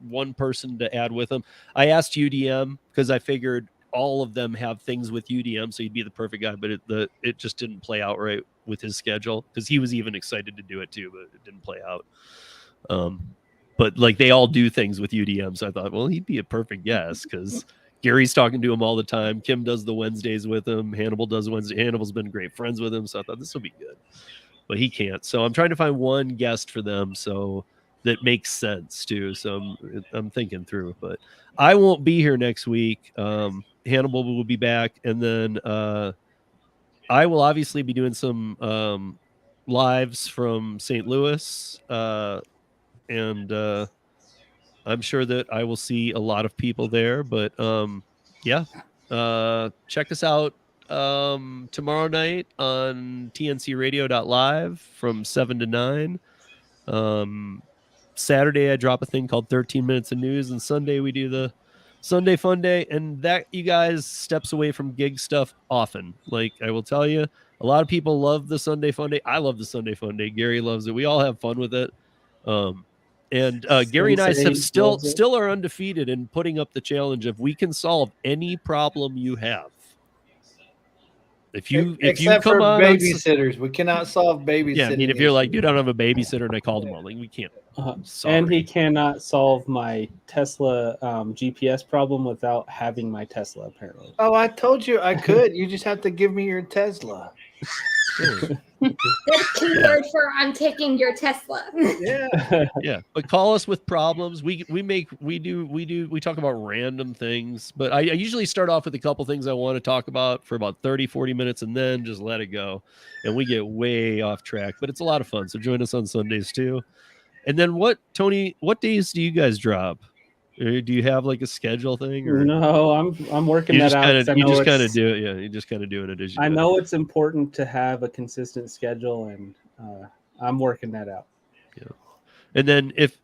one person to add with them. I asked UDM because I figured all of them have things with UDM, so he'd be the perfect guy. But it just didn't play out right with his schedule because he was even excited to do it too, but it didn't play out. But like they all do things with UDM, so I thought, well, he'd be a perfect guest because Gary's talking to him all the time. Kim does the Wednesdays with him. Hannibal does Wednesday. Hannibal's been great friends with him, so I thought this will be good. But he can't. So I'm trying to find one guest for them so that makes sense too. So I'm thinking through. But I won't be here next week. Hannibal will be back. And then I will obviously be doing some lives from St. Louis. And I'm sure that I will see a lot of people there, but check us out. tomorrow night on tncradio.live from 7 to 9. Saturday I drop a thing called 13 Minutes of News, and Sunday we do the Sunday Fun Day, and that, you guys, steps away from gig stuff often. Like, I will tell you, a lot of people love the Sunday Fun Day. I love the Sunday Fun Day. Gary loves it. We all have fun with it. And Gary and I have still are undefeated in putting up the challenge of we can solve any problem you have. If you Except come for on babysitters, we cannot solve babysitting. Yeah, I mean, if you're like, dude, I don't have a babysitter, and I called them all, like, we can't. Sorry. And he cannot solve my Tesla GPS problem without having my Tesla, apparently. Oh, I told you I could. You just have to give me your Tesla. That's keyword for I'm taking your Tesla. Yeah. Yeah, but call us with problems. We talk about random things, but I usually start off with a couple things I want to talk about for about 30-40 minutes, and then just let it go, and we get way off track, but it's a lot of fun. So join us on Sundays too. And then Tony, what days do you guys drop? Or do you have like a schedule thing? Or no, I'm working that out. You just kind of do it. Yeah, you're just kind of doing it as you. I know it's important to have a consistent schedule, and I'm working that out. Yeah, and then if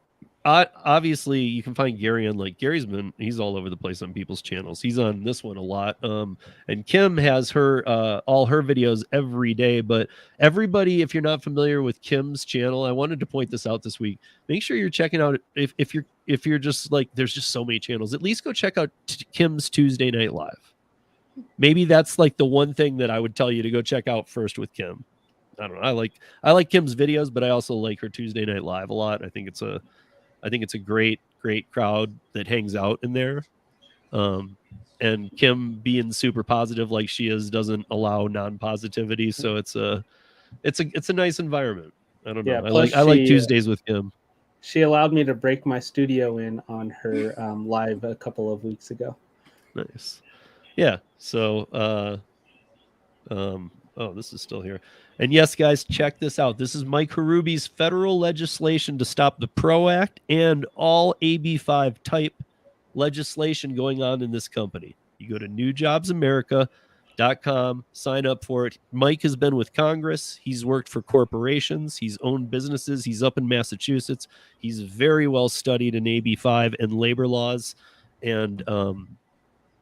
obviously you can find Gary on, like, he's all over the place on people's channels. He's on this one a lot. And Kim has her all her videos every day. But everybody, if you're not familiar with Kim's channel, I wanted to point this out this week. Make sure you're checking out if you're just like, there's just so many channels. At least go check out Kim's Tuesday Night Live. Maybe that's like the one thing that I would tell you to go check out first with Kim. I don't know. I like Kim's videos, but I also like her Tuesday Night Live a lot. I think it's a great crowd that hangs out in there. And Kim, being super positive like she is, doesn't allow non-positivity. So it's a nice environment. I don't know. Yeah, I like Tuesdays with Kim. She allowed me to break my studio in on her live a couple of weeks ago. Nice. Yeah. So, oh, this is still here. And yes, guys, check this out. This is Mike Harubi's federal legislation to stop the PRO Act and all AB5 type legislation going on in this company. You go to newjobsamerica.com, sign up for it. Mike has been with Congress. He's worked for corporations. He's owned businesses. He's up in Massachusetts. He's very well studied in AB5 and labor laws. And,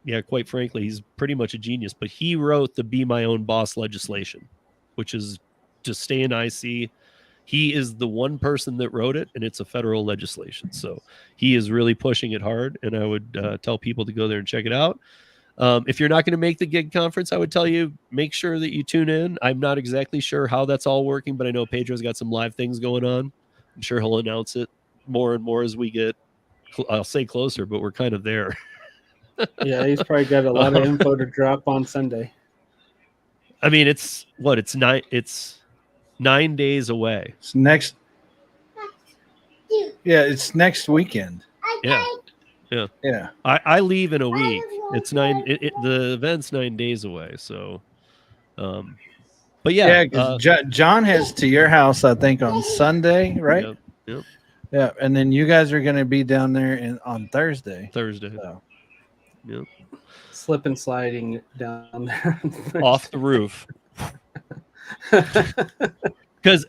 yeah, quite frankly, he's pretty much a genius. But he wrote the Be My Own Boss legislation, which is to stay in IC. He is the one person that wrote it, and it's a federal legislation. So he is really pushing it hard, and I would tell people to go there and check it out. If you're not going to make the gig conference, I would tell you, make sure that you tune in. I'm not exactly sure how that's all working, but I know Pedro's got some live things going on. I'm sure he'll announce it more and more as we get, I'll say closer, but we're kind of there. Yeah, he's probably got a lot of info to drop on Sunday. I mean, it's 9 days away. It's next. Yeah, it's next weekend. Yeah. I leave in a week. It's the event's 9 days away. So, but yeah, because John heads to your house, I think, on Sunday, right? Yep. Yeah, and then you guys are going to be down there on Thursday. So. Yep. Slip and sliding down there off the roof.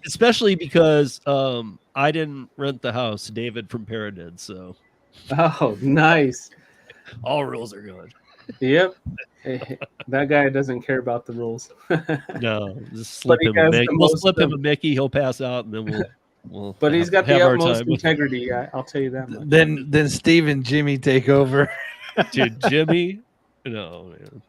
Especially because I didn't rent the house. David from Para did. So. Oh, nice. All rules are good. Yep. Hey, that guy doesn't care about the rules. No, just slip him a Mickey. We'll slip him a Mickey. He'll pass out, and then we'll. But he's got the utmost integrity. I'll tell you that much. Then Steve and Jimmy take over. Dude, Jimmy, no, man.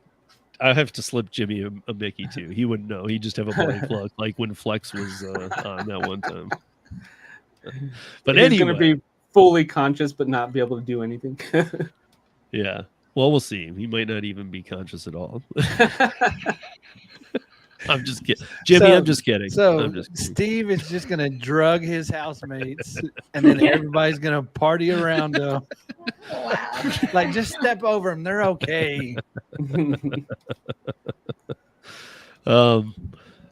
I have to slip Jimmy a Mickey too. He wouldn't know. He'd just have a blank look, like when Flex was on that one time. But he's going to be fully conscious, but not be able to do anything. Yeah. Well, we'll see. He might not even be conscious at all. I'm just kidding, Jimmy. I'm just kidding. So Steve is just gonna drug his housemates, and then everybody's gonna party around him. Wow. Like, just step over them; they're okay. But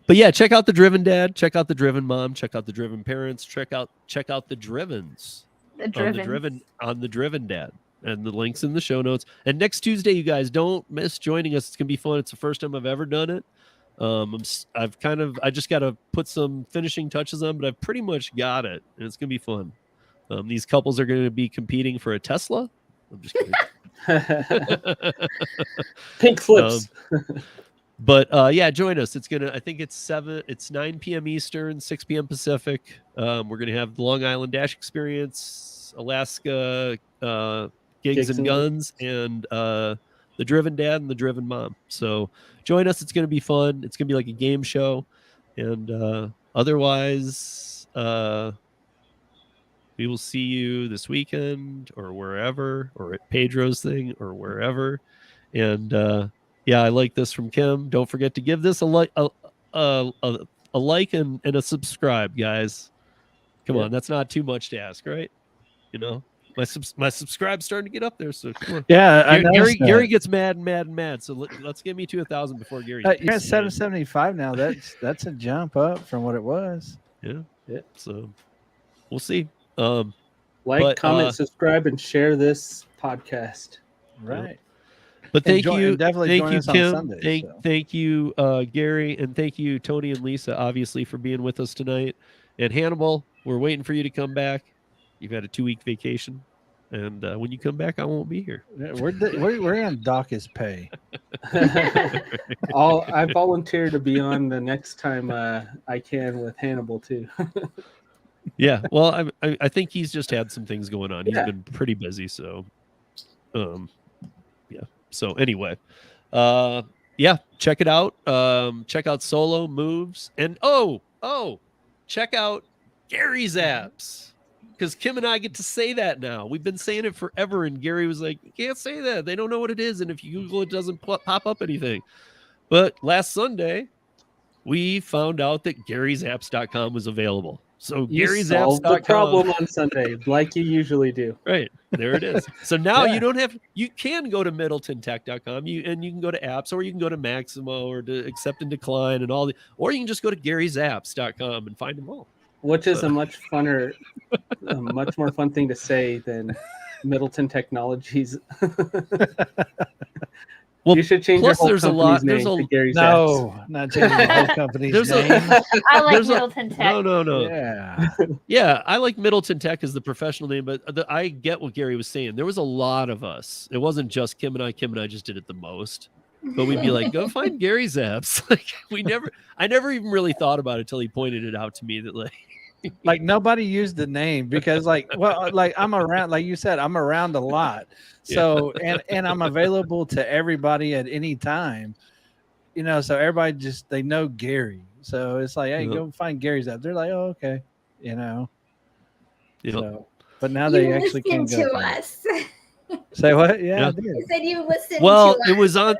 yeah, check out the Driven Dad, check out the Driven Mom, check out the Driven Parents, check out the Drivens. The Driven on the Driven Dad. and the link's in the show notes. And next Tuesday, you guys don't miss joining us. It's gonna be fun. It's the first time I've ever done it. I just got to put some finishing touches on, but I've pretty much got it, and it's gonna be fun. These couples are going to be competing for a Tesla. I'm just kidding. Pink flips. But yeah, join us. I think it's 9 p.m. Eastern, 6 p.m. Pacific. We're going to have the Long Island Dash Experience, Alaska Gigs and Guns, and the Driven Dad and the Driven Mom. So join us. It's going to be fun. It's going to be like a game show. And otherwise, we will see you this weekend or wherever, or at Pedro's thing or wherever. And yeah, I like this from Kim. Don't forget to give this a like and a subscribe, guys. Come on, that's not too much to ask, right? You know, my subscribe's starting to get up there, so come on. Yeah, Gary gets mad. So let's get me to 1,000 before Gary. You're at 775 now. That's a jump up from what it was. Yeah. So we'll see. Like, comment, subscribe, and share this podcast. Right. But thank you, definitely thank you, us Kim. on Sunday, Thank you, Gary, and thank you, Tony and Lisa, obviously, for being with us tonight. And Hannibal, we're waiting for you to come back. You've had a 2-week vacation, and when you come back, I won't be here. Yeah, we're on dock his pay. I volunteer to be on the next time I can with Hannibal too. Yeah, well, I think he's just had some things going on. He's been pretty busy, so yeah. So anyway, yeah, check it out. Check out Solo Moves, and check out Gary's apps, because Kim and I get to say that now. We've been saying it forever, and Gary was like, "You can't say that. They don't know what it is, and if you Google it, doesn't pop up anything." But last Sunday, we found out that Gary'sApps.com was available. So Gary's solved the problem on Sunday, like you usually do. Right. There it is. So now you can go to MiddletonTech.com, and you can go to apps, or you can go to Maximo, or to accept and decline, and or you can just go to Gary'sApps.com and find them all. Which is a much more fun thing to say than Middleton Technologies. Well, you should change your whole company's name to Gary's Apps. Not changing the whole company's name. I like Middleton Tech. No. Yeah, I like Middleton Tech as the professional name, but I get what Gary was saying. There was a lot of us. It wasn't just Kim and I. Kim and I just did it the most. But we'd be like, go find Gary's apps. Like I never even really thought about it until he pointed it out to me that like nobody used the name because I'm around, like you said, I'm around a lot. So, and I'm available to everybody at any time, so everybody they know Gary. So it's like, hey, go find Gary's app. They're like, oh, okay. So, but now they actually can go to us. Say what? Yeah. You said you listened to us.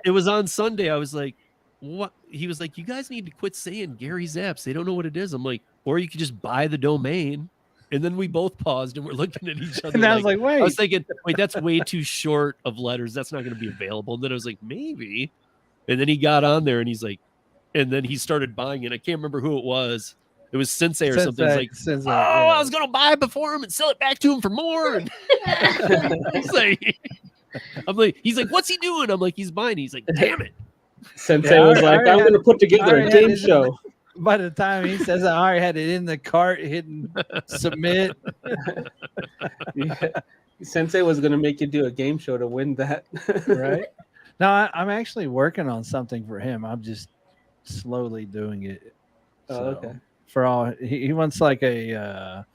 it was on Sunday. I was like, what? He was like, you guys need to quit saying Gary's apps. They don't know what it is. I'm like, or you could just buy the domain. And then we both paused and we're looking at each other. And I was like, wait. I was thinking, wait, that's way too short of letters. That's not going to be available. And then I was like, maybe. And then he got on there and he's like, and then he started buying it. I can't remember who it was. It was Sensei or something. He's like, Sensei, I was going to buy it before him and sell it back to him for more. And he's like, what's he doing? I'm like, he's buying it. He's like, damn it. Sensei was like, I'm going to put together a game show. By the time he says, I already had it in the cart, hitting submit. Sensei was going to make you do a game show to win that. Right? No, I'm actually working on something for him. I'm just slowly doing it. Okay. For all he wants like a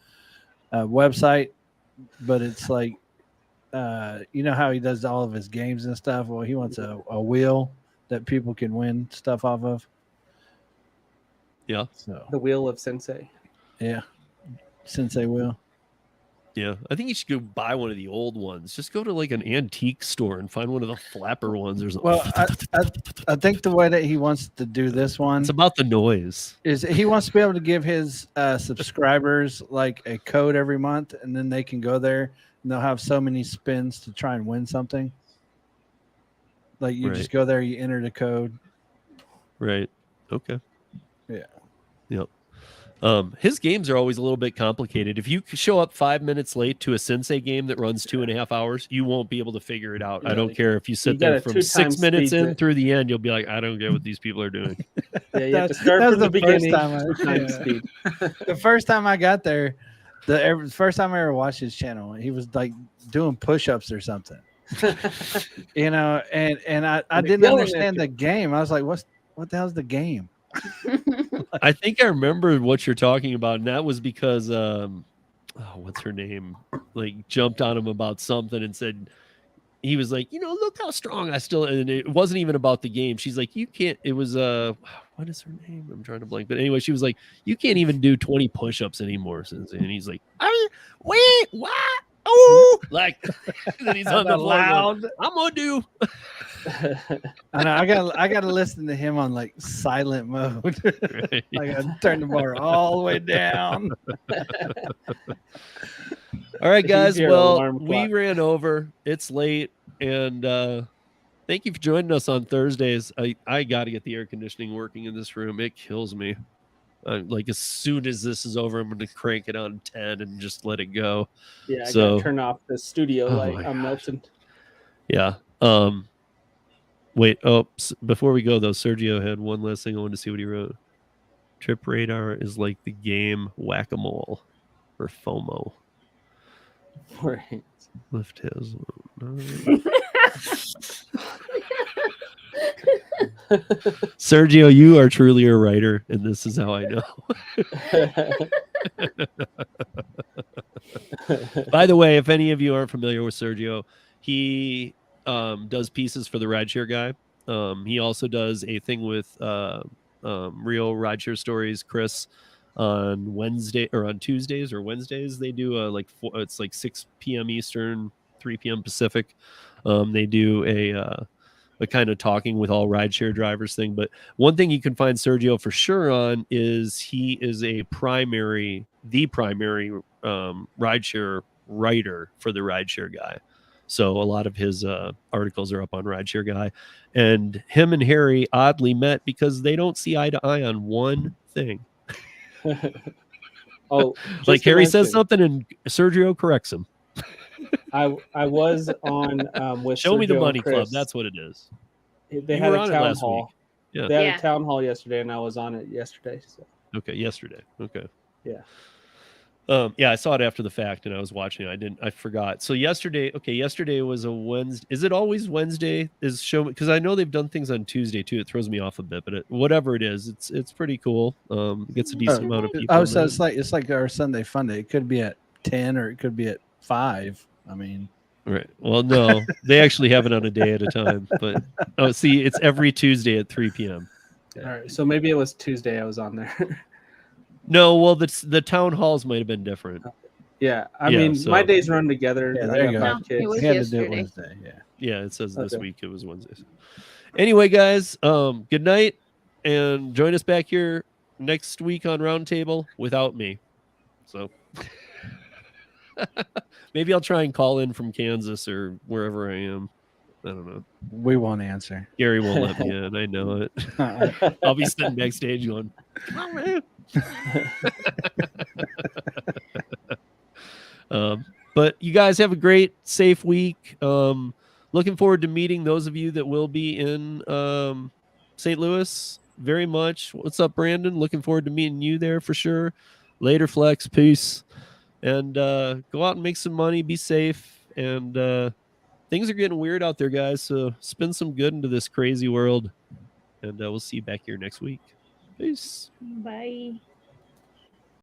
website, but it's like how he does all of his games and stuff. Well, he wants a wheel that people can win stuff off of. Yeah. So the wheel of Sensei. Yeah. Sensei wheel. Yeah. I think you should go buy one of the old ones. Just go to like an antique store and find one of the flapper ones. I think the way that he wants to do this one, it's about the noise. Is he wants to be able to give his subscribers like a code every month, and then they can go there and they'll have so many spins to try and win something. Like you just go there, you enter the code. Right. Okay. Yeah. Yep. His games are always a little bit complicated. If you show up 5 minutes late to a Sensei game that runs 2.5 hours, you won't be able to figure it out. Yeah, I don't like, care if you sit you there gotta from 2 6 times minutes speed in it. through the end. You'll be like, I don't get what these people are doing. Yeah, you have to That- start that was from the the first beginning. time I- 2 times yeah. speed. The first time I got there, the first time I ever watched his channel, he was like doing push-ups or something. You know, and I And didn't yelling at understand you. the game. I was like, what the hell's the game? I think I remember what you're talking about, and that was because what's her name? Like jumped on him about something and said he was like, look how strong I still, and it wasn't even about the game. She's like, you can't, it was what is her name? I'm trying to blank. But anyway, she was like, you can't even do 20 push-ups anymore. And he's like, wait, what? Oh, like, and then he's on the floor going, I'm gonna do. I know I got to listen to him on like silent mode. Right. I got to turn the bar all the way down. All right, guys. Hear Well, alarm we clock. ran over. It's late, and thank you for joining us on Thursdays. I got to get the air conditioning working in this room. It kills me. Like as soon as this is over, I'm going to crank it on 10 and just let it go. Yeah, I So- gotta turn off the studio Oh light. my I'm gosh. melting. Yeah. Wait. Oh, before we go though, Sergio had one last thing I wanted to see what he wrote. Trip radar is like the game Whack-A-Mole or FOMO. Right. Lift his. Sergio, you are truly a writer, and this is how I know. By the way, if any of you aren't familiar with Sergio, he does pieces for the Rideshare guy. He also does a thing with Real Rideshare Stories, Chris, on Wednesday or on Tuesdays or Wednesdays. They do it's like 6 p.m. Eastern, 3 p.m. Pacific. They do a kind of talking with all rideshare drivers thing. But one thing you can find Sergio for sure on is he is the primary rideshare writer for the Rideshare guy. So a lot of his articles are up on Rideshare guy, and him and Harry oddly met because they don't see eye to eye on one thing. Oh, Like just to Harry says mention, something and Sergio corrects him. I was on with Show me the Sergio and Money Club. Chris. That's what it is. They You had were a on it town last hall. week. Yeah. They had Yeah. a town hall yesterday, and I was on it yesterday. So Okay. Yesterday. Okay. yeah. Yeah, I saw it after the fact and I was watching it. I forgot. So yesterday was a Wednesday. Is it always Wednesday? Is show because I know they've done things on Tuesday too. It throws me off a bit, but whatever it is, it's pretty cool. It gets a decent amount of people. Oh, in so there. it's like our Sunday fun day. It could be at 10 or it could be at 5. I mean, Right. Well, no, they actually have it on a day at a time. But see, it's every Tuesday at 3 p.m. All right. So maybe it was Tuesday I was on there. No, well, the town halls might have been different. Yeah. I Yeah, mean, so- my days run together. Yeah, I there you got go. 5 No, it kids. was we had to do it yesterday. Wednesday. Yeah. Yeah, it says this Okay. week it was Wednesdays. Anyway, guys, good night, and join us back here next week on Roundtable without me. So maybe I'll try and call in from Kansas or wherever I am. I don't know. We won't answer. Gary won't let me in. I know it. I'll be sitting backstage going, "Come on, man." But you guys have a great, safe week. Looking forward to meeting those of you that will be in St. Louis very much. What's up, Brandon? Looking forward to meeting you there for sure. Later, Flex. Peace. And go out and make some money. Be safe. And things are getting weird out there, guys. So spend some good into this crazy world. And we'll see you back here next week. Peace. Bye.